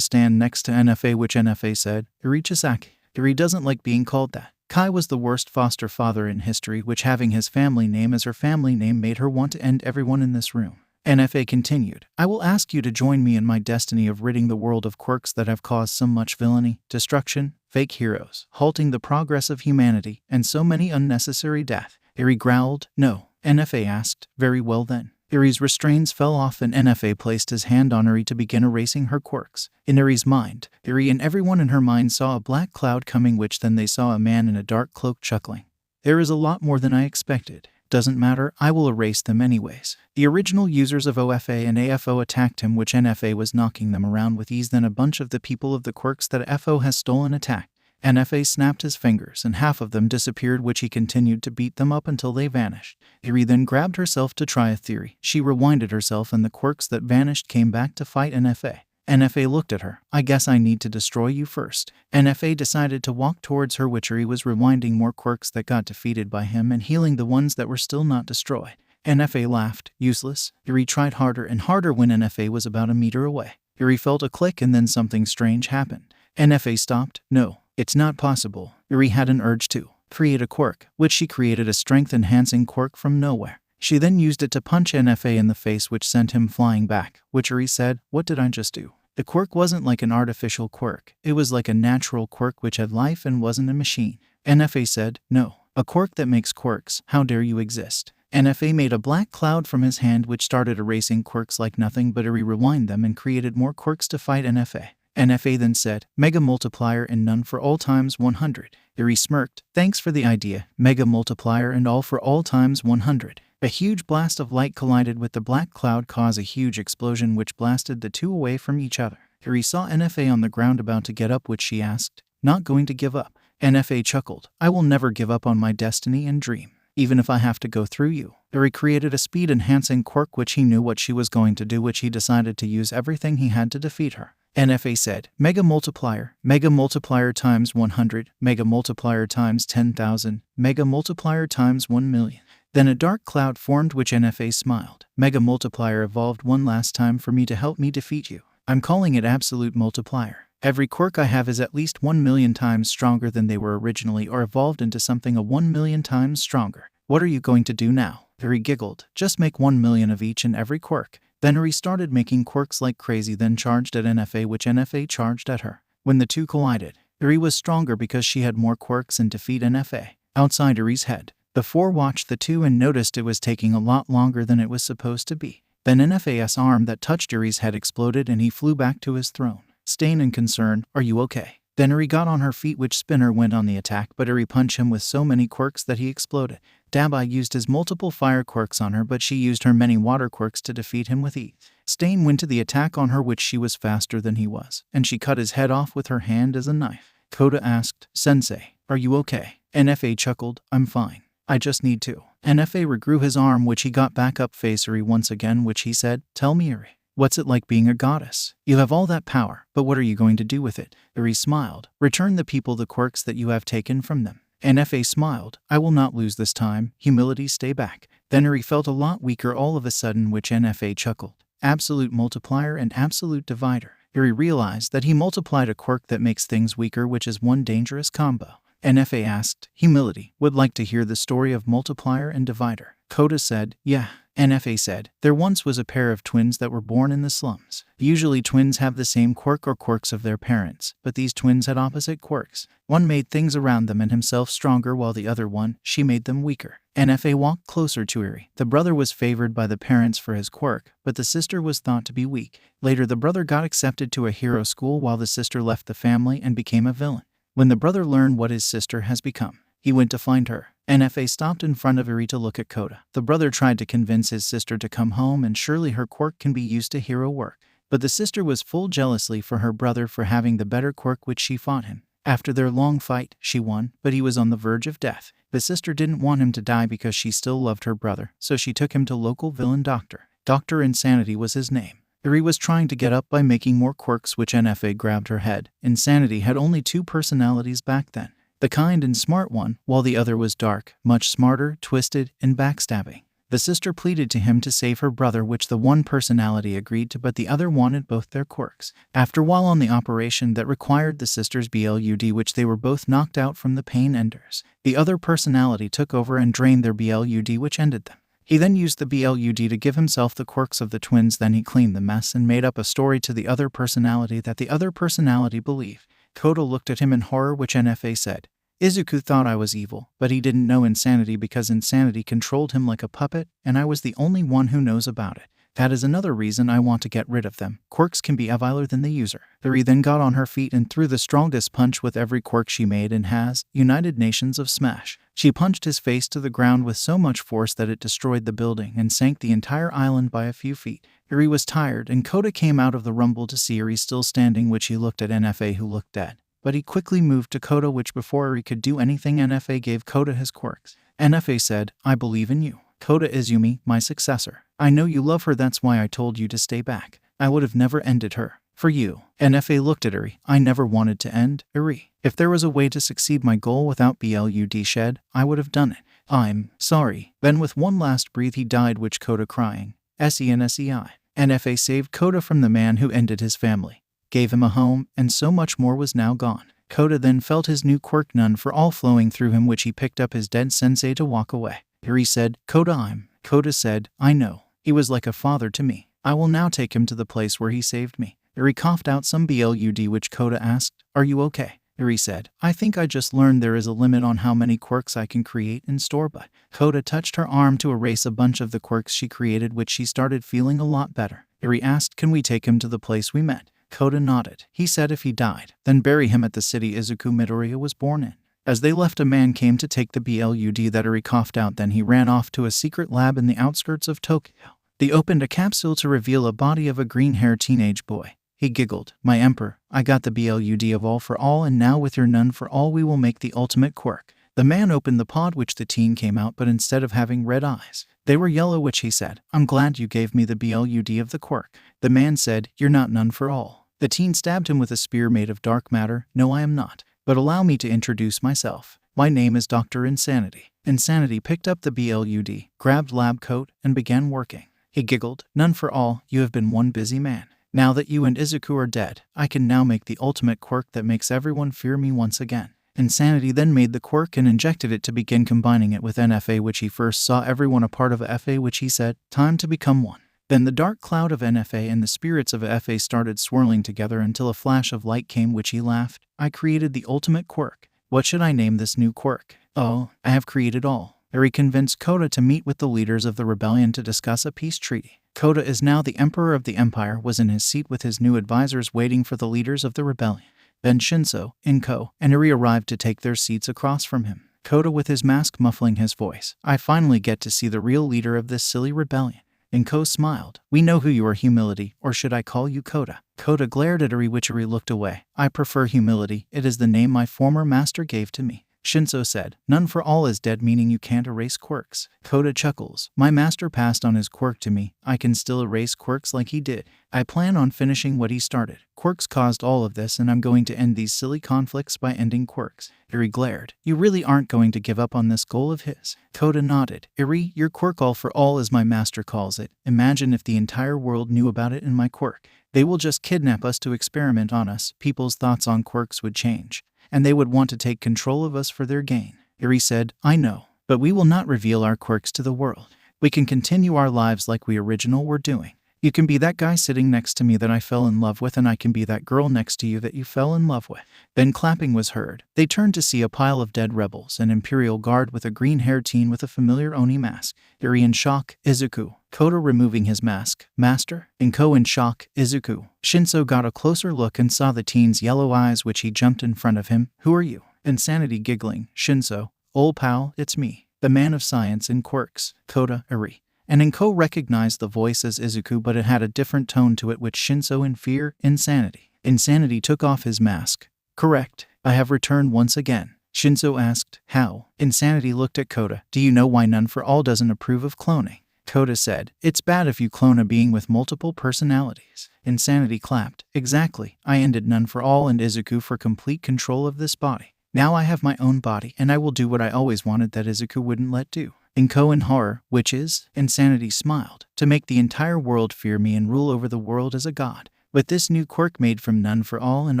stand next to NFA, which NFA said, Iri Chisaki. Iri doesn't like being called that. Kai was the worst foster father in history, which having his family name as her family name made her want to end everyone in this room. NFA continued, I will ask you to join me in my destiny of ridding the world of quirks that have caused so much villainy, destruction, fake heroes, halting the progress of humanity, and so many unnecessary death. Iri growled, no. NFA asked, very well then. Iri's restraints fell off and NFA placed his hand on Iri to begin erasing her quirks. In Iri's mind, Iri and everyone in her mind saw a black cloud coming, which then they saw a man in a dark cloak chuckling. There is a lot more than I expected. Doesn't matter, I will erase them anyways. The original users of OFA and AFO attacked him, which NFA was knocking them around with ease. Then a bunch of the people of the quirks that FO has stolen attacked. NFA snapped his fingers and half of them disappeared, which he continued to beat them up until they vanished. Iri then grabbed herself to try a theory. She rewinded herself and the quirks that vanished came back to fight NFA. NFA looked at her. I guess I need to destroy you first. NFA decided to walk towards her, which Iri was rewinding more quirks that got defeated by him and healing the ones that were still not destroyed. NFA laughed. Useless. Iri tried harder and harder when NFA was about a meter away. Iri felt a click and then something strange happened. NFA stopped. No. It's not possible. Iri had an urge to create a quirk, which she created a strength-enhancing quirk from nowhere. She then used it to punch NFA in the face, which sent him flying back, which Iri said, what did I just do? The quirk wasn't like an artificial quirk. It was like a natural quirk which had life and wasn't a machine. NFA said, no. A quirk that makes quirks. How dare you exist? NFA made a black cloud from his hand which started erasing quirks like nothing, but Iri rewind them and created more quirks to fight NFA. NFA then said, Mega Multiplier and none for all times 100. Iri smirked. Thanks for the idea, Mega Multiplier and all for all times 100. A huge blast of light collided with the black cloud, caused a huge explosion which blasted the two away from each other. Eri saw NFA on the ground about to get up, which she asked, "Not going to give up?" NFA chuckled, "I will never give up on my destiny and dream, even if I have to go through you." Eri created a speed-enhancing quirk which he knew what she was going to do, which he decided to use everything he had to defeat her. NFA said, Mega Multiplier times 100, Mega Multiplier times 10,000, Mega Multiplier times 1 million. Then a dark cloud formed which NFA smiled. Mega Multiplier evolved one last time for me to help me defeat you. I'm calling it Absolute Multiplier. Every quirk I have is at least 1 million times stronger than they were originally, or evolved into something 1 million times stronger. What are you going to do now? Eri giggled. Just make 1 million of each and every quirk. Then Eri started making quirks like crazy, then charged at NFA, which NFA charged at her. When the two collided, Eri was stronger because she had more quirks and defeat NFA. Outside Eri's head, the four watched the two and noticed it was taking a lot longer than it was supposed to be. Then NFA's arm that touched Eri's head exploded and he flew back to his throne. Stain in concern, "Are you okay?" Then Eri got on her feet, which Spinner went on the attack, but Eri punched him with so many quirks that he exploded. Dabai used his multiple fire quirks on her, but she used her many water quirks to defeat him with ease. Stain went to the attack on her, which she was faster than he was, and she cut his head off with her hand as a knife. Koda asked, "Sensei, are you okay?" NFA chuckled, "I'm fine. I just need to." NFA regrew his arm, which he got back up face Eri once again, which he said, "Tell me, Eri, what's it like being a goddess? You have all that power, but what are you going to do with it?" Eri smiled. "Return the people the quirks that you have taken from them." NFA smiled. "I will not lose this time. Humility, stay back." Then Eri felt a lot weaker all of a sudden, which NFA chuckled. Absolute Multiplier and Absolute Divider. Eri realized that he multiplied a quirk that makes things weaker, which is one dangerous combo. NFA asked, "Humility, would like to hear the story of Multiplier and Divider." Koda said, "Yeah." NFA said, "There once was a pair of twins that were born in the slums. Usually twins have the same quirk or quirks of their parents, but these twins had opposite quirks. One made things around them and himself stronger, while the other one, she made them weaker." NFA walked closer to Eri. The brother was favored by the parents for his quirk, but the sister was thought to be weak. Later the brother got accepted to a hero school while the sister left the family and became a villain. When the brother learned what his sister has become, he went to find her. NFA stopped in front of Eri to look at Koda. The brother tried to convince his sister to come home, and surely her quirk can be used to hero work. But the sister was full jealousy for her brother for having the better quirk, which she fought him. After their long fight, she won, but he was on the verge of death. The sister didn't want him to die because she still loved her brother, so she took him to local villain doctor. Dr. Insanity was his name. Eri was trying to get up by making more quirks, which NFA grabbed her head. Insanity had only two personalities back then. The kind and smart one, while the other was dark, much smarter, twisted, and backstabbing. The sister pleaded to him to save her brother, which the one personality agreed to, but the other wanted both their quirks. After a while on the operation that required the sister's BLUD, which they were both knocked out from the pain enders, the other personality took over and drained their BLUD, which ended them. He then used the BLUD to give himself the quirks of the twins. Then he cleaned the mess and made up a story to the other personality that the other personality believed. Koda looked at him in horror, which NFA said, "Izuku thought I was evil, but he didn't know Insanity because Insanity controlled him like a puppet, and I was the only one who knows about it. That is another reason I want to get rid of them. Quirks can be eviler than the user." Eri then got on her feet and threw the strongest punch with every quirk she made and has, United Nations of Smash. She punched his face to the ground with so much force that it destroyed the building and sank the entire island by a few feet. Eri was tired, and Koda came out of the rumble to see Eri still standing, which he looked at NFA, who looked dead. But he quickly moved to Koda, which before Eri could do anything, NFA gave Koda his quirks. NFA said, "I believe in you. Koda Izumi, my successor. I know you love her, that's why I told you to stay back. I would have never ended her. For you." NFA looked at Eri. "I never wanted to end, Eri. If there was a way to succeed my goal without BLUD shed, I would have done it. I'm sorry." Then with one last breath he died, which Koda crying, SENSEI. NFA saved Koda from the man who ended his family, gave him a home, and so much more was now gone. Koda then felt his new quirk none for all flowing through him, which he picked up his dead sensei to walk away. Eri said, Koda said, "I know. He was like a father to me. I will now take him to the place where he saved me." Eri coughed out some BLUD, which Koda asked, "Are you okay?" Eri said, "I think I just learned there is a limit on how many quirks I can create and store, but..." Koda touched her arm to erase a bunch of the quirks she created, which she started feeling a lot better. Eri asked, "Can we take him to the place we met?" Koda nodded. He said if he died, then bury him at the city Izuku Midoriya was born in. As they left, a man came to take the blood that Eri coughed out. Then he ran off to a secret lab in the outskirts of Tokyo. They opened a capsule to reveal a body of a green-haired teenage boy. He giggled. "My emperor, I got the blood of all for all, and now with your none for all we will make the ultimate quirk." The man opened the pod which the teen came out, but instead of having red eyes, they were yellow, which he said, "I'm glad you gave me the blood of the quirk." The man said, "You're not none for all." The teen stabbed him with a spear made of dark matter. "No, I am not. But allow me to introduce myself. My name is Dr. Insanity." Insanity picked up the blood, grabbed lab coat, and began working. He giggled. "None for all, you have been one busy man. Now that you and Izuku are dead, I can now make the ultimate quirk that makes everyone fear me once again." Insanity then made the quirk and injected it to begin combining it with NFA, which he first saw everyone a part of FA, which he said, "Time to become one." Then the dark cloud of NFA and the spirits of FA started swirling together until a flash of light came, which he laughed. "I created the ultimate quirk. What should I name this new quirk?" "Oh, I have created all." Eri convinced Koda to meet with the leaders of the rebellion to discuss a peace treaty. Koda is now the emperor of the empire, was in his seat with his new advisors waiting for the leaders of the rebellion. Then Shinso, Inko, and Eri arrived to take their seats across from him. Koda with his mask muffling his voice. "I finally get to see the real leader of this silly rebellion." Inko smiled. "We know who you are, Humility, or should I call you Koda?" Koda glared at Eri, which Eri looked away. "I prefer Humility. It is the name my former master gave to me." Shinso said, "None for all is dead, meaning you can't erase quirks." Koda chuckles. "My master passed on his quirk to me. I can still erase quirks like he did. I plan on finishing what he started. Quirks caused all of this, and I'm going to end these silly conflicts by ending quirks." Eri glared. "You really aren't going to give up on this goal of his?" Koda nodded. "Eri, your quirk all for all, as my master calls it. Imagine if the entire world knew about it in my quirk. They will just kidnap us to experiment on us. People's thoughts on quirks would change, and they would want to take control of us for their gain." Eri said, "I know, but we will not reveal our quirks to the world. We can continue our lives like we original were doing. You can be that guy sitting next to me that I fell in love with, and I can be that girl next to you that you fell in love with." Then clapping was heard. They turned to see a pile of dead rebels, an Imperial Guard with a green-haired teen with a familiar Oni mask. Eri in shock. "Izuku." Koda removing his mask. "Master?" Inko in shock. "Izuku." Shinso got a closer look and saw the teen's yellow eyes, which he jumped in front of him. "Who are you?" Insanity giggling. "Shinso. Old pal, it's me, the man of science and quirks." Koda, Eri. And Inko recognized the voice as Izuku, but it had a different tone to it, which Shinso in fear. "Insanity." Insanity took off his mask. "Correct. I have returned once again." Shinso asked, "How?" Insanity looked at Koda. "Do you know why None for All doesn't approve of cloning?" Koda said, "It's bad if you clone a being with multiple personalities." Insanity clapped. "Exactly. I ended None for All and Izuku for complete control of this body. Now I have my own body, and I will do what I always wanted that Izuku wouldn't let do." Inko in horror. "Which is?" Insanity smiled. "To make the entire world fear me and rule over the world as a god. With this new quirk made from None for All and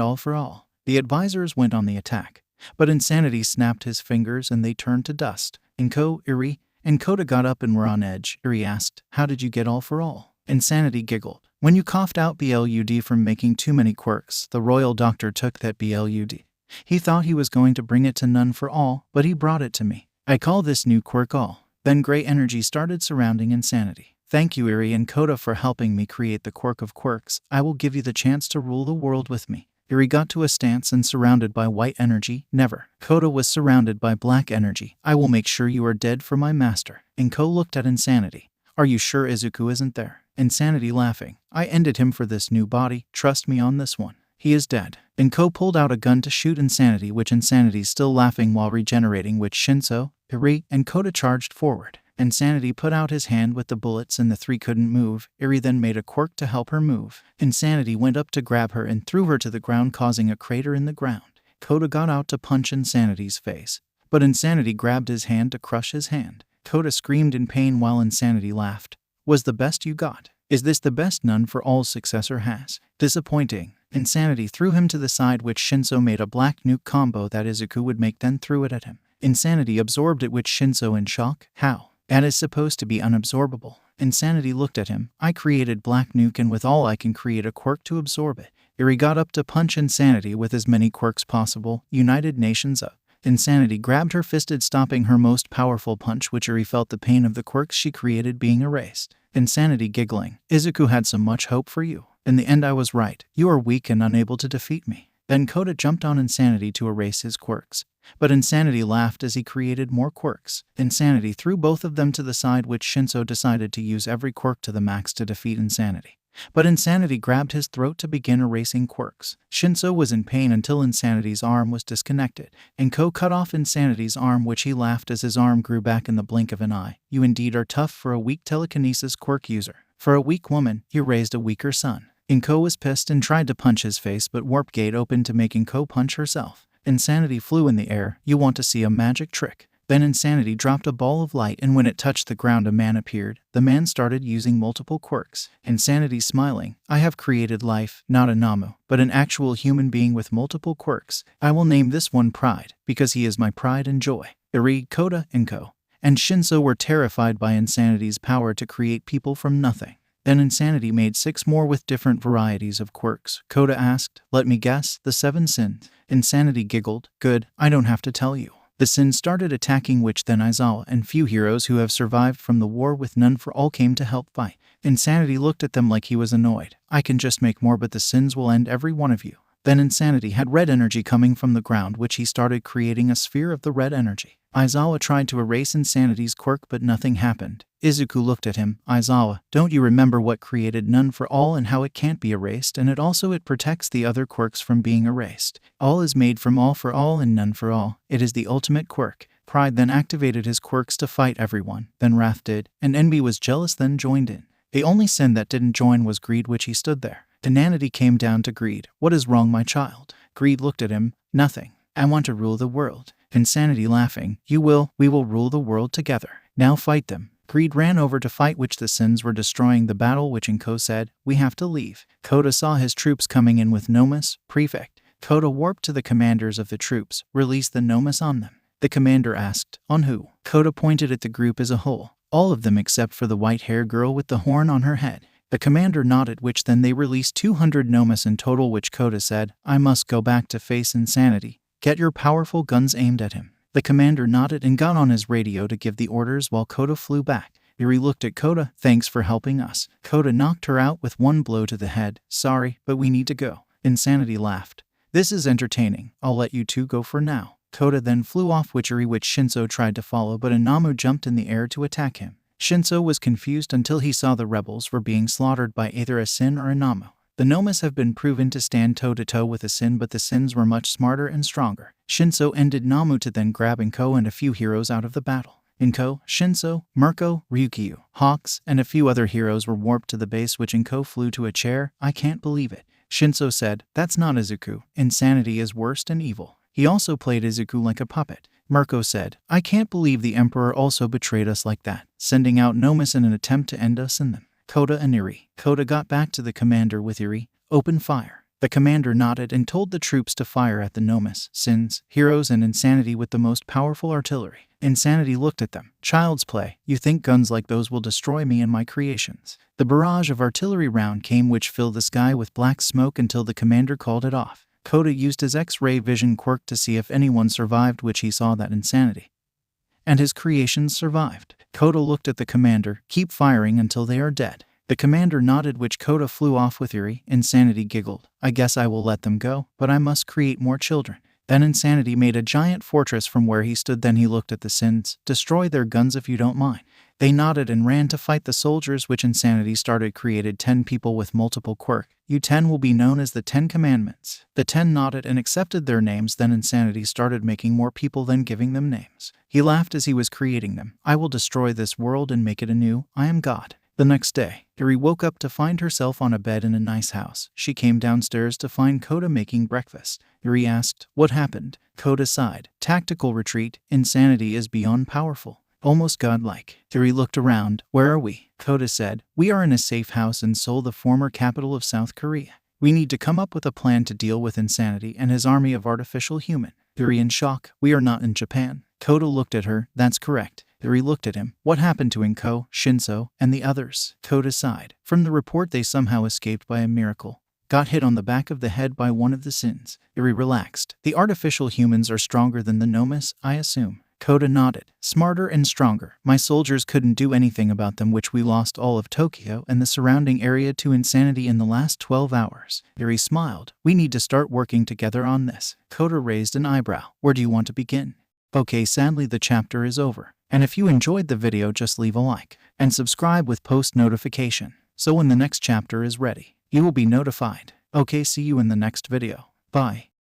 All for All." The advisors went on the attack, but Insanity snapped his fingers and they turned to dust. Inko, Eri, and Koda got up and were on edge. Eri asked, "How did you get All for All?" Insanity giggled. "When you coughed out blood from making too many quirks, the royal doctor took that blood. He thought he was going to bring it to None for All, but he brought it to me. I call this new quirk All." Then gray energy started surrounding Insanity. "Thank you, Eri and Koda, for helping me create the quirk of quirks. I will give you the chance to rule the world with me." Eri got to a stance and surrounded by white energy. "Never." Koda was surrounded by black energy. "I will make sure you are dead for my master." Inko looked at Insanity. "Are you sure Izuku isn't there?" Insanity laughing. "I ended him for this new body. Trust me on this one. He is dead." Inko pulled out a gun to shoot Insanity, which Insanity still laughing while regenerating, which Shinso, Eri, and Koda charged forward. Insanity put out his hand with the bullets and the three couldn't move. Eri then made a quirk to help her move. Insanity went up to grab her and threw her to the ground, causing a crater in the ground. Koda got out to punch Insanity's face, but Insanity grabbed his hand to crush his hand. Koda screamed in pain while Insanity laughed. "Was the best you got? Is this the best None for All's successor has? Disappointing." Insanity threw him to the side, which Shinso made a black nuke combo that Izuku would make, then threw it at him. Insanity absorbed it, which Shinso in shock. "How? That is supposed to be unabsorbable." Insanity looked at him. "I created black nuke, and with all I can create a quirk to absorb it." Eri got up to punch Insanity with as many quirks possible. United Nations up. Insanity grabbed her fisted, stopping her most powerful punch, which Eri felt the pain of the quirks she created being erased. Insanity giggling. "Izuku had so much hope for you. In the end I was right. You are weak and unable to defeat me." Then Koda jumped on Insanity to erase his quirks. But Insanity laughed as he created more quirks. Insanity threw both of them to the side, which Shinso decided to use every quirk to the max to defeat Insanity. But Insanity grabbed his throat to begin erasing quirks. Shinso was in pain until Insanity's arm was disconnected. Inko cut off Insanity's arm, which he laughed as his arm grew back in the blink of an eye. You indeed are tough for a weak telekinesis quirk user. For a weak woman, you raised a weaker son. Inko was pissed and tried to punch his face, but Warp Gate opened to make Inko punch herself. Insanity flew in the air. You want to see a magic trick? Then Insanity dropped a ball of light, and when it touched the ground, a man appeared. The man started using multiple quirks. Insanity smiling. I have created life, not a Namu, but an actual human being with multiple quirks. I will name this one Pride, because he is my pride and joy. Eri, Koda, Inko, and Shinso were terrified by Insanity's power to create people from nothing. Then Insanity made 6 more with different varieties of quirks. Koda asked, let me guess, the 7 sins. Insanity giggled. Good, I don't have to tell you. The sins started attacking, which then Aizawa and few heroes who have survived from the war with none for all came to help fight. Insanity looked at them like he was annoyed. I can just make more, but the sins will end every one of you. Then Insanity had red energy coming from the ground, which he started creating a sphere of the red energy. Aizawa tried to erase Insanity's quirk, but nothing happened. Izuku looked at him. Aizawa, don't you remember what created none for all and how it can't be erased, and it protects the other quirks from being erased. All is made from all for all and none for all. It is the ultimate quirk. Pride then activated his quirks to fight everyone. Then Wrath did, and Envy was jealous, then joined in. The only sin that didn't join was Greed, which he stood there. Inanity came down to Greed. What is wrong, my child? Greed looked at him. Nothing. I want to rule the world. Insanity laughing. You will. We will rule the world together. Now fight them. Greed ran over to fight, which the sins were destroying the battle, which Inko said, we have to leave. Koda saw his troops coming in with Nomus, Prefect. Koda warped to the commanders of the troops. Release the Nomus on them. The commander asked, on who? Koda pointed at the group as a whole. All of them except for the white-haired girl with the horn on her head. The commander nodded, which then they released 200 Nomus in total, which Koda said, I must go back to face Insanity. Get your powerful guns aimed at him. The commander nodded and got on his radio to give the orders while Koda flew back. Eri looked at Koda. Thanks for helping us. Koda knocked her out with one blow to the head. Sorry, but we need to go. Insanity laughed. This is entertaining. I'll let you two go for now. Koda then flew off, which Shinso tried to follow, but a Namu jumped in the air to attack him. Shinso was confused until he saw the rebels were being slaughtered by either a Sin or a Namu. The Nomus have been proven to stand toe-to-toe with a Sin, but the Sins were much smarter and stronger. Shinso ended Namu to then grab Inko and a few heroes out of the battle. Inko, Shinso, Mirko, Ryukyu, Hawks, and a few other heroes were warped to the base, which Inko flew to a chair. I can't believe it. Shinso said, that's not Izuku. Insanity is worse and evil. He also played Izuku like a puppet. Mirko said, I can't believe the Emperor also betrayed us like that, sending out Nomus in an attempt to end us in them. Koda and Eri. Koda got back to the commander with Eri. Open fire. The commander nodded and told the troops to fire at the Nomus, Sins, heroes, and Insanity with the most powerful artillery. Insanity looked at them. Child's play. You think guns like those will destroy me and my creations? The barrage of artillery round came, which filled the sky with black smoke until the commander called it off. Koda used his X-ray vision quirk to see if anyone survived, which he saw that Insanity and his creations survived. Koda looked at the commander. Keep firing until they are dead. The commander nodded, which Koda flew off with Eri. Insanity giggled. I guess I will let them go, but I must create more children. Then Insanity made a giant fortress from where he stood. Then he looked at the Sins. Destroy their guns if you don't mind. They nodded and ran to fight the soldiers, which Insanity started created 10 people with multiple quirk. You 10 will be known as the 10 Commandments. The 10 nodded and accepted their names. Then Insanity started making more people, then giving them names. He laughed as he was creating them. I will destroy this world and make it anew. I am God. The next day, Eri woke up to find herself on a bed in a nice house. She came downstairs to find Koda making breakfast. Eri asked, what happened? Koda sighed. Tactical retreat. Insanity is beyond powerful. Almost godlike. Eri looked around. Where are we? Koda said, we are in a safe house in Seoul, the former capital of South Korea. We need to come up with a plan to deal with Insanity and his army of artificial human. Eri in shock. We are not in Japan. Koda looked at her. That's correct. Eri looked at him. What happened to Inko, Shinso, and the others? Koda sighed. From the report, they somehow escaped by a miracle. Got hit on the back of the head by one of the Sins. Eri relaxed. The artificial humans are stronger than the Nomus, I assume. Koda nodded. Smarter and stronger. My soldiers couldn't do anything about them, which we lost all of Tokyo and the surrounding area to insanity in the last 12 hours. Yuri smiled. We need to start working together on this. Koda raised an eyebrow. Where do you want to begin? Okay, sadly the chapter is over. And if you enjoyed the video, just leave a like and subscribe with post notification. So when the next chapter is ready, you will be notified. Okay, see you in the next video. Bye.